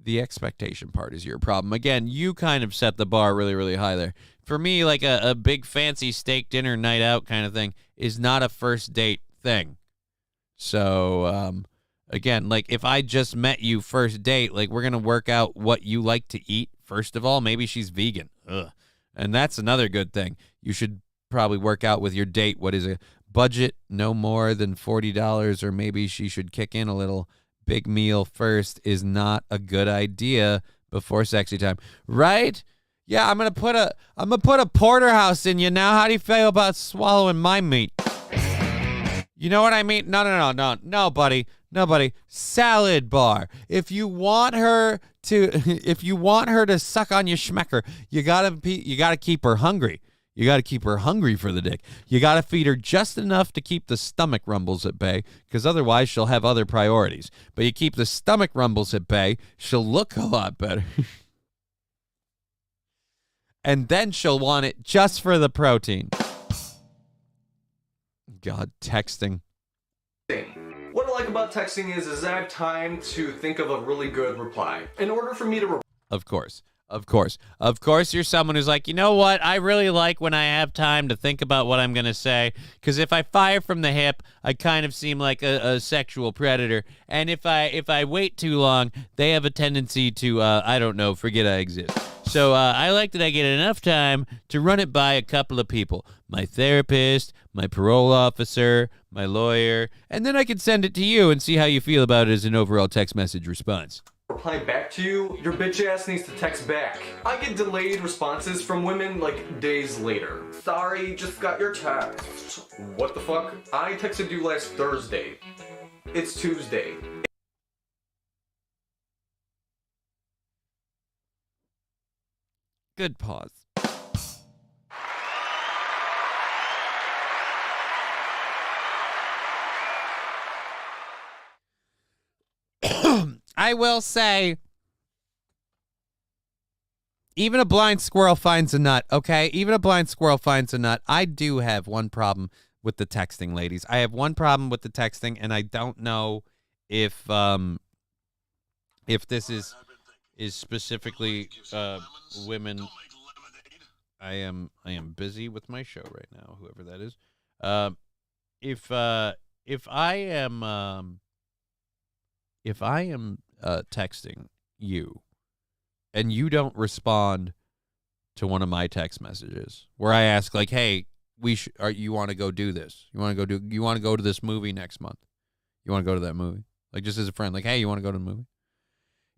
the expectation part is your problem. Again, you kind of set the bar really, really high there. For me, like a big fancy steak dinner night out kind of thing is not a first date thing. So again, like if I just met you first date, like we're going to work out what you like to eat. First of all, maybe she's vegan. Ugh. And that's another good thing. You should probably work out with your date what is a budget no more than $40, or maybe she should kick in a little. Big meal first is not a good idea before sexy time. Right? Yeah, I'm gonna put a porterhouse in you now. How do you feel about swallowing my meat? You know what I mean? No, buddy. Salad bar. If you want her to suck on your schmecker, you gotta keep her hungry. You got to keep her hungry for the dick. You got to feed her just enough to keep the stomach rumbles at bay, because otherwise she'll have other priorities. But you keep the stomach rumbles at bay, she'll look a lot better. And then she'll want it just for the protein. God, texting. What I like about texting is I have time to think of a really good reply. In order for me to Of course. Of course, you're someone who's like, you know what? I really like when I have time to think about what I'm going to say, because if I fire from the hip, I kind of seem like a sexual predator. And if I wait too long, they have a tendency to, I don't know, forget I exist. So I like that I get enough time to run it by a couple of people. My therapist, my parole officer, my lawyer, and then I can send it to you and see how you feel about it as an overall text message response. Reply back to you, your bitch ass needs to text back. I get delayed responses from women like days later. Sorry, just got your text. What the fuck? I texted you last Thursday. It's Tuesday. Good pause. I will say, even a blind squirrel finds a nut, okay? Even a blind squirrel finds a nut. I do have one problem with the texting, ladies. I have one problem with the texting, and I don't know if this is specifically women. I am busy with my show right now, whoever that is. If I am texting you and you don't respond to one of my text messages where I ask like, "Hey, you want to go do this? You want to go to this movie next month? You want to go to that movie?" Like just as a friend, like, "Hey, you want to go to the movie?"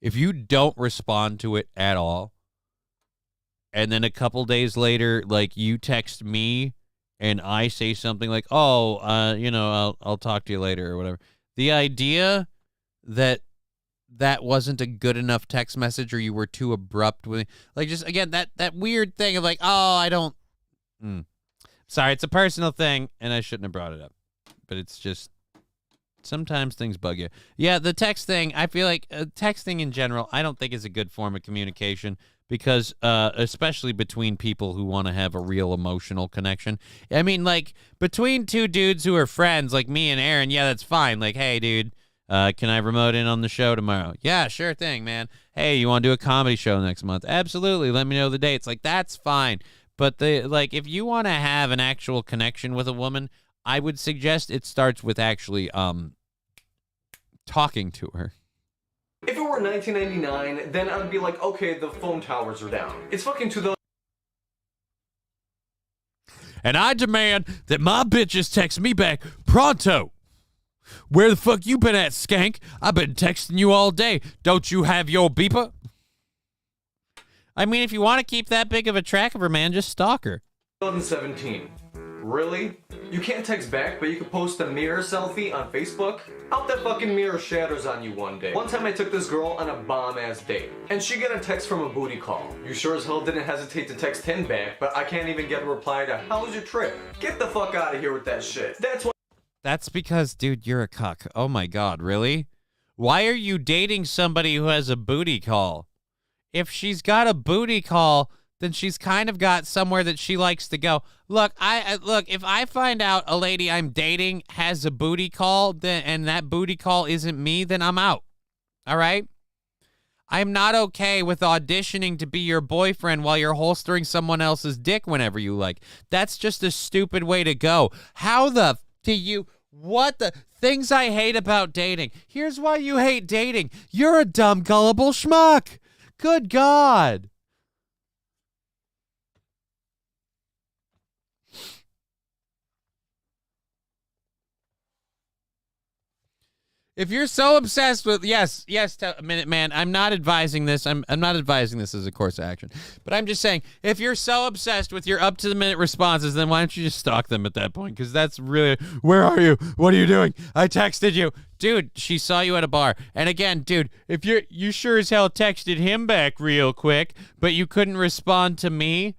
If you don't respond to it at all, and then a couple days later, like you text me and I say something like, "Oh, I'll talk to you later," or whatever. The idea that wasn't a good enough text message, or you were too abrupt with it. Like, just again, that weird thing of like, oh, I don't. Sorry, it's a personal thing, and I shouldn't have brought it up. But it's just sometimes things bug you. Yeah, the text thing. I feel like texting in general, I don't think is a good form of communication because, especially between people who want to have a real emotional connection. I mean, like between two dudes who are friends, like me and Aaron. Yeah, that's fine. Like, hey, dude. Can I remote in on the show tomorrow? Yeah, sure thing, man. Hey, you want to do a comedy show next month? Absolutely. Let me know the dates. Like, that's fine. But if you want to have an actual connection with a woman, I would suggest it starts with actually talking to her. If it were 1999, then I'd be like, okay, the phone towers are down. It's fucking 2000. And I demand that my bitches text me back pronto. Where the fuck you been at, skank? I've been texting you all day. Don't you have your beeper? I mean, if you want to keep that big of a track of her, man, just stalk her. 2017. Really? You can't text back, but you can post a mirror selfie on Facebook? I hope that fucking mirror shatters on you one day. One time I took this girl on a bomb-ass date, and she got a text from a booty call. You sure as hell didn't hesitate to text him back, but I can't even get a reply to, how was your trip? Get the fuck out of here with that shit. That's because, dude, you're a cuck. Oh my God, really? Why are you dating somebody who has a booty call? If she's got a booty call, then she's kind of got somewhere that she likes to go. Look, if I find out a lady I'm dating has a booty call, and that booty call isn't me, then I'm out. All right? I'm not okay with auditioning to be your boyfriend while you're holstering someone else's dick whenever you like. That's just a stupid way to go. How the what the things I hate about dating. Here's why you hate dating. You're a dumb, gullible schmuck. Good God. If you're so obsessed with yes, Minute Man, I'm not advising this. I'm not advising this as a course of action. But I'm just saying, if you're so obsessed with your up-to-the-minute responses, then why don't you just stalk them at that point? Because that's really, where are you? What are you doing? I texted you. Dude, she saw you at a bar. And again, dude, if you sure as hell texted him back real quick, but you couldn't respond to me,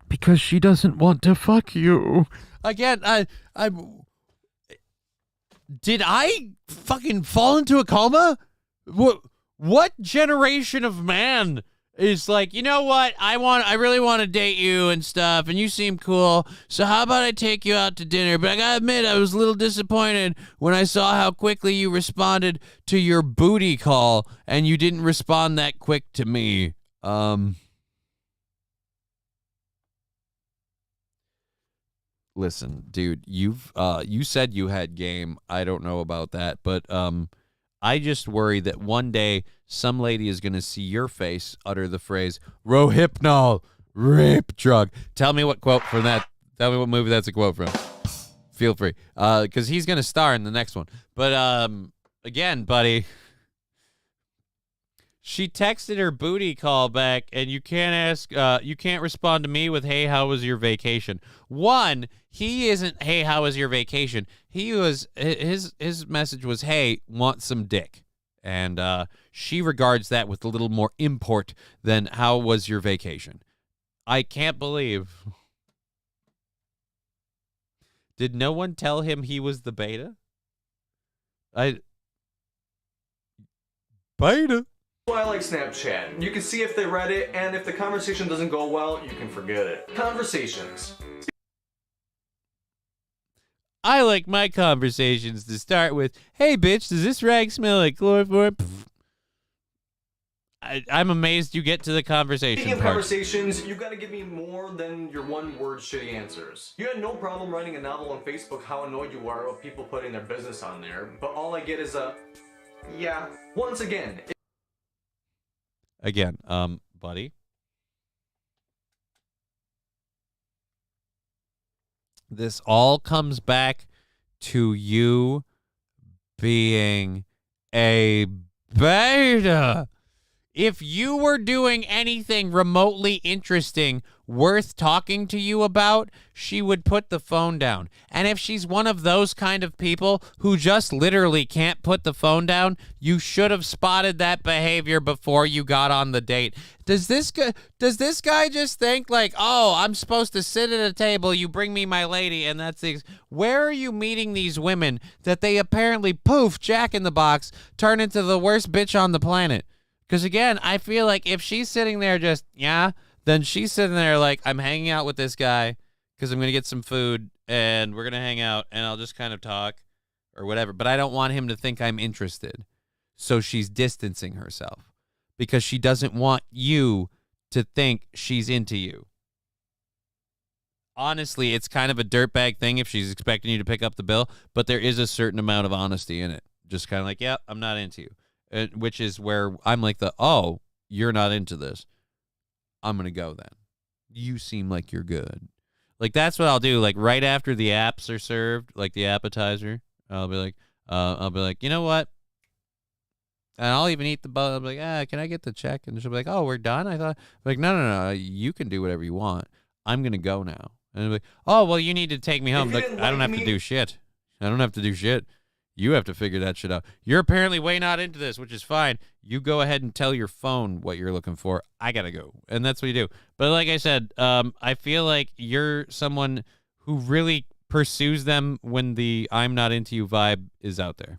because she doesn't want to fuck you. Again, did I fucking fall into a coma? What generation of man It's like, you know what? I really want to date you and stuff, and you seem cool. So how about I take you out to dinner? But I gotta admit, I was a little disappointed when I saw how quickly you responded to your booty call, and you didn't respond that quick to me. Listen, dude, you said you had game. I don't know about that, but I just worry that one day some lady is going to see your face utter the phrase Rohypnol rape drug. Tell me what quote from that. Tell me what movie that's a quote from. Feel free, because he's going to star in the next one. But again, buddy, she texted her booty call back, and you can't respond to me with, "Hey, how was your vacation?" One, he isn't, "Hey, how was your vacation?" He was, his message was, "Hey, want some dick?" And she regards that with a little more import than "How was your vacation?" I can't believe. Did no one tell him he was the beta? Beta? I like Snapchat. You can see if they read it, and if the conversation doesn't go well, you can forget it. Conversations. I like my conversations to start with, "Hey, bitch, does this rag smell like chloroform?" I'm amazed you get to the conversation Speaking of part. conversations, you gotta give me more than your one-word shitty answers. You had no problem writing a novel on Facebook how annoyed you are of people putting their business on there, but all I get is a, yeah. Once again, Again, buddy. This all comes back to you being a beta. If you were doing anything remotely interesting worth talking to you about, she would put the phone down. And if she's one of those kind of people who just literally can't put the phone down, you should have spotted that behavior before you got on the date. Does this guy just think like, "Oh, I'm supposed to sit at a table, you bring me my lady," and that's the... Where are you meeting these women that they apparently, poof, Jack in the Box, turn into the worst bitch on the planet? Because again, I feel like if she's sitting there just, yeah, then she's sitting there like, "I'm hanging out with this guy because I'm going to get some food and we're going to hang out and I'll just kind of talk or whatever. But I don't want him to think I'm interested." So she's distancing herself because she doesn't want you to think she's into you. Honestly, it's kind of a dirtbag thing if she's expecting you to pick up the bill, but there is a certain amount of honesty in it. Just kind of like, "Yeah, I'm not into you." Which is where I'm like "Oh, you're not into this. I'm going to go then. You seem like you're good." Like, that's what I'll do. Like, right after the apps are served, like the appetizer, I'll be like, "You know what?" And I'll even eat the bun. I'll be like, "Can I get the check?" And she'll be like, "Oh, we're done?" I thought, like, no, you can do whatever you want. I'm going to go now. And I'll be like, "Oh, well, you need to take me home." Like, I don't have to do shit. I don't have to do shit. You have to figure that shit out. You're apparently way not into this, which is fine. You go ahead and tell your phone what you're looking for. I gotta go. And that's what you do. But like I said, I feel like you're someone who really pursues them when the "I'm not into you" vibe is out there.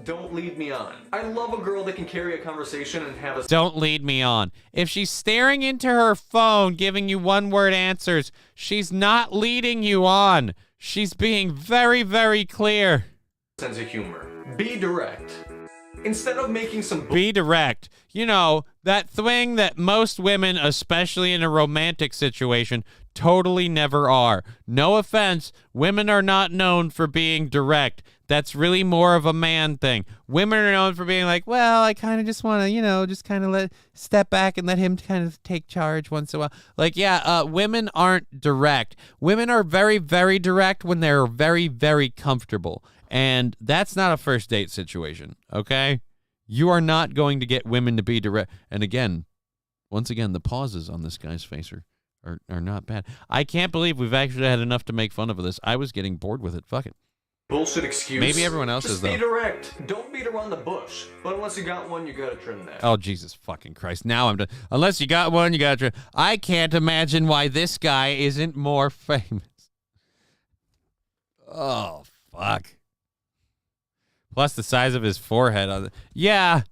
don't lead me on. I love a girl that can carry a conversation and have a... Don't lead me on. If she's staring into her phone, giving you one-word answers, she's not leading you on. She's being very, very clear. Sense of humor. Be direct. Instead of making some... Be direct. You know, that thing that most women, especially in a romantic situation, totally never are. No offense, women are not known for being direct. That's really more of a man thing. Women are known for being like, well, I kind of just want to, you know, just kind of step back and let him kind of take charge once in a while. Like, yeah, women aren't direct. Women are very, very direct when they're very, very comfortable. And that's not a first date situation, okay? You are not going to get women to be direct. And again, once again, the pauses on this guy's face are not bad. I can't believe we've actually had enough to make fun of this. I was getting bored with it. Fuck it. Bullshit excuse. Maybe everyone else is, though. Just be direct. Don't beat around the bush. But unless you got one, you gotta trim that. Oh, Jesus fucking Christ. Now I'm done. Unless you got one, you gotta trim. I can't imagine why this guy isn't more famous. Oh, fuck. Plus the size of his forehead. Yeah,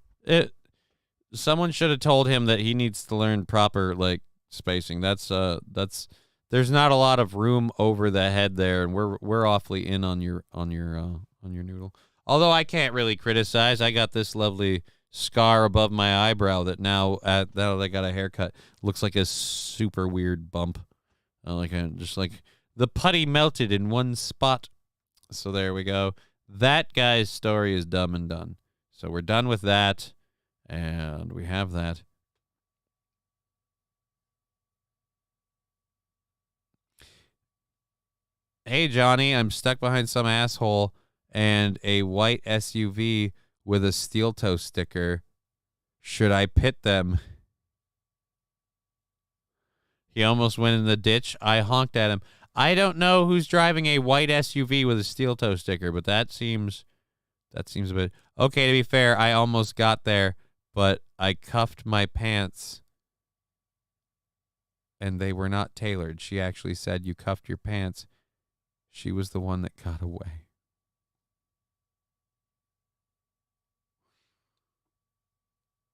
someone should have told him that he needs to learn proper like spacing. That's there's not a lot of room over the head there, and we're awfully in on your noodle. Although I can't really criticize. I got this lovely scar above my eyebrow that now that I got a haircut looks like a super weird bump. Just like the putty melted in one spot. So there we go. That guy's story is dumb and done. So we're done with that, and we have that. Hey, Johnny, I'm stuck behind some asshole and a white SUV with a steel toe sticker. Should I pit them? He almost went in the ditch. I honked at him. I don't know who's driving a white SUV with a steel toe sticker, but that seems a bit... Okay, to be fair, I almost got there, but I cuffed my pants, and they were not tailored. She actually said, you cuffed your pants. She was the one that got away.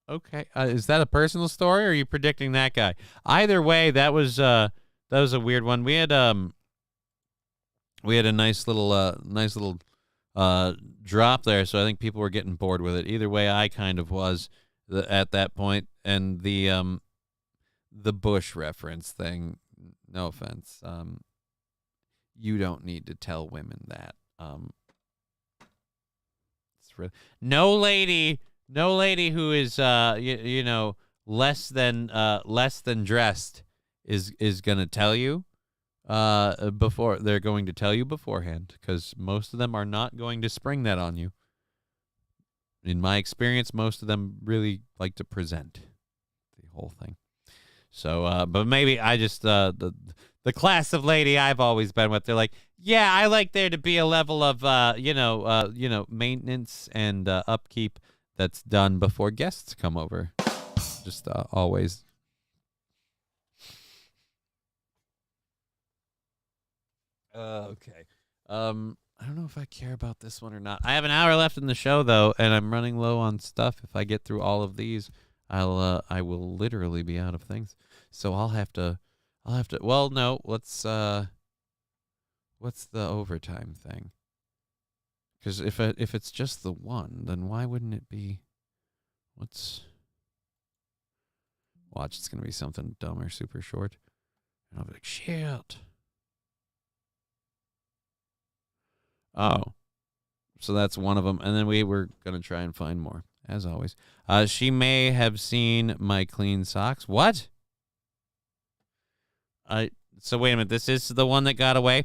Okay, is that a personal story, or are you predicting that guy? Either way, that was a weird one. We had a nice little drop there, so I think people were getting bored with it. Either way, I kind of was at that point, and the Bush reference thing. No offense, you don't need to tell women that. It's really, no lady who is less than dressed is gonna tell you before they're going to tell you beforehand, because most of them are not going to spring that on you. In my experience, most of them really like to present the whole thing. So, but maybe I just the class of lady I've always been with, they're like, yeah, I like there to be a level of maintenance and upkeep that's done before guests come over. Just always. Okay. I don't know if I care about this one or not. I have an hour left in the show though, and I'm running low on stuff. If I get through all of these, I will literally be out of things. So I'll have to. Well, no. What's the overtime thing? Because if it's just the one, then why wouldn't it be? Watch, it's gonna be something dumb or super short, and I'll be like, shit. Oh, so that's one of them, and then we were gonna try and find more, as always. She may have seen my clean socks. What? So wait a minute. This is the one that got away.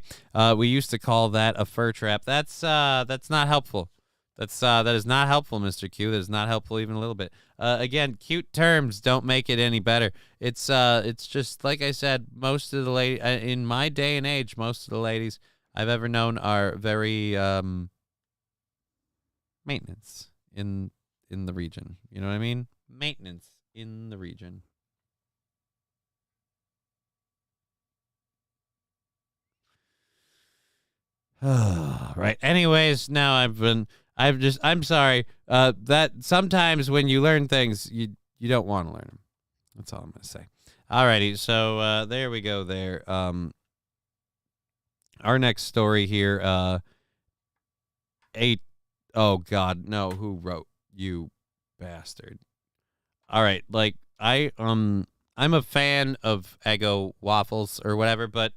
We used to call that a fur trap. That's not helpful. That is not helpful, Mr. Q. That is not helpful even a little bit. Again, cute terms don't make it any better. It's just like I said. Most of the in my day and age, most of the ladies I've ever known are very maintenance in the region. You know what I mean? Maintenance in the region. Right. Anyways, now I'm sorry. That sometimes when you learn things, you don't want to learn them. That's all I'm going to say. Alrighty. So, there we go there. Our next story here, oh God, no, who wrote, you bastard. All right. Like I'm a fan of Eggo waffles or whatever, but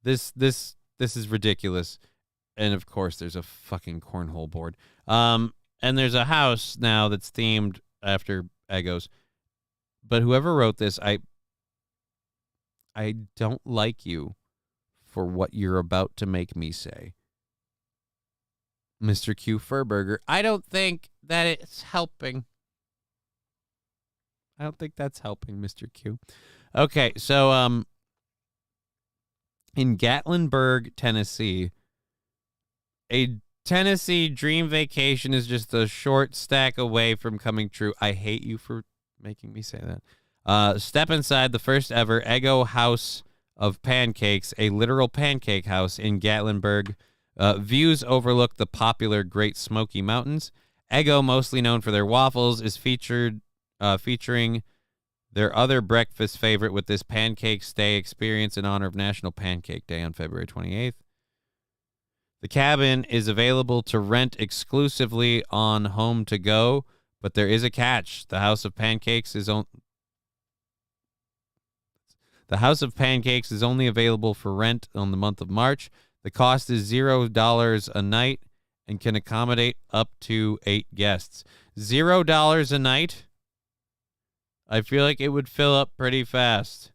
this is ridiculous. And of course, there's a fucking cornhole board. And there's a house now that's themed after Eggos. But whoever wrote this, I don't like you for what you're about to make me say. Mr. Q Furburger, I don't think that it's helping. I don't think that's helping, Mr. Q. Okay, so in Gatlinburg, Tennessee, a Tennessee dream vacation is just a short stack away from coming true. I hate you for making me say that. Step inside the first ever Eggo House of Pancakes, a literal pancake house in Gatlinburg. Views overlook the popular Great Smoky Mountains. Eggo, mostly known for their waffles, is featured featuring their other breakfast favorite with this pancake stay experience in honor of National Pancake Day on February 28th. The cabin is available to rent exclusively on Home to Go, but there is a catch. The House of Pancakes is only available for rent on the month of March. The cost is $0 a night and can accommodate up to 8 guests. $0 a night? I feel like it would fill up pretty fast.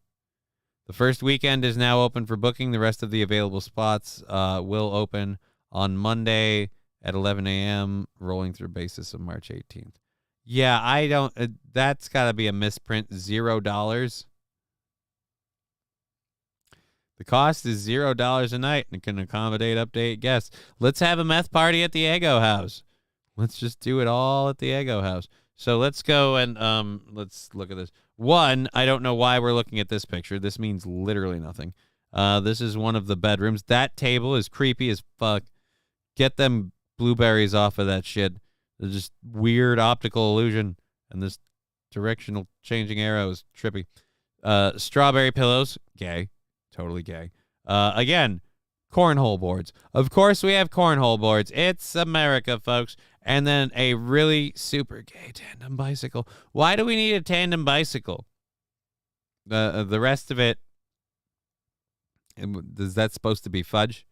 The first weekend is now open for booking. The rest of the available spots will open on Monday at 11 a.m., rolling through basis of March 18th. Yeah, I don't... that's got to be a misprint. $0. The cost is $0 a night and can accommodate up to 8 guests. Let's have a meth party at the Eggo House. Let's just do it all at the Eggo House. So let's go and let's look at this. One, I don't know why we're looking at this picture. This means literally nothing. This is one of the bedrooms. That table is creepy as fuck. Get them blueberries off of that shit. They're just weird optical illusion. And this directional changing arrow is trippy. Strawberry pillows, gay. Totally gay. Again, cornhole boards. Of course we have cornhole boards. It's America, folks. And then a really super gay tandem bicycle. Why do we need a tandem bicycle? The rest of it, is that supposed to be fudge?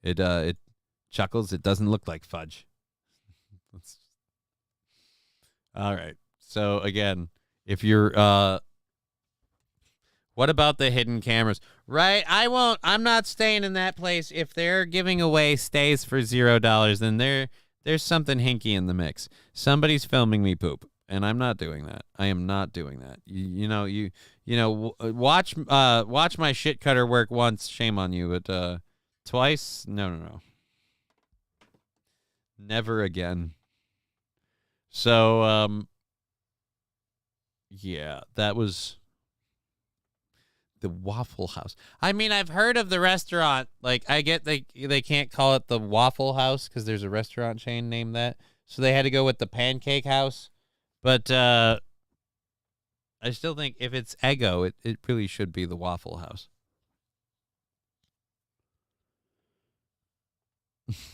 It chuckles. It doesn't look like fudge. All right. So again, if you're what about the hidden cameras? Right? I'm not staying in that place. If they're giving away stays for $0, then there's something hinky in the mix. Somebody's filming me poop, and I'm not doing that. I am not doing that. Watch my shit cutter work once, shame on you, but twice, no. Never again. So yeah, that was the Waffle House. I mean, I've heard of the restaurant. Like, I get they can't call it the Waffle House because there's a restaurant chain named that. So they had to go with the Pancake House. But I still think if it's Eggo, it really should be the Waffle House.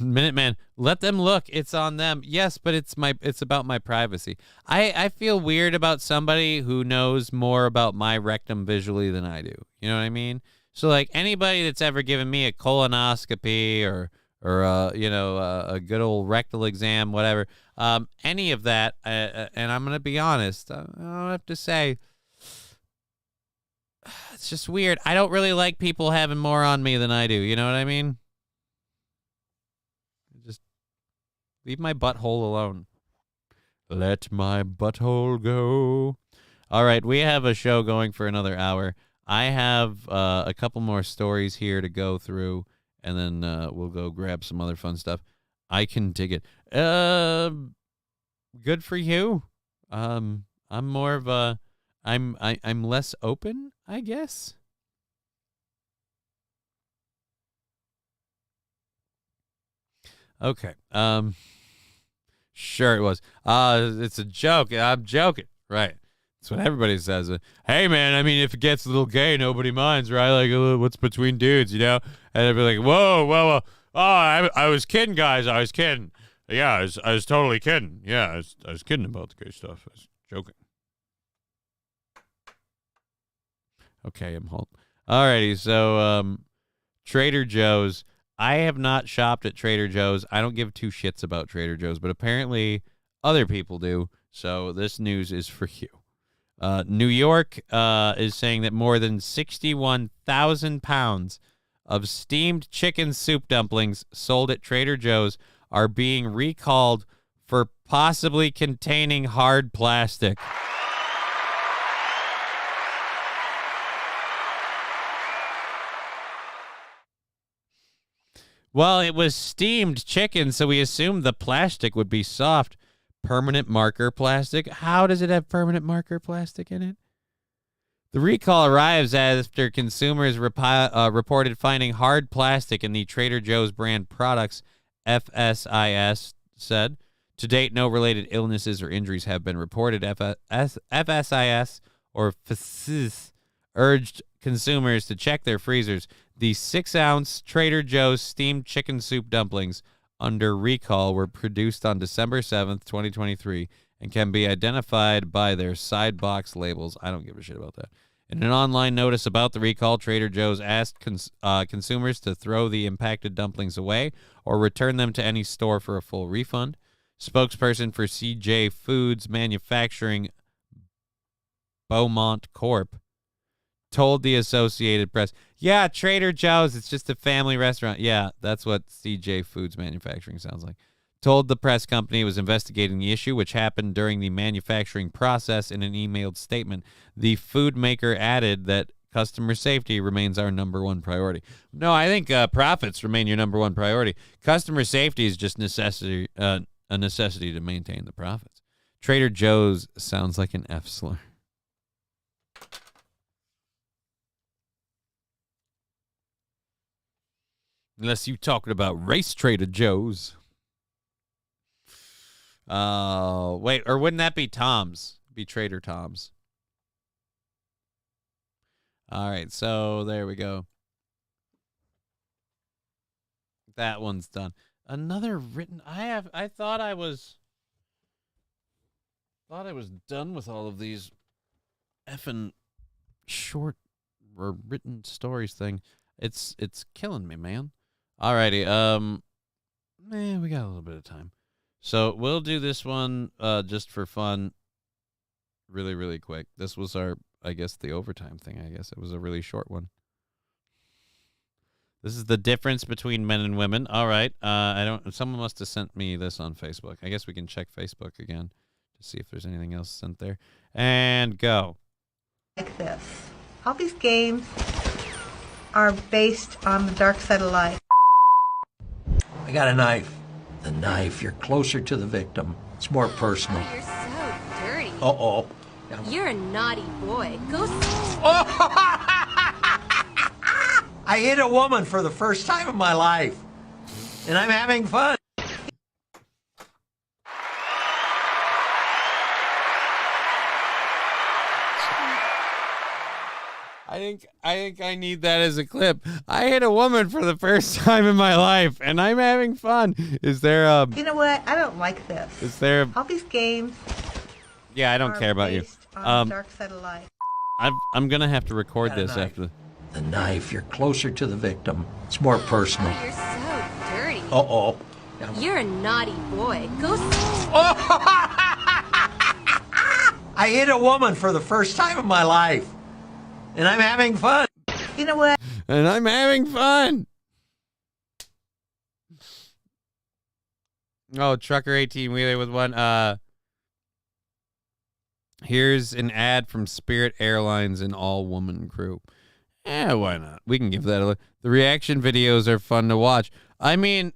Minuteman, let them look. It's on them. Yes, but it's about my privacy. I feel weird about somebody who knows more about my rectum visually than I do. You know what I mean? So like anybody that's ever given me a colonoscopy or a good old rectal exam, whatever, any of that, and I'm gonna be honest, I'll have to say, it's just weird. I don't really like people having more on me than I do. You know what I mean? Leave my butthole alone. Let my butthole go. All right, we have a show going for another hour. I have a couple more stories here to go through, and then we'll go grab some other fun stuff. I can dig it. Good for you. I'm more of a I'm less open, I guess. Okay. Sure it was. It's a joke. I'm joking. Right. That's what everybody says. Hey, man, I mean, if it gets a little gay, nobody minds, right? Like, what's between dudes, you know? And they'd be like, whoa. Oh, I was kidding, guys. I was kidding. Yeah, I was totally kidding. Yeah, I was kidding about the gay stuff. I was joking. Okay, I'm home. Alrighty, so Trader Joe's. I have not shopped at Trader Joe's. I don't give two shits about Trader Joe's, but apparently other people do. So this news is for you. New York is saying that more than 61,000 pounds of steamed chicken soup dumplings sold at Trader Joe's are being recalled for possibly containing hard plastic. Well, it was steamed chicken, so we assumed the plastic would be soft. Permanent marker plastic? How does it have permanent marker plastic in it? The recall arrives after consumers reported finding hard plastic in the Trader Joe's brand products, FSIS said. To date, no related illnesses or injuries have been reported. FSIS or FSIS urged consumers to check their freezers. The 6-ounce Trader Joe's steamed chicken soup dumplings under recall were produced on December 7th, 2023, and can be identified by their side box labels. I don't give a shit about that. In an online notice about the recall, Trader Joe's asked consumers to throw the impacted dumplings away or return them to any store for a full refund. Spokesperson for CJ Foods Manufacturing, Beaumont Corp., told the Associated Press, yeah, Trader Joe's, it's just a family restaurant. Yeah, that's what CJ Foods Manufacturing sounds like. Told the press company it was investigating the issue, which happened during the manufacturing process. In an emailed statement, the food maker added that customer safety remains our number one priority. No, I think profits remain your number one priority. Customer safety is just a necessity to maintain the profits. Trader Joe's sounds like an F slur. Unless you talking about race Trader Joe's. Wait, or wouldn't that be Tom's? Be Trader Tom's. All right, so there we go. That one's done. Another written. I thought I was done with all of these effing short or written stories thing. It's killing me, man. Alrighty, we got a little bit of time. So we'll do this one just for fun really, really quick. This was our, I guess, the overtime thing. I guess it was a really short one. This is the difference between men and women. All right. Someone must have sent me this on Facebook. I guess we can check Facebook again to see if there's anything else sent there. And go. Like this. All these games are based on the dark side of life. I got a knife. The knife, you're closer to the victim. It's more personal. Oh, you're so dirty. Uh-oh. You're a naughty boy. Go. I hit a woman for the first time in my life, and I'm having fun. I think I need that as a clip. I hit a woman for the first time in my life, and I'm having fun. Is there a... You know what? I don't like this. Is there a... All these games... Yeah, I don't care about you. On the dark side of life. I'm going to have to record this after... The knife, you're closer to the victim. It's more personal. Oh, you're so dirty. Uh-oh. You're a naughty boy. Go. I hit a woman for the first time in my life, and I'm having fun. You know what? And I'm having fun. Oh, Trucker 18-wheeler with one. Here's an ad from Spirit Airlines and all-woman crew. Yeah, why not? We can give that a look. The reaction videos are fun to watch. I mean,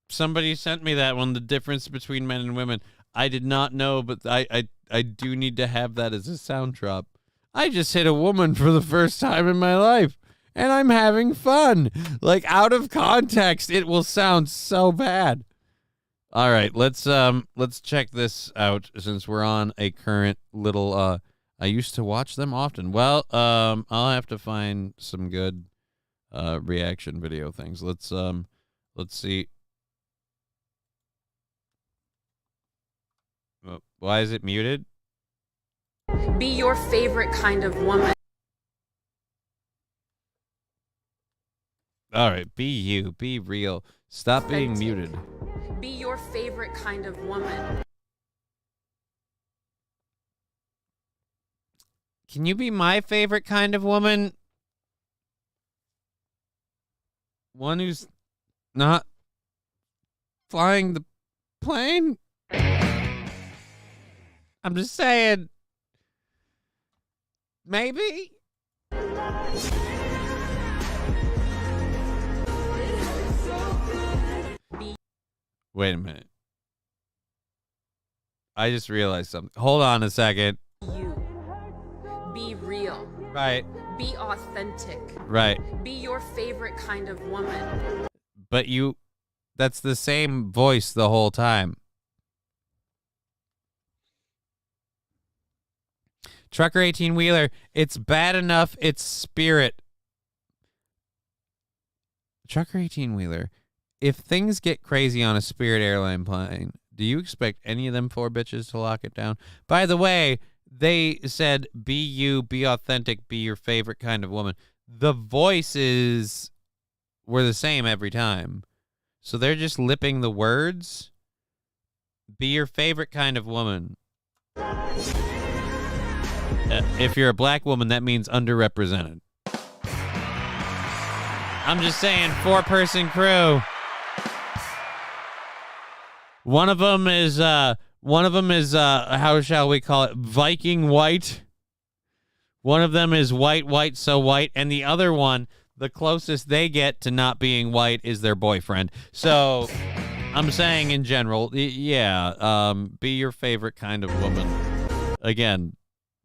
somebody sent me that one, the difference between men and women. I did not know, but I do need to have that as a sound drop. I just hit a woman for the first time in my life, and I'm having fun. Like, out of context, it will sound so bad. All right, let's check this out since we're on a current little I used to watch them often. Well, I'll have to find some good reaction video things. Let's see. Why is it muted? Be your favorite kind of woman. All right, be you, be real. Stop being muted. Be your favorite kind of woman. Can you be my favorite kind of woman? One who's not flying the plane? I'm just saying. Maybe? Wait a minute. I just realized something. Hold on a second. You. Be real. Right. Be authentic. Right. Be your favorite kind of woman. But that's the same voice the whole time. Trucker 18-wheeler, it's bad enough it's Spirit. Trucker 18-wheeler, if things get crazy on a Spirit airline plane, do you expect any of them 4 bitches to lock it down? By the way, they said, be you, be authentic, be your favorite kind of woman. The voices were the same every time. So they're just lipping the words. Be your favorite kind of woman. If you're a black woman, that means underrepresented. I'm just saying, 4-person crew. One of them is how shall we call it? Viking white. One of them is white, so white, and the other one, the closest they get to not being white is their boyfriend. So I'm saying in general, yeah, be your favorite kind of woman. Again,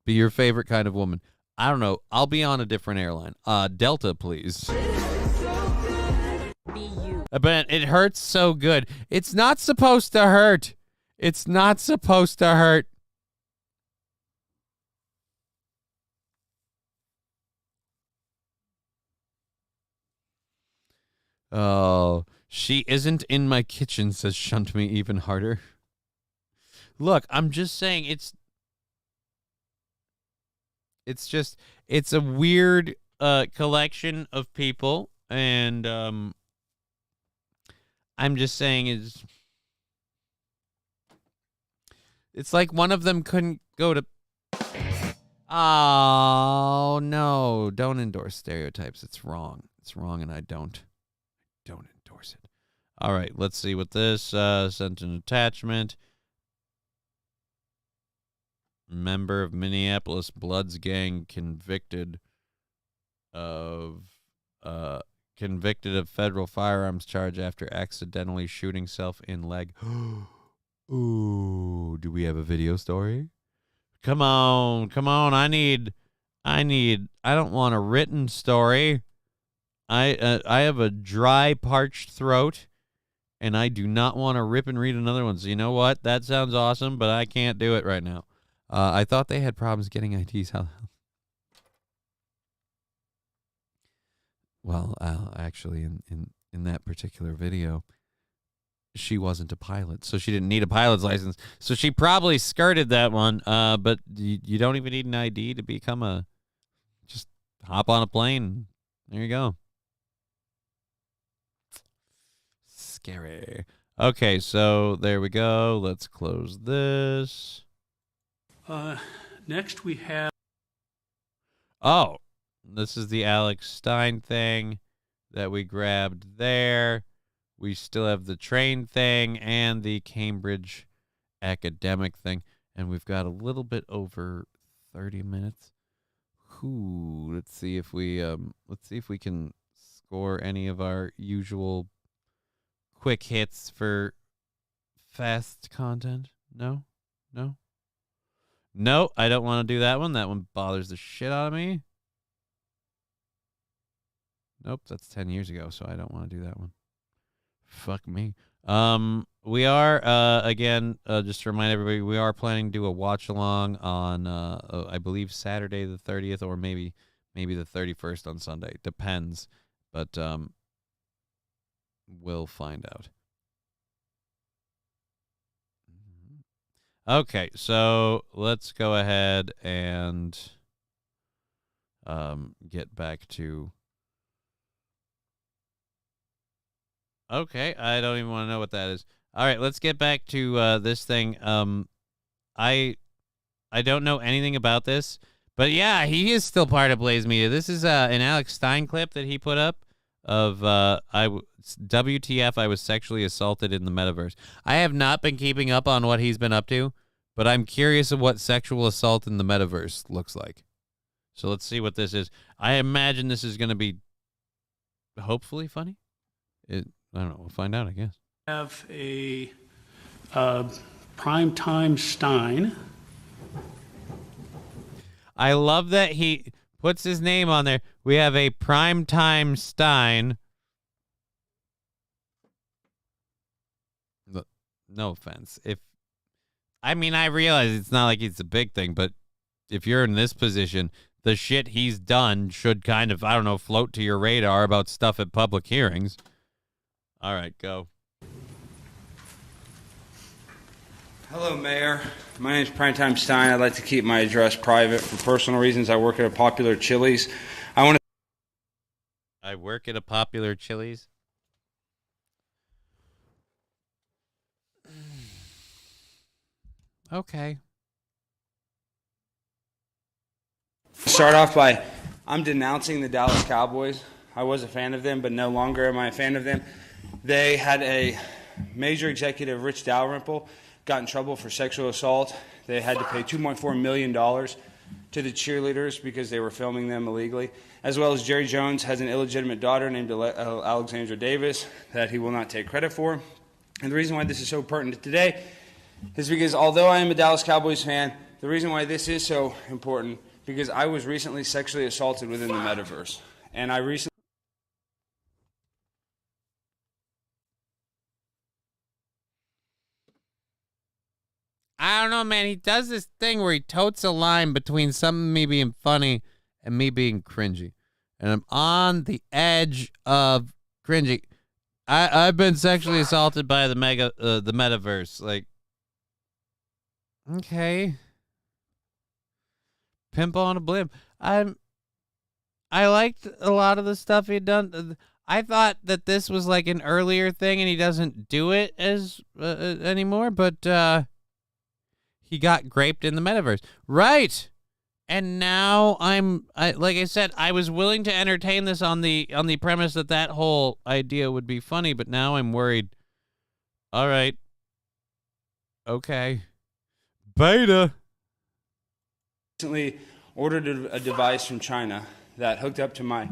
be your favorite kind of woman. I don't know. I'll be on a different airline. Delta, please. Be you. But it hurts so good. It's not supposed to hurt. It's not supposed to hurt. Oh, she isn't in my kitchen, says Shunt Me even harder. Look, I'm just saying it's a weird collection of people, and I'm just saying it's like one of them couldn't go to. Oh no! Don't endorse stereotypes. It's wrong. It's wrong, and I don't endorse it. All right, let's see what this sent an attachment. Member of Minneapolis Bloods gang convicted of federal firearms charge after accidentally shooting self in leg. Ooh, do we have a video story? Come on. I don't want a written story. I have a dry, parched throat, and I do not want to rip and read another one. So you know what? That sounds awesome, but I can't do it right now. I thought they had problems getting IDs. Well, actually, in that particular video, she wasn't a pilot, so she didn't need a pilot's license. So she probably skirted that one. But you don't even need an ID to become just hop on a plane. There you go. Scary. Okay, so there we go. Let's close this. Next we have... Oh, this is the Alex Stein thing that we grabbed there. We still have the train thing and the Cambridge academic thing. And we've got a little bit over 30 minutes. Let's see if we can score any of our usual quick hits for fast content. No, I don't want to do that one. That one bothers the shit out of me. Nope, that's 10 years ago, so I don't want to do that one. Fuck me. We are, again, just to remind everybody, we are planning to do a watch-along on, I believe, Saturday the 30th, or maybe the 31st on Sunday. Depends, but we'll find out. Okay, so let's go ahead and get back to... Okay, I don't even want to know what that is. All right, let's get back to this thing. I don't know anything about this, but yeah, he is still part of Blaze Media. This is an Alex Stein clip that he put up of WTF, I was sexually assaulted in the metaverse. I have not been keeping up on what he's been up to, but I'm curious of what sexual assault in the metaverse looks like. So let's see what this is. I imagine this is going to be hopefully funny. I don't know. We'll find out, I guess. Have a primetime Stein. I love that he puts his name on there. We have a primetime Stein. No offense. I realize it's not like it's a big thing, but if you're in this position, the shit he's done should kind of, I don't know, float to your radar about stuff at public hearings. All right, go. Hello, Mayor. My name is Primetime Stein. I'd like to keep my address private for personal reasons. I work at a popular Chili's. I work at a popular Chili's. Okay. Start off by, I'm denouncing the Dallas Cowboys. I was a fan of them, but no longer am I a fan of them. They had a major executive, Rich Dalrymple, got in trouble for sexual assault. They had to pay $2.4 million to the cheerleaders because they were filming them illegally, as well as Jerry Jones has an illegitimate daughter named Alexandra Davis that he will not take credit for. And the reason why this is so pertinent today is because although I am a Dallas Cowboys fan, the reason why this is so important because I was recently sexually assaulted within the metaverse. And I recently... I don't know, man. He does this thing where he totes a line between something me being funny and me being cringy. And I'm on the edge of cringy. I've been sexually assaulted by the metaverse. Like, okay. Pimp on a blimp. I liked a lot of the stuff he'd done. I thought that this was like an earlier thing and he doesn't do it as anymore, but he got graped in the metaverse. Right. And now like I said, I was willing to entertain this on the premise that whole idea would be funny, but now I'm worried. All right. Okay. Beta. Recently ordered a device from China that hooked up to my,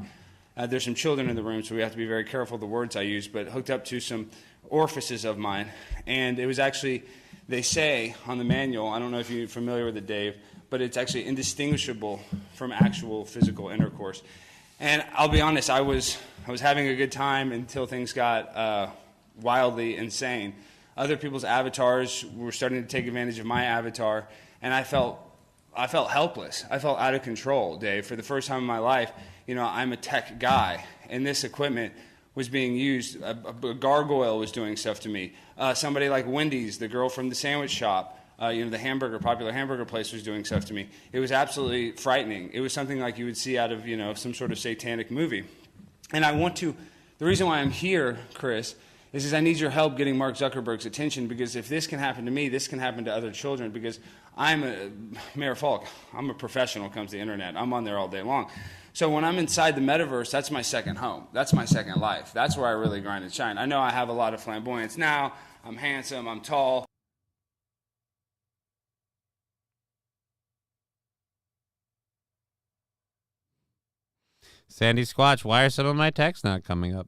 there's some children in the room, so we have to be very careful of the words I use, but hooked up to some orifices of mine. And it was actually, they say on the manual, I don't know if you're familiar with it, Dave, but it's actually indistinguishable from actual physical intercourse. And I'll be honest, I was having a good time until things got wildly insane. Other people's avatars were starting to take advantage of my avatar, and I felt helpless. I felt out of control, Dave. For the first time in my life, I'm a tech guy, and this equipment was being used. A gargoyle was doing stuff to me. Somebody like Wendy's, the girl from the sandwich shop, the popular hamburger place was doing stuff to me. It was absolutely frightening. It was something like you would see out of, some sort of satanic movie. And the reason why I'm here, Chris, is I need your help getting Mark Zuckerberg's attention, because if this can happen to me, this can happen to other children, because Mayor Falk, I'm a professional when it comes to the internet. I'm on there all day long. So when I'm inside the metaverse, that's my second home. That's my second life. That's where I really grind and shine. I know I have a lot of flamboyance now. I'm handsome. I'm tall. Sandy Squatch, why are some of my texts not coming up?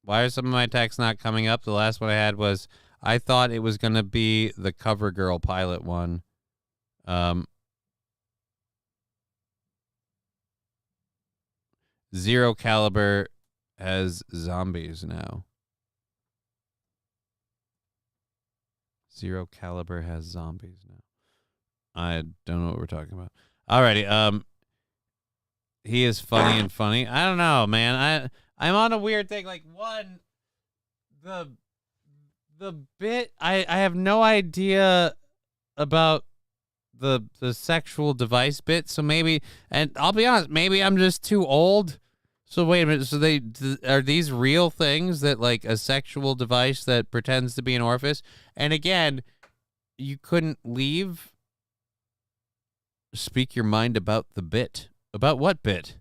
Why are some of my texts not coming up? The last one I had was, I thought it was going to be the CoverGirl pilot one. Zero Caliber has zombies now. Zero Caliber has zombies now. I don't know what we're talking about. Alrighty. He is funny and funny. I don't know, man. I'm on a weird thing. Like, one, the bit, I have no idea about the sexual device bit. So maybe, and I'll be honest, maybe I'm just too old. So wait a minute. So are these real things, that like a sexual device that pretends to be an orifice? And again, you couldn't speak your mind about the bit. About what bit?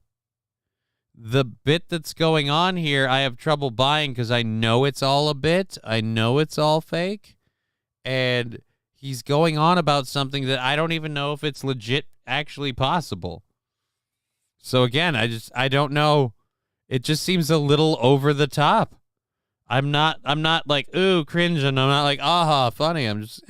The bit that's going on here, I have trouble buying because I know it's all a bit. I know it's all fake. And he's going on about something that I don't even know if it's legit actually possible. So again, I don't know. It just seems a little over the top. I'm not like, ooh, cringe, and I'm not like, aha, funny. I'm just,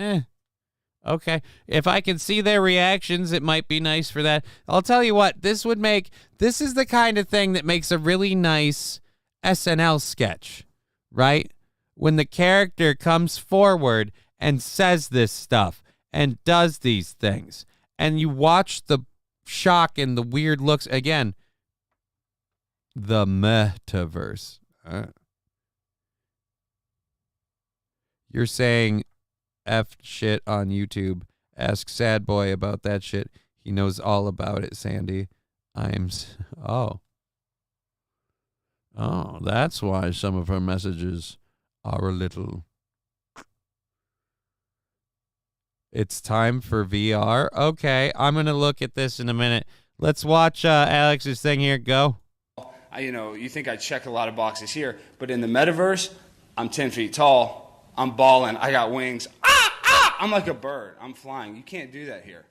Okay. If I can see their reactions, it might be nice for that. I'll tell you what, this is the kind of thing that makes a really nice SNL sketch, right? When the character comes forward and says this stuff and does these things, and you watch the shock and the weird looks again. The metaverse. You're saying F shit on YouTube. Ask Sad Boy about that shit. He knows all about it, Sandy. Oh, that's why some of her messages are a little. It's time for VR. Okay, I'm going to look at this in a minute. Let's watch Alex's thing here. Go. You think I check a lot of boxes here, but in the metaverse, I'm 10 feet tall. I'm balling. I got wings. I'm like a bird. I'm flying. You can't do that here.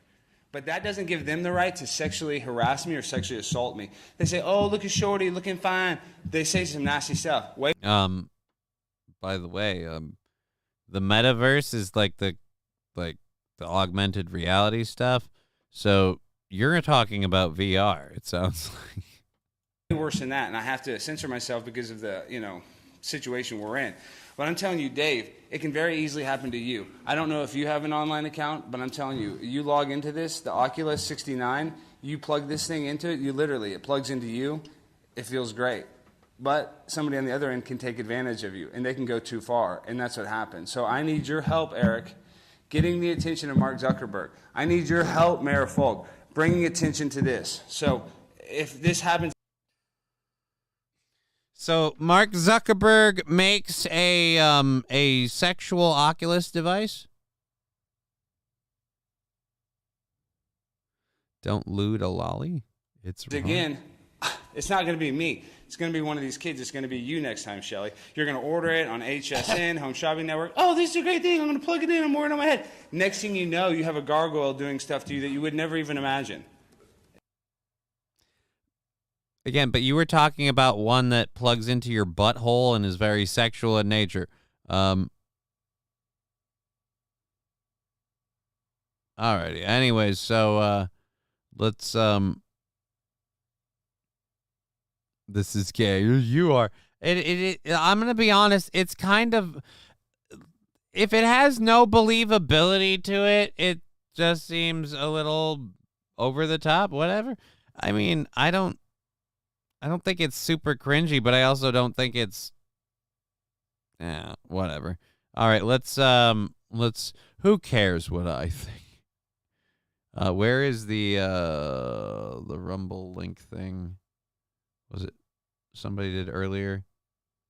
But that doesn't give them the right to sexually harass me or sexually assault me. They say, oh, look at Shorty, looking fine. They say some nasty stuff. Wait. By the way, the metaverse is like the augmented reality stuff. So you're talking about VR, it sounds like. Worse than that, and I have to censor myself because of the, situation we're in. But I'm telling you, Dave, it can very easily happen to you. I don't know if you have an online account, but I'm telling you, you log into this, the Oculus 69, you plug this thing into it, it plugs into you, it feels great. But somebody on the other end can take advantage of you, and they can go too far, and that's what happens. So I need your help, Eric, getting the attention of Mark Zuckerberg. I need your help, Mayor Folk, bringing attention to this. So if this happens... So Mark Zuckerberg makes a sexual Oculus device? Don't loot a lolly. It's wrong. Again, it's not going to be me. It's going to be one of these kids. It's going to be you next time, Shelly. You're going to order it on HSN, Home Shopping Network. Oh, this is a great thing. I'm going to plug it in. I'm wearing it on my head. Next thing you know, you have a gargoyle doing stuff to you that you would never even imagine. Again, but you were talking about one that plugs into your butthole and is very sexual in nature. Alrighty. Anyways, so let's this is gay. You are. I'm gonna be honest. It's kind of, if it has no believability to it, it just seems a little over the top. Whatever. I mean, I don't think it's super cringy, but I also don't think it's, whatever. All right, let's who cares what I think? Where is the Rumble link thing? Was it somebody did earlier?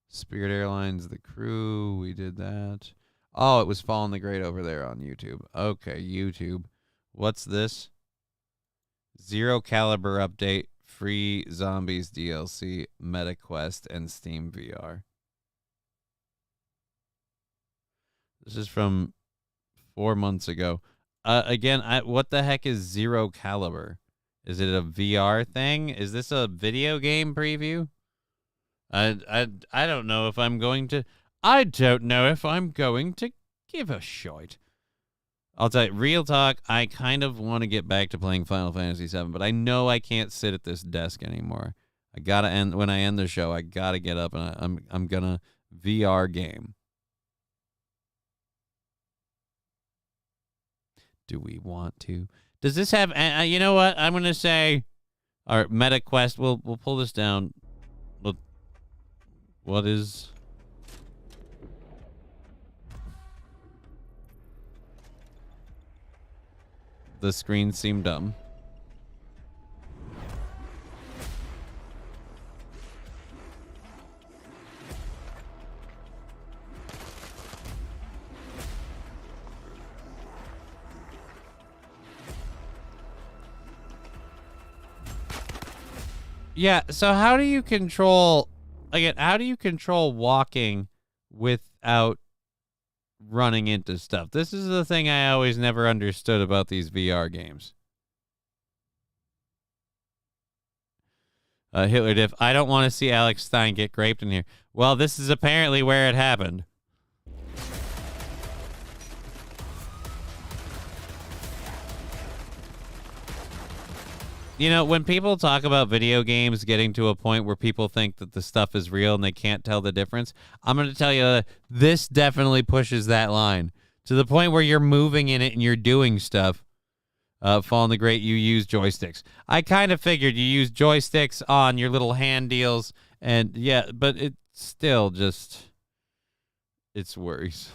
Spirit Airlines, the crew, we did that. Oh, it was Fallen the Great over there on YouTube. Okay, YouTube. What's this? Zero Caliber update. Free Zombies DLC, MetaQuest, and Steam VR. This is from 4 months ago. Again, what the heck is Zero Caliber? Is it a VR thing? Is this a video game preview? I don't know if I'm going to. I don't know if I'm going to give a shite. I'll tell you, real talk, I kind of want to get back to playing Final Fantasy VII, but I know I can't sit at this desk anymore. I gotta end when I end the show. I gotta get up and I'm gonna VR game. Do we want to? Does this have? You know what? I'm gonna say, our MetaQuest. We'll pull this down. What is? The screen seemed dumb. Yeah, so how do you control, again, how do you control walking without running into stuff? This is the thing I always never understood about these VR games. Hitler Diff, I don't want to see Alex Stein get raped in here. Well, this is apparently where it happened. You know, when people talk about video games getting to a point where people think that the stuff is real and they can't tell the difference, I'm going to tell you that this definitely pushes that line to the point where you're moving in it and you're doing stuff. Fallen the Great, you use joysticks. I kind of figured you use joysticks on your little hand deals, and yeah, but it's still just, it's worries.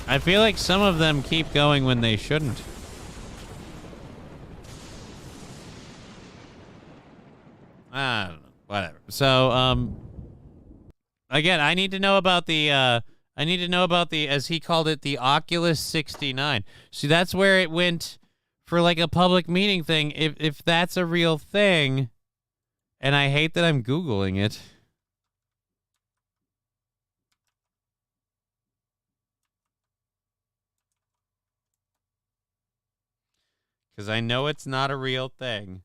I feel like some of them keep going when they shouldn't. I don't know. Whatever. So, again, I need to know about the, as he called it, the Oculus 69. See, that's where it went for like a public meeting thing. If that's a real thing, and I hate that I'm Googling it. Because I know it's not a real thing.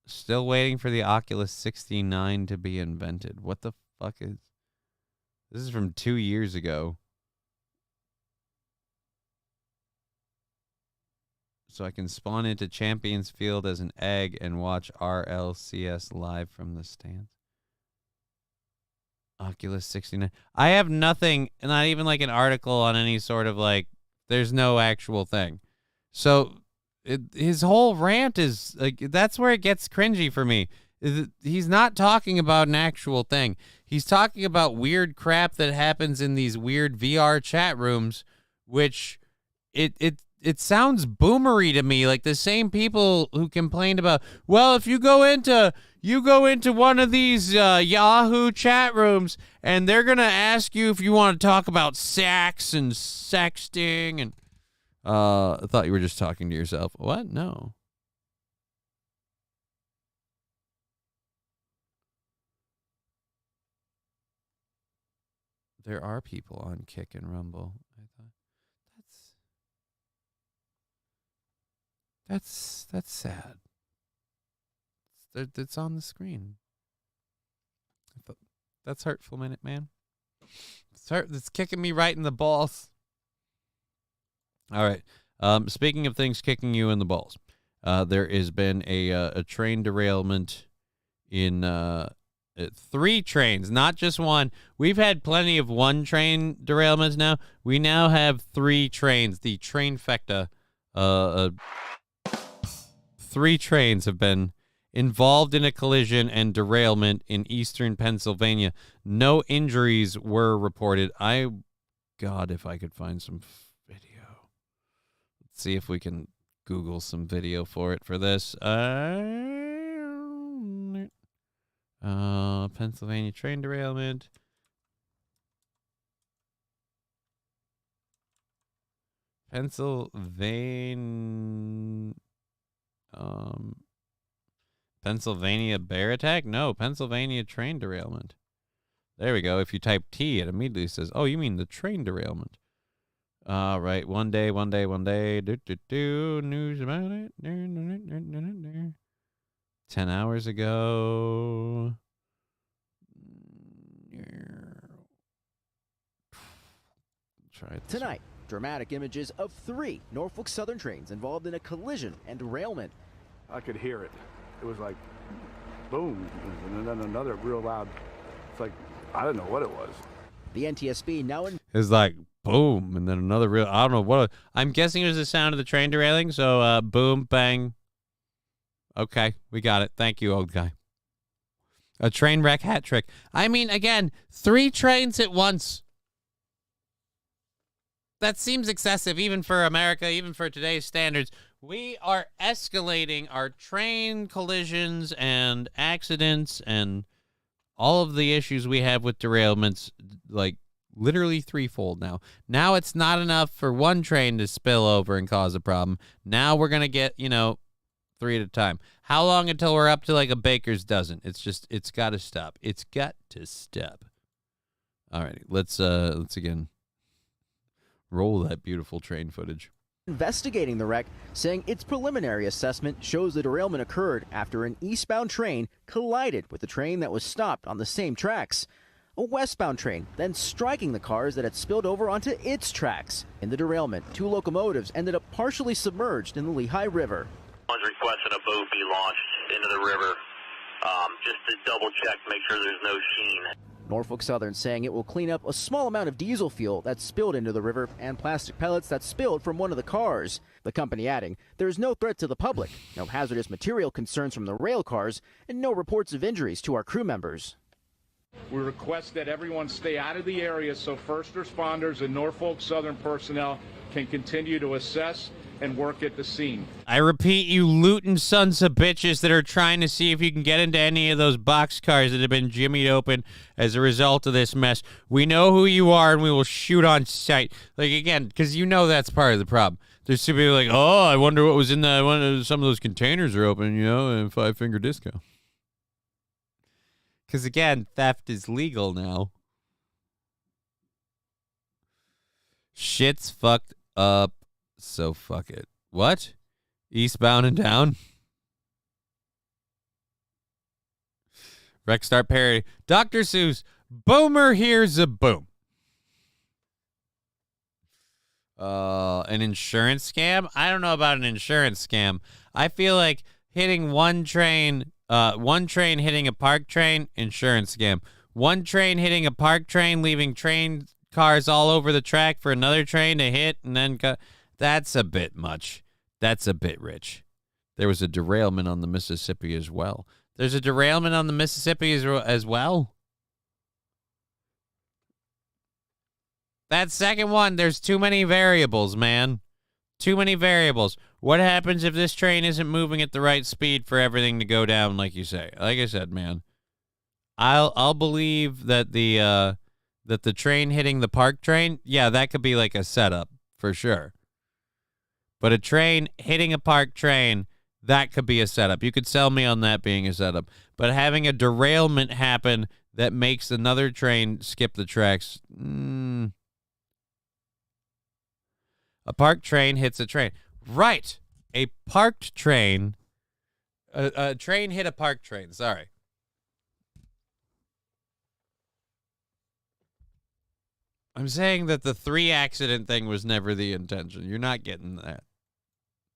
Still waiting for the Oculus 69 to be invented. What the fuck is... This is from 2 years ago. So I can spawn into Champions Field as an egg and watch RLCS live from the stands. Oculus 69. I have nothing, not even like an article on any sort of like, there's no actual thing. So his whole rant is like, that's where it gets cringy for me. He's not talking about an actual thing. He's talking about weird crap that happens in these weird VR chat rooms, which it sounds boomery to me, like the same people who complained about, well, if you go into one of these Yahoo chat rooms and they're going to ask you if you want to talk about sex and sexting and I thought you were just talking to yourself. What? No. There are people on Kick and Rumble. I thought that's sad. It's on the screen. That's hurtful, Minute Man. It's kicking me right in the balls. All right. Speaking of things kicking you in the balls, there has been a train derailment in 3 trains, not just one. We've had plenty of one train derailments now. We now have 3 trains. The trainfecta. 3 trains have been involved in a collision and derailment in eastern Pennsylvania. No injuries were reported. God, if I could find some video. Let's see if we can Google some video for it for this. Pennsylvania train derailment. Pennsylvania bear attack? No, Pennsylvania train derailment. There we go. If you type T, it immediately says, oh, you mean the train derailment. Right. One day. News about it. 10 hours ago. Try it Tonight, dramatic images of 3 Norfolk Southern trains involved in a collision and derailment. I could hear it. It was like, boom, and then another real loud, it's like, I don't know what it was. The NTSB now in... It's like, boom, and then another real, I don't know what, I'm guessing it was the sound of the train derailing, so boom, bang. Okay, we got it. Thank you, old guy. A train wreck hat trick. I mean, again, 3 trains at once. That seems excessive, even for America, even for today's standards. We are escalating our train collisions and accidents and all of the issues we have with derailments, like literally threefold now. Now it's not enough for one train to spill over and cause a problem. Now we're going to get, 3 at a time. How long until we're up to like a baker's dozen? It's got to stop. It's got to stop. All right, let's again roll that beautiful train footage. Investigating the wreck, saying its preliminary assessment shows the derailment occurred after an eastbound train collided with a train that was stopped on the same tracks. A westbound train then striking the cars that had spilled over onto its tracks. In the derailment, 2 locomotives ended up partially submerged in the Lehigh River. Someone's requesting a boat be launched into the river just to double check, make sure there's no sheen. Norfolk Southern saying it will clean up a small amount of diesel fuel that spilled into the river and plastic pellets that spilled from one of the cars. The company adding, there is no threat to the public, no hazardous material concerns from the rail cars, and no reports of injuries to our crew members. We request that everyone stay out of the area so first responders and Norfolk Southern personnel can continue to assess and work at the scene. I repeat, you looting sons of bitches that are trying to see if you can get into any of those boxcars that have been jimmied open as a result of this mess. We know who you are, and we will shoot on sight. Like, again, because you know that's part of the problem. There's some people like, oh, I wonder what was in some of those containers are open, and 5-finger disco. Because, again, theft is legal now. Shit's fucked up, so fuck it. What? Eastbound and down? Rexstart parody. Dr. Seuss, Boomer hears a boom. An insurance scam? I don't know about an insurance scam. I feel like hitting one train hitting a park train, insurance scam. One train hitting a park train, leaving train cars all over the track for another train to hit, and then that's a bit much. That's a bit rich. There was a derailment on the Mississippi as well. There's a derailment on the Mississippi as well. That second one, there's too many variables, man. Too many variables. What happens if this train isn't moving at the right speed for everything to go down, like you say? Like I said, man, I'll believe that the train hitting the park train, yeah, that could be like a setup for sure. But a train hitting a park train, that could be a setup. You could sell me on that being a setup. But having a derailment happen that makes another train skip the tracks, a parked train hits a train. Right. A parked train. A train hit a parked train. Sorry. I'm saying that the 3 accident thing was never the intention. You're not getting that.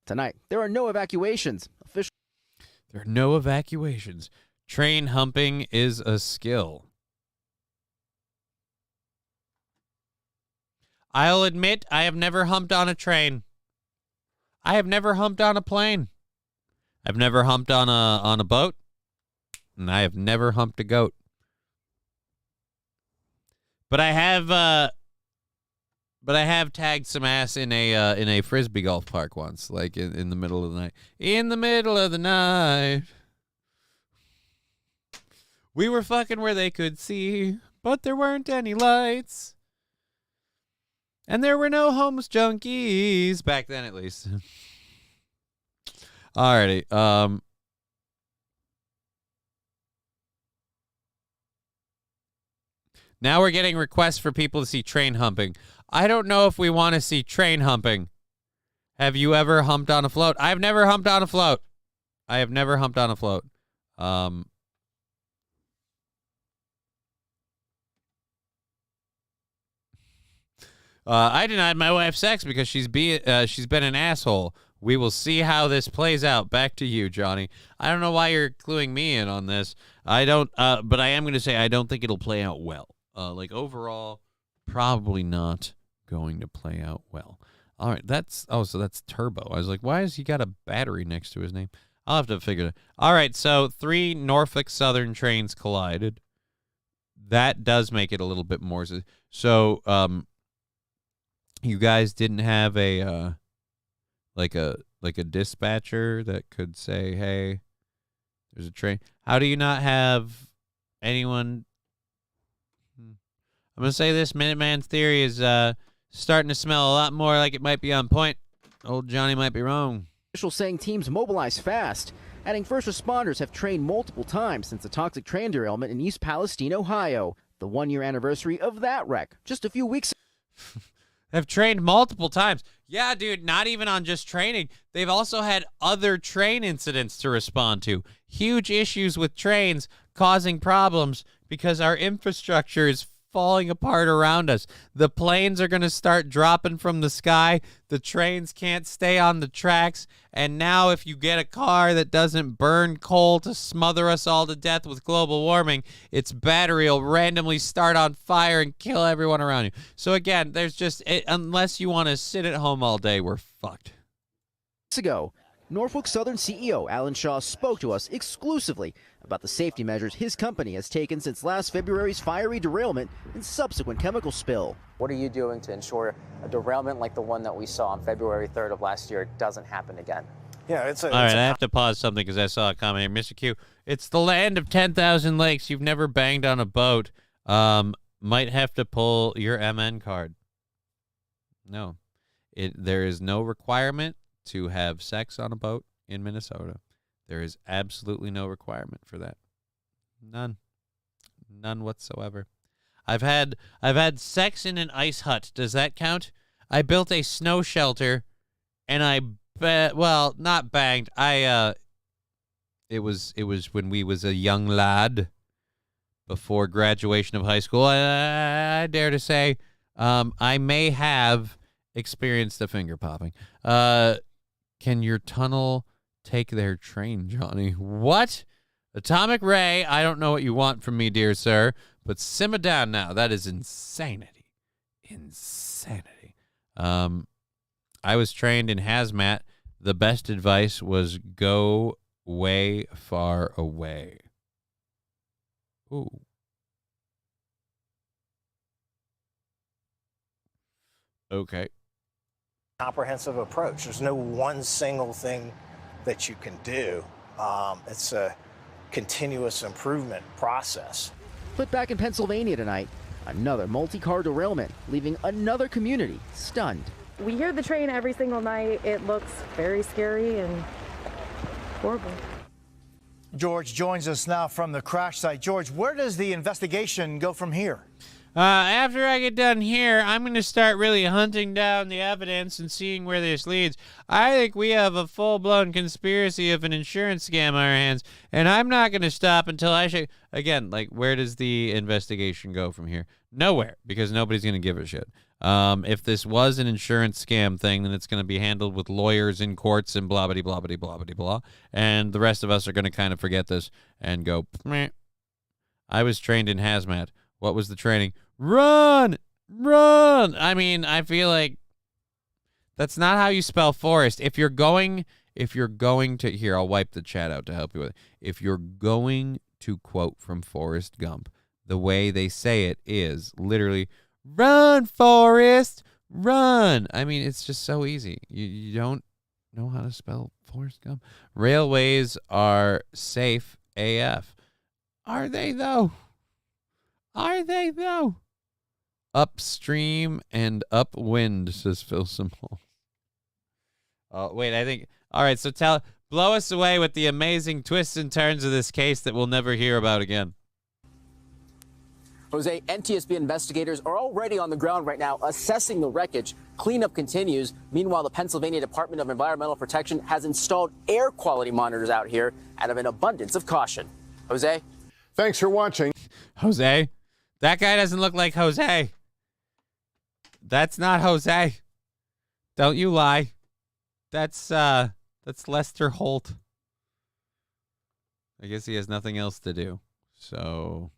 Tonight, there are no evacuations. There are no evacuations. Train humping is a skill. I'll admit I have never humped on a train. I have never humped on a plane. I've never humped on a boat, and I have never humped a goat. But I have tagged some ass in a frisbee golf park once, like in the middle of the night. In the middle of the night. We were fucking where they could see, but there weren't any lights. And there were no homeless junkies back then, at least. Alrighty. Now we're getting requests for people to see train humping. I don't know if we want to see train humping. Have you ever humped on a float? I've never humped on a float. I have never humped on a float. I denied my wife sex because she's been an asshole. We will see how this plays out. Back to you, Johnny. I don't know why you're cluing me in on this. I don't, but I am going to say I don't think it'll play out well. Like overall, probably not going to play out well. All right, so that's Turbo. I was like, why has he got a battery next to his name? I'll have to figure it out. All right, so 3 Norfolk Southern trains collided. That does make it a little bit more. So, you guys didn't have a like a dispatcher that could say, "Hey, there's a train." How do you not have anyone? I'm gonna say this Minuteman's theory is starting to smell a lot more like it might be on point. Old Johnny might be wrong. Officials saying teams mobilize fast, adding first responders have trained multiple times since the toxic train derailment in East Palestine, Ohio. The 1-year anniversary of that wreck just a few weeks ago. Have trained multiple times. Yeah, dude, not even on just training. They've also had other train incidents to respond to. Huge issues with trains causing problems because our infrastructure is falling apart around us. The planes are going to start dropping from the sky. The trains can't stay on the tracks. And now if you get a car that doesn't burn coal to smother us all to death with global warming, its battery will randomly start on fire and kill everyone around you. So again, there's just, unless you want to sit at home all day, we're fucked. Ago, Norfolk Southern CEO Alan Shaw spoke to us exclusively about the safety measures his company has taken since last February's fiery derailment and subsequent chemical spill. What are you doing to ensure a derailment like the one that we saw on February 3rd of last year doesn't happen again? Yeah, all right, I have to pause something because I saw a comment here. Mr. Q, it's the land of 10,000 lakes. You've never banged on a boat. Might have to pull your MN card. No. There is no requirement to have sex on a boat in Minnesota. There is absolutely no requirement for that. None whatsoever. I've had sex in an ice hut. Does that count? I built a snow shelter, and not banged. It was when we was a young lad before graduation of high school. I dare to say, I may have experienced a finger popping. Can your tunnel take their train, Johnny? What? Atomic Ray, I don't know what you want from me, dear sir, but simmer down now. That is insanity. Insanity. I was trained in hazmat. The best advice was go way far away. Ooh. Okay. Comprehensive approach. There's no one single thing that you can do. It's a continuous improvement process. But back in Pennsylvania tonight, another multi-car derailment, leaving another community stunned. We hear the train every single night. It looks very scary and horrible. George joins us now from the crash site. George, where does the investigation go from here? After I get done here, I'm going to start really hunting down the evidence and seeing where this leads. I think we have a full-blown conspiracy of an insurance scam on our hands, and I'm not going to stop until I show... Again, where does the investigation go from here? Nowhere, because nobody's going to give a shit. If this was an insurance scam thing, then it's going to be handled with lawyers in courts and blah-blah-blah-blah-blah-blah, and the rest of us are going to kind of forget this and go, meh. I was trained in hazmat. What was the training? Run! I mean, I feel like that's not how you spell forest. If you're going to, here, I'll wipe the chat out to help you with it. If you're going to quote from Forrest Gump, the way they say it is literally, run, Forrest, run. I mean, it's just so easy. You don't know how to spell Forrest Gump. Railways are safe AF. Are they, though? Upstream and upwind, says Phil Simple. Oh, wait, I think... All right, so blow us away with the amazing twists and turns of this case that we'll never hear about again. Jose, NTSB investigators are already on the ground right now assessing the wreckage. Cleanup continues. Meanwhile, the Pennsylvania Department of Environmental Protection has installed air quality monitors out here out of an abundance of caution. Jose? Thanks for watching. Jose? That guy doesn't look like Jose. That's not Jose. Don't you lie. That's Lester Holt. I guess he has nothing else to do. So...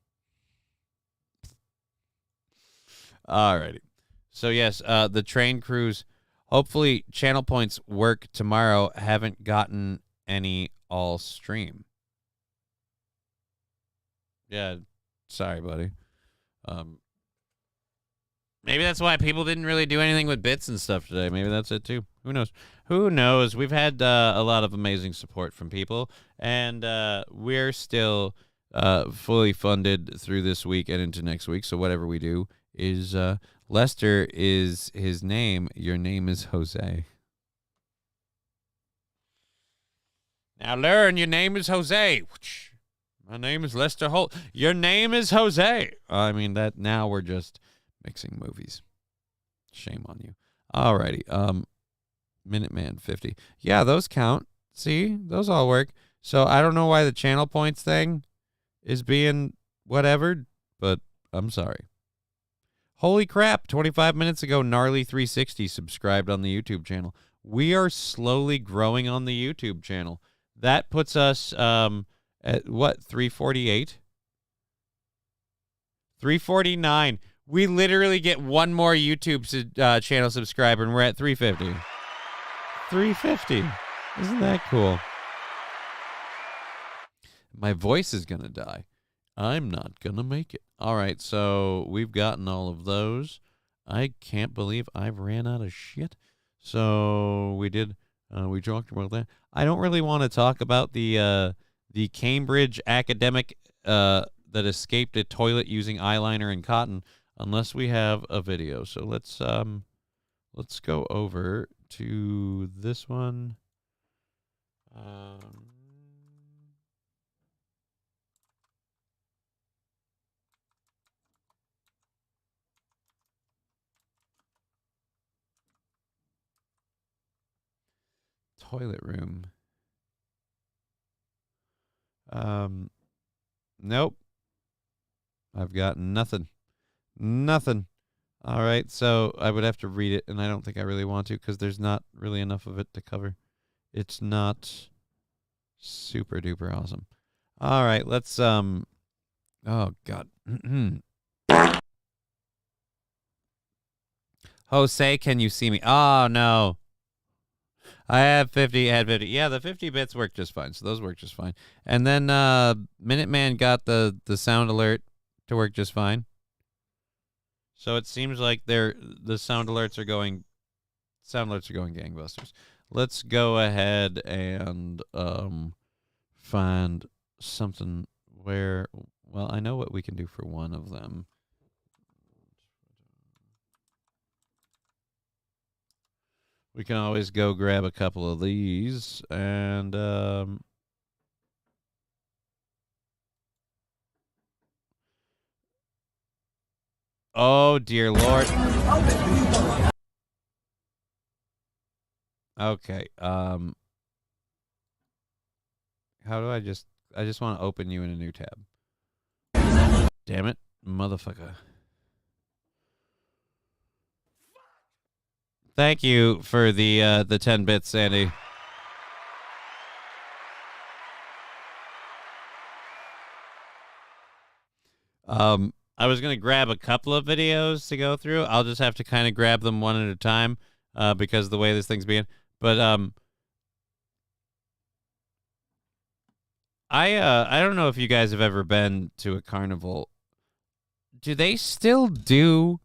Alrighty. So yes, the train crews, hopefully channel points work tomorrow, haven't gotten any all stream. Yeah, sorry, buddy. Maybe that's why people didn't really do anything with bits and stuff today. Maybe that's it too. Who knows? Who knows? We've had a lot of amazing support from people, and we're still fully funded through this week and into next week. So whatever we do is Lester is his name. Your name is Jose. Now learn your name is Jose. My name is Lester Holt. Your name is Jose. I mean, that now we're just mixing movies. Shame on you. Alrighty. Minuteman 50. Yeah, those count. See? Those all work. So I don't know why the channel points thing is being whatever, but I'm sorry. Holy crap. 25 minutes ago, Gnarly360 subscribed on the YouTube channel. We are slowly growing on the YouTube channel. That puts us at what, 348? 349. We literally get one more YouTube channel subscriber, and we're at 350. 350. Isn't that cool? My voice is going to die. I'm not going to make it. All right, so we've gotten all of those. I can't believe I've ran out of shit. So we talked about that. I don't really want to talk about the Cambridge academic that escaped a toilet using eyeliner and cotton unless we have a video. So let's go over to this one. Toilet room. Nope. I've got nothing. Nothing. All right, so I would have to read it, and I don't think I really want to because there's not really enough of it to cover. It's not super duper awesome. All right, let's oh God. Jose, can you see me? Oh no. I had 50. Yeah, the 50 bits work just fine. So those work just fine. And then Minuteman got the sound alert to work just fine. So it seems like the sound alerts are going gangbusters. Let's go ahead and find something where, well, I know what we can do for one of them. We can always go grab a couple of these and oh dear Lord. Okay. How do I just want to open you in a new tab. Damn it, motherfucker. Thank you for the 10 bits, Sandy. I was going to grab a couple of videos to go through. I'll just have to kind of grab them one at a time because of the way this thing's being. But I don't know if you guys have ever been to a carnival. Do they still do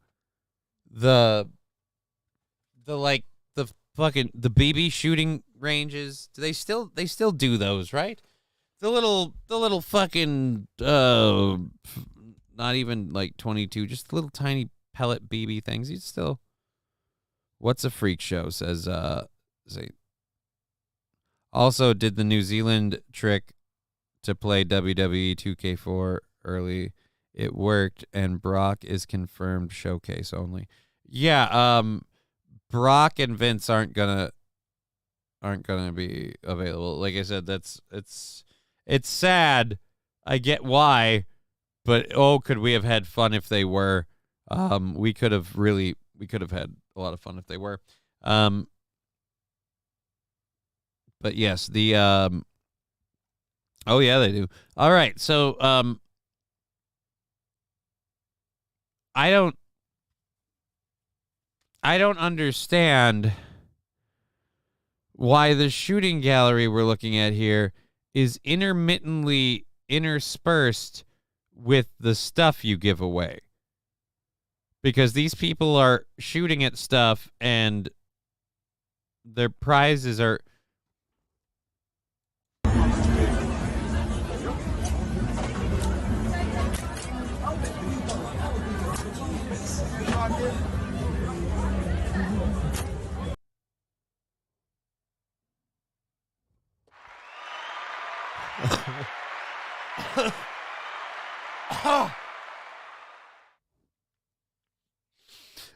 the BB shooting ranges? Do they still do those, right? The little fucking not even like 22, just little tiny pellet BB things. You still. What's a freak show? Says Zane. Also, did the New Zealand trick to play WWE 2K4 early? It worked, and Brock is confirmed showcase only. Yeah, Brock and Vince aren't gonna be available. Like I said, it's sad. I get why, but could we have had fun if they were? We could have had a lot of fun if they were. But yes, the oh yeah, they do. All right, so I don't understand why the shooting gallery we're looking at here is intermittently interspersed with the stuff you give away. Because these people are shooting at stuff and their prizes are...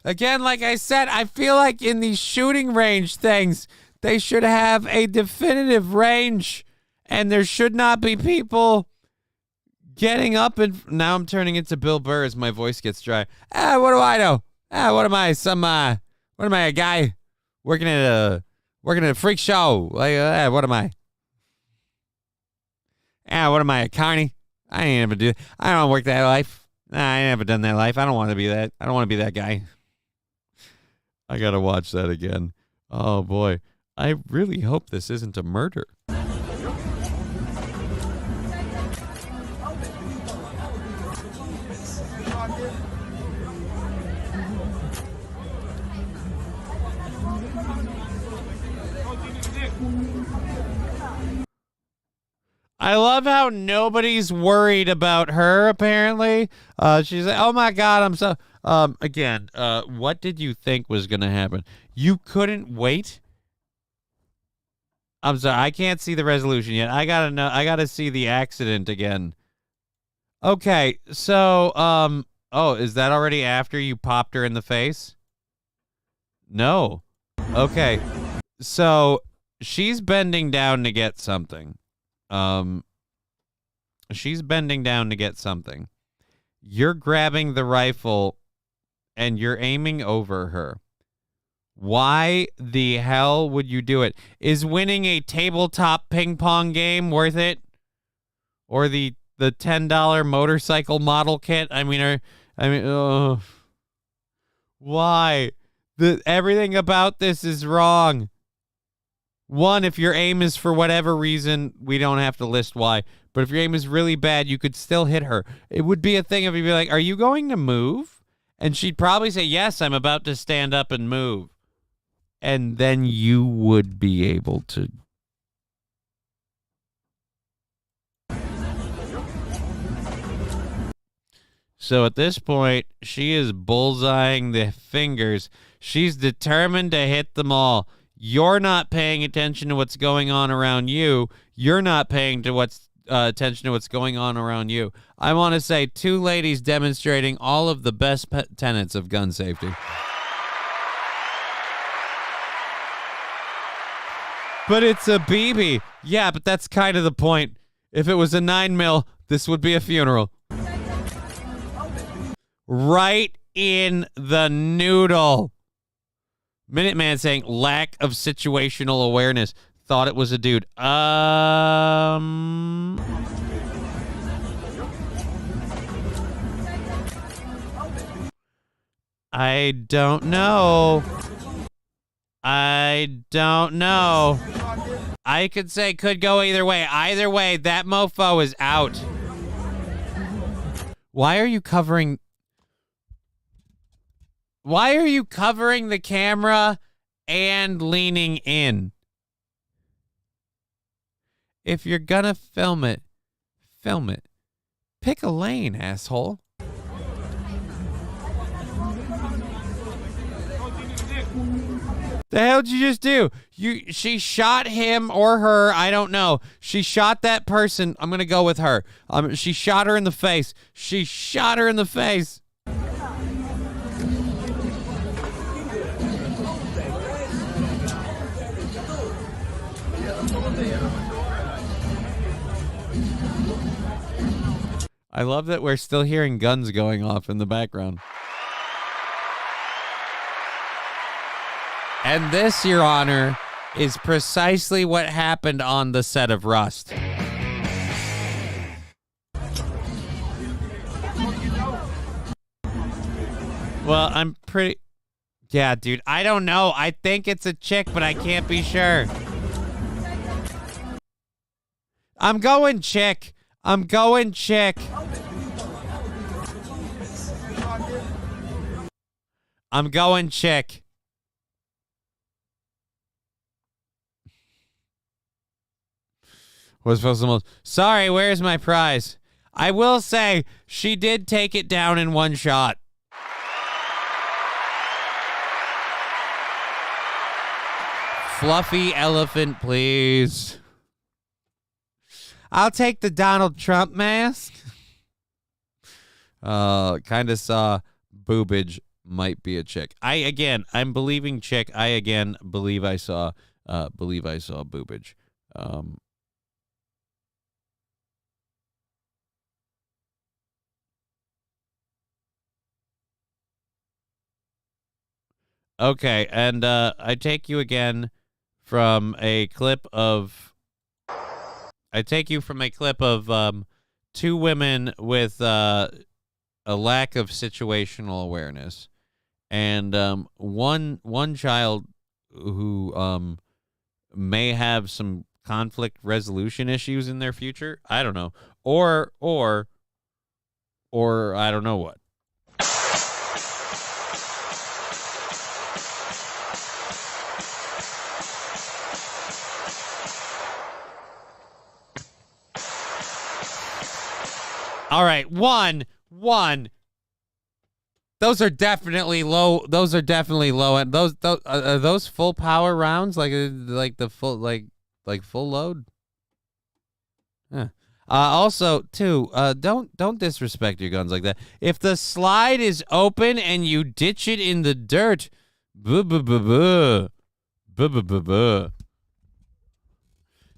Again, like I said, I feel like in these shooting range things, they should have a definitive range, and there should not be people getting up and now I'm turning into Bill Burr as my voice gets dry. What do I know? What am I? What am I? A guy working at a freak show? Like, what am I? What am I? A carny? I ain't ever do. I don't work that life. I ain't never done that life. I don't want to be that. I don't want to be that guy. I gotta watch that again. Oh boy, I really hope this isn't a murder. I love how nobody's worried about her, apparently. She's like, oh my God, I'm so... Again, what did you think was going to happen? You couldn't wait? I'm sorry, I can't see the resolution yet. I gotta see the accident again. Okay, so, oh, is that already after you popped her in the face? No. Okay, so she's bending down to get something. She's bending down to get something. You're grabbing the rifle and you're aiming over her. Why the hell would you do it? Is winning a tabletop ping pong game worth it? Or the $10 motorcycle model kit? Why? Everything about this is wrong. One, if your aim is for whatever reason, we don't have to list why. But if your aim is really bad, you could still hit her. It would be a thing if you'd be like, are you going to move? And she'd probably say, yes, I'm about to stand up and move. And then you would be able to. So at this point, she is bullseyeing the fingers. She's determined to hit them all. You're not paying attention to what's going on around you. You're not paying attention to what's going on around you. I want to say 2 ladies demonstrating all of the best tenets of gun safety. But it's a BB. Yeah, but that's kind of the point. If it was a 9mm, this would be a funeral. Right in the noodle. Minuteman saying lack of situational awareness. Thought it was a dude. I don't know. I don't know. I could say could go either way. Either way, that mofo is out. Why are you covering... Why are you covering the camera and leaning in? If you're gonna film it, film it. Pick a lane, asshole. The hell did you just do? She shot him or her, I don't know. She shot that person. I'm gonna go with her. She shot her in the face. She shot her in the face. I love that we're still hearing guns going off in the background. And this, Your Honor, is precisely what happened on the set of Rust. Well, I'm pretty... Yeah, dude, I don't know. I think it's a chick, but I can't be sure. I'm going chick. I'm going chick. I'm going chick. Was supposed to most... Sorry, where's my prize? I will say, she did take it down in one shot. Fluffy elephant, please. I'll take the Donald Trump mask. Kind of saw boobage might be a chick. I'm believing chick. I again believe I saw boobage. Okay, and I take you again from a clip of two women with a lack of situational awareness, and one child who may have some conflict resolution issues in their future. I don't know, or I don't know what. All right, one. Those are definitely low. And those are those full power rounds, like the full like full load. Yeah. Also, too, don't disrespect your guns like that. If the slide is open and you ditch it in the dirt,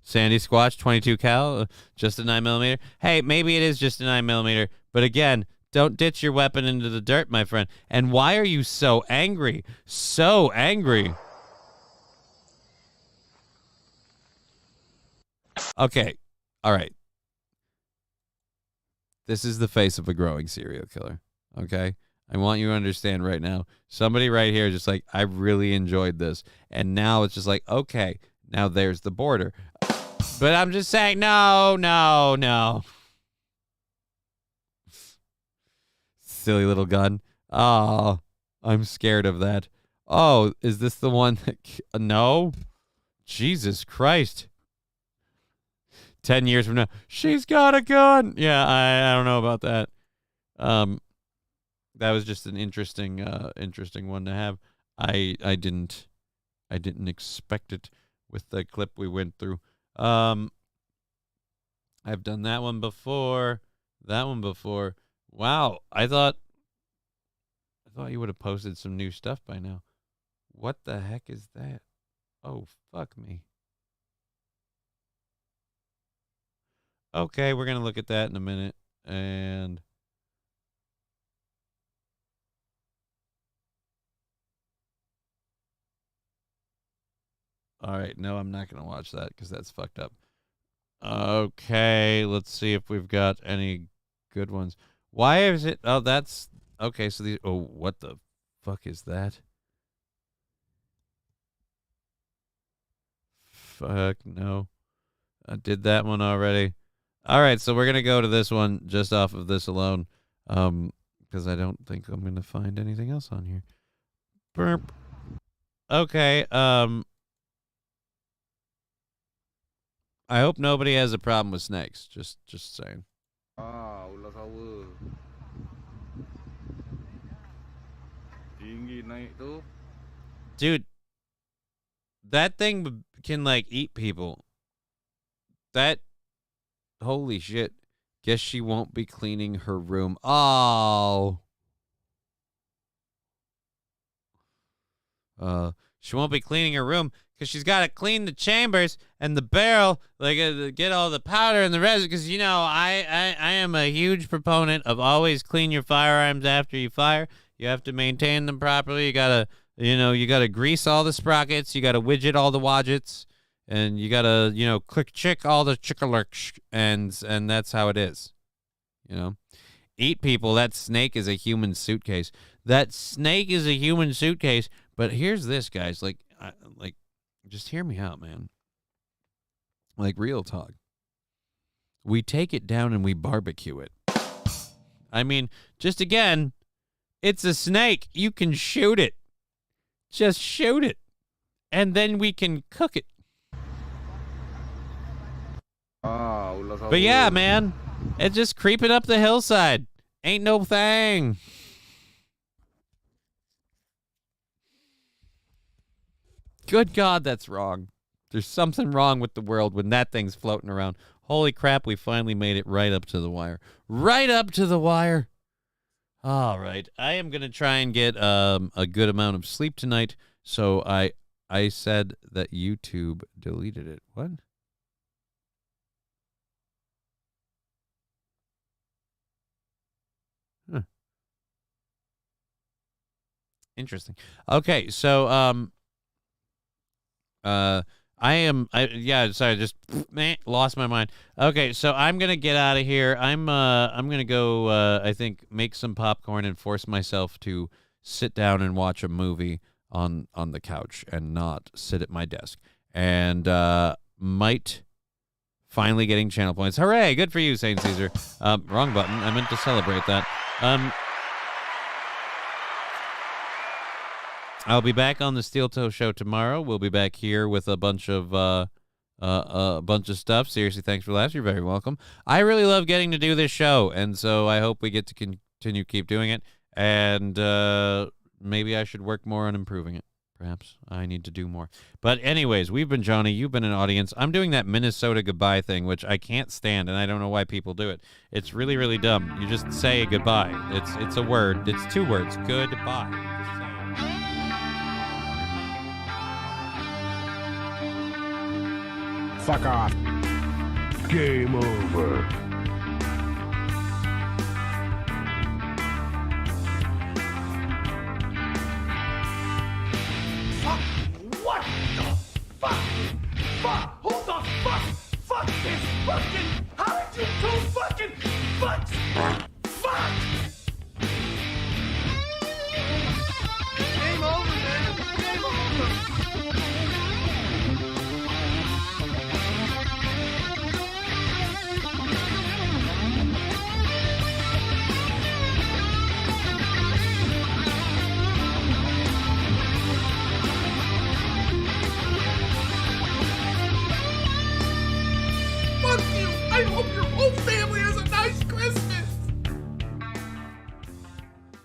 Sandy Squatch, 22 cal, just a 9mm. Hey, maybe it is just a 9mm, but again, don't ditch your weapon into the dirt, my friend. And why are you so angry? So angry. Okay, all right. This is the face of a growing serial killer, okay? I want you to understand right now. Somebody right here is just like, I really enjoyed this. And now it's just like, okay, now there's the border. But I'm just saying, no. Silly little gun. Oh, I'm scared of that. Oh, is this the one that... No? Jesus Christ. 10 years from now, she's got a gun. Yeah, I don't know about that. That was just an interesting one to have. I didn't expect it with the clip we went through. I've done that one before. Wow, I thought you would have posted some new stuff by now. What the heck is that? Oh, fuck me. Okay, we're going to look at that in a minute. And all right, no, I'm not going to watch that because that's fucked up. Okay, let's see if we've got any good ones. Why is it? Oh, that's okay. So these. Oh, what the fuck is that? Fuck no, I did that one already. All right, so we're gonna go to this one just off of this alone, because I don't think I'm gonna find anything else on here. Burp. Okay. I hope nobody has a problem with snakes. Just saying. Dude, that thing can like eat people. Holy shit. Guess she won't be cleaning her room. Oh. She won't be cleaning her room because she's got to clean the chambers and the barrel, like get all the powder and the resin. Because I am a huge proponent of always clean your firearms after you fire. You have to maintain them properly. You gotta grease all the sprockets. You gotta widget all the wadgets, and you gotta click chick all the chickalurks, and that's how it is. Eat people. That snake is a human suitcase. But here's this, guys. Just hear me out, man. Like, real talk. We take it down and we barbecue it. I mean, just again, it's a snake. You can shoot it. Just shoot it. And then we can cook it. But yeah, man, it's just creeping up the hillside. Ain't no thing. Good God, that's wrong. There's something wrong with the world when that thing's floating around. Holy crap, we finally made it right up to the wire. Right up to the wire. All right. I am going to try and get a good amount of sleep tonight. So I said that YouTube deleted it. What? Huh. Interesting. Okay, so sorry, just lost my mind. Okay, so I'm gonna get out of here. I'm gonna go I think make some popcorn and force myself to sit down and watch a movie on the couch and not sit at my desk. And might finally getting channel points. Hooray, good for you, Saint Caesar. Wrong button. I meant to celebrate that. I'll be back on the Steel Toe Show tomorrow. We'll be back here with a bunch of stuff. Seriously, thanks for laughs. You're very welcome. I really love getting to do this show, and so I hope we get to continue keep doing it. And maybe I should work more on improving it. Perhaps I need to do more. But anyways, we've been Johnny. You've been an audience. I'm doing that Minnesota goodbye thing, which I can't stand, and I don't know why people do it. It's really, really dumb. You just say goodbye. It's a word. It's 2 words. Goodbye. Fuck off. Game over.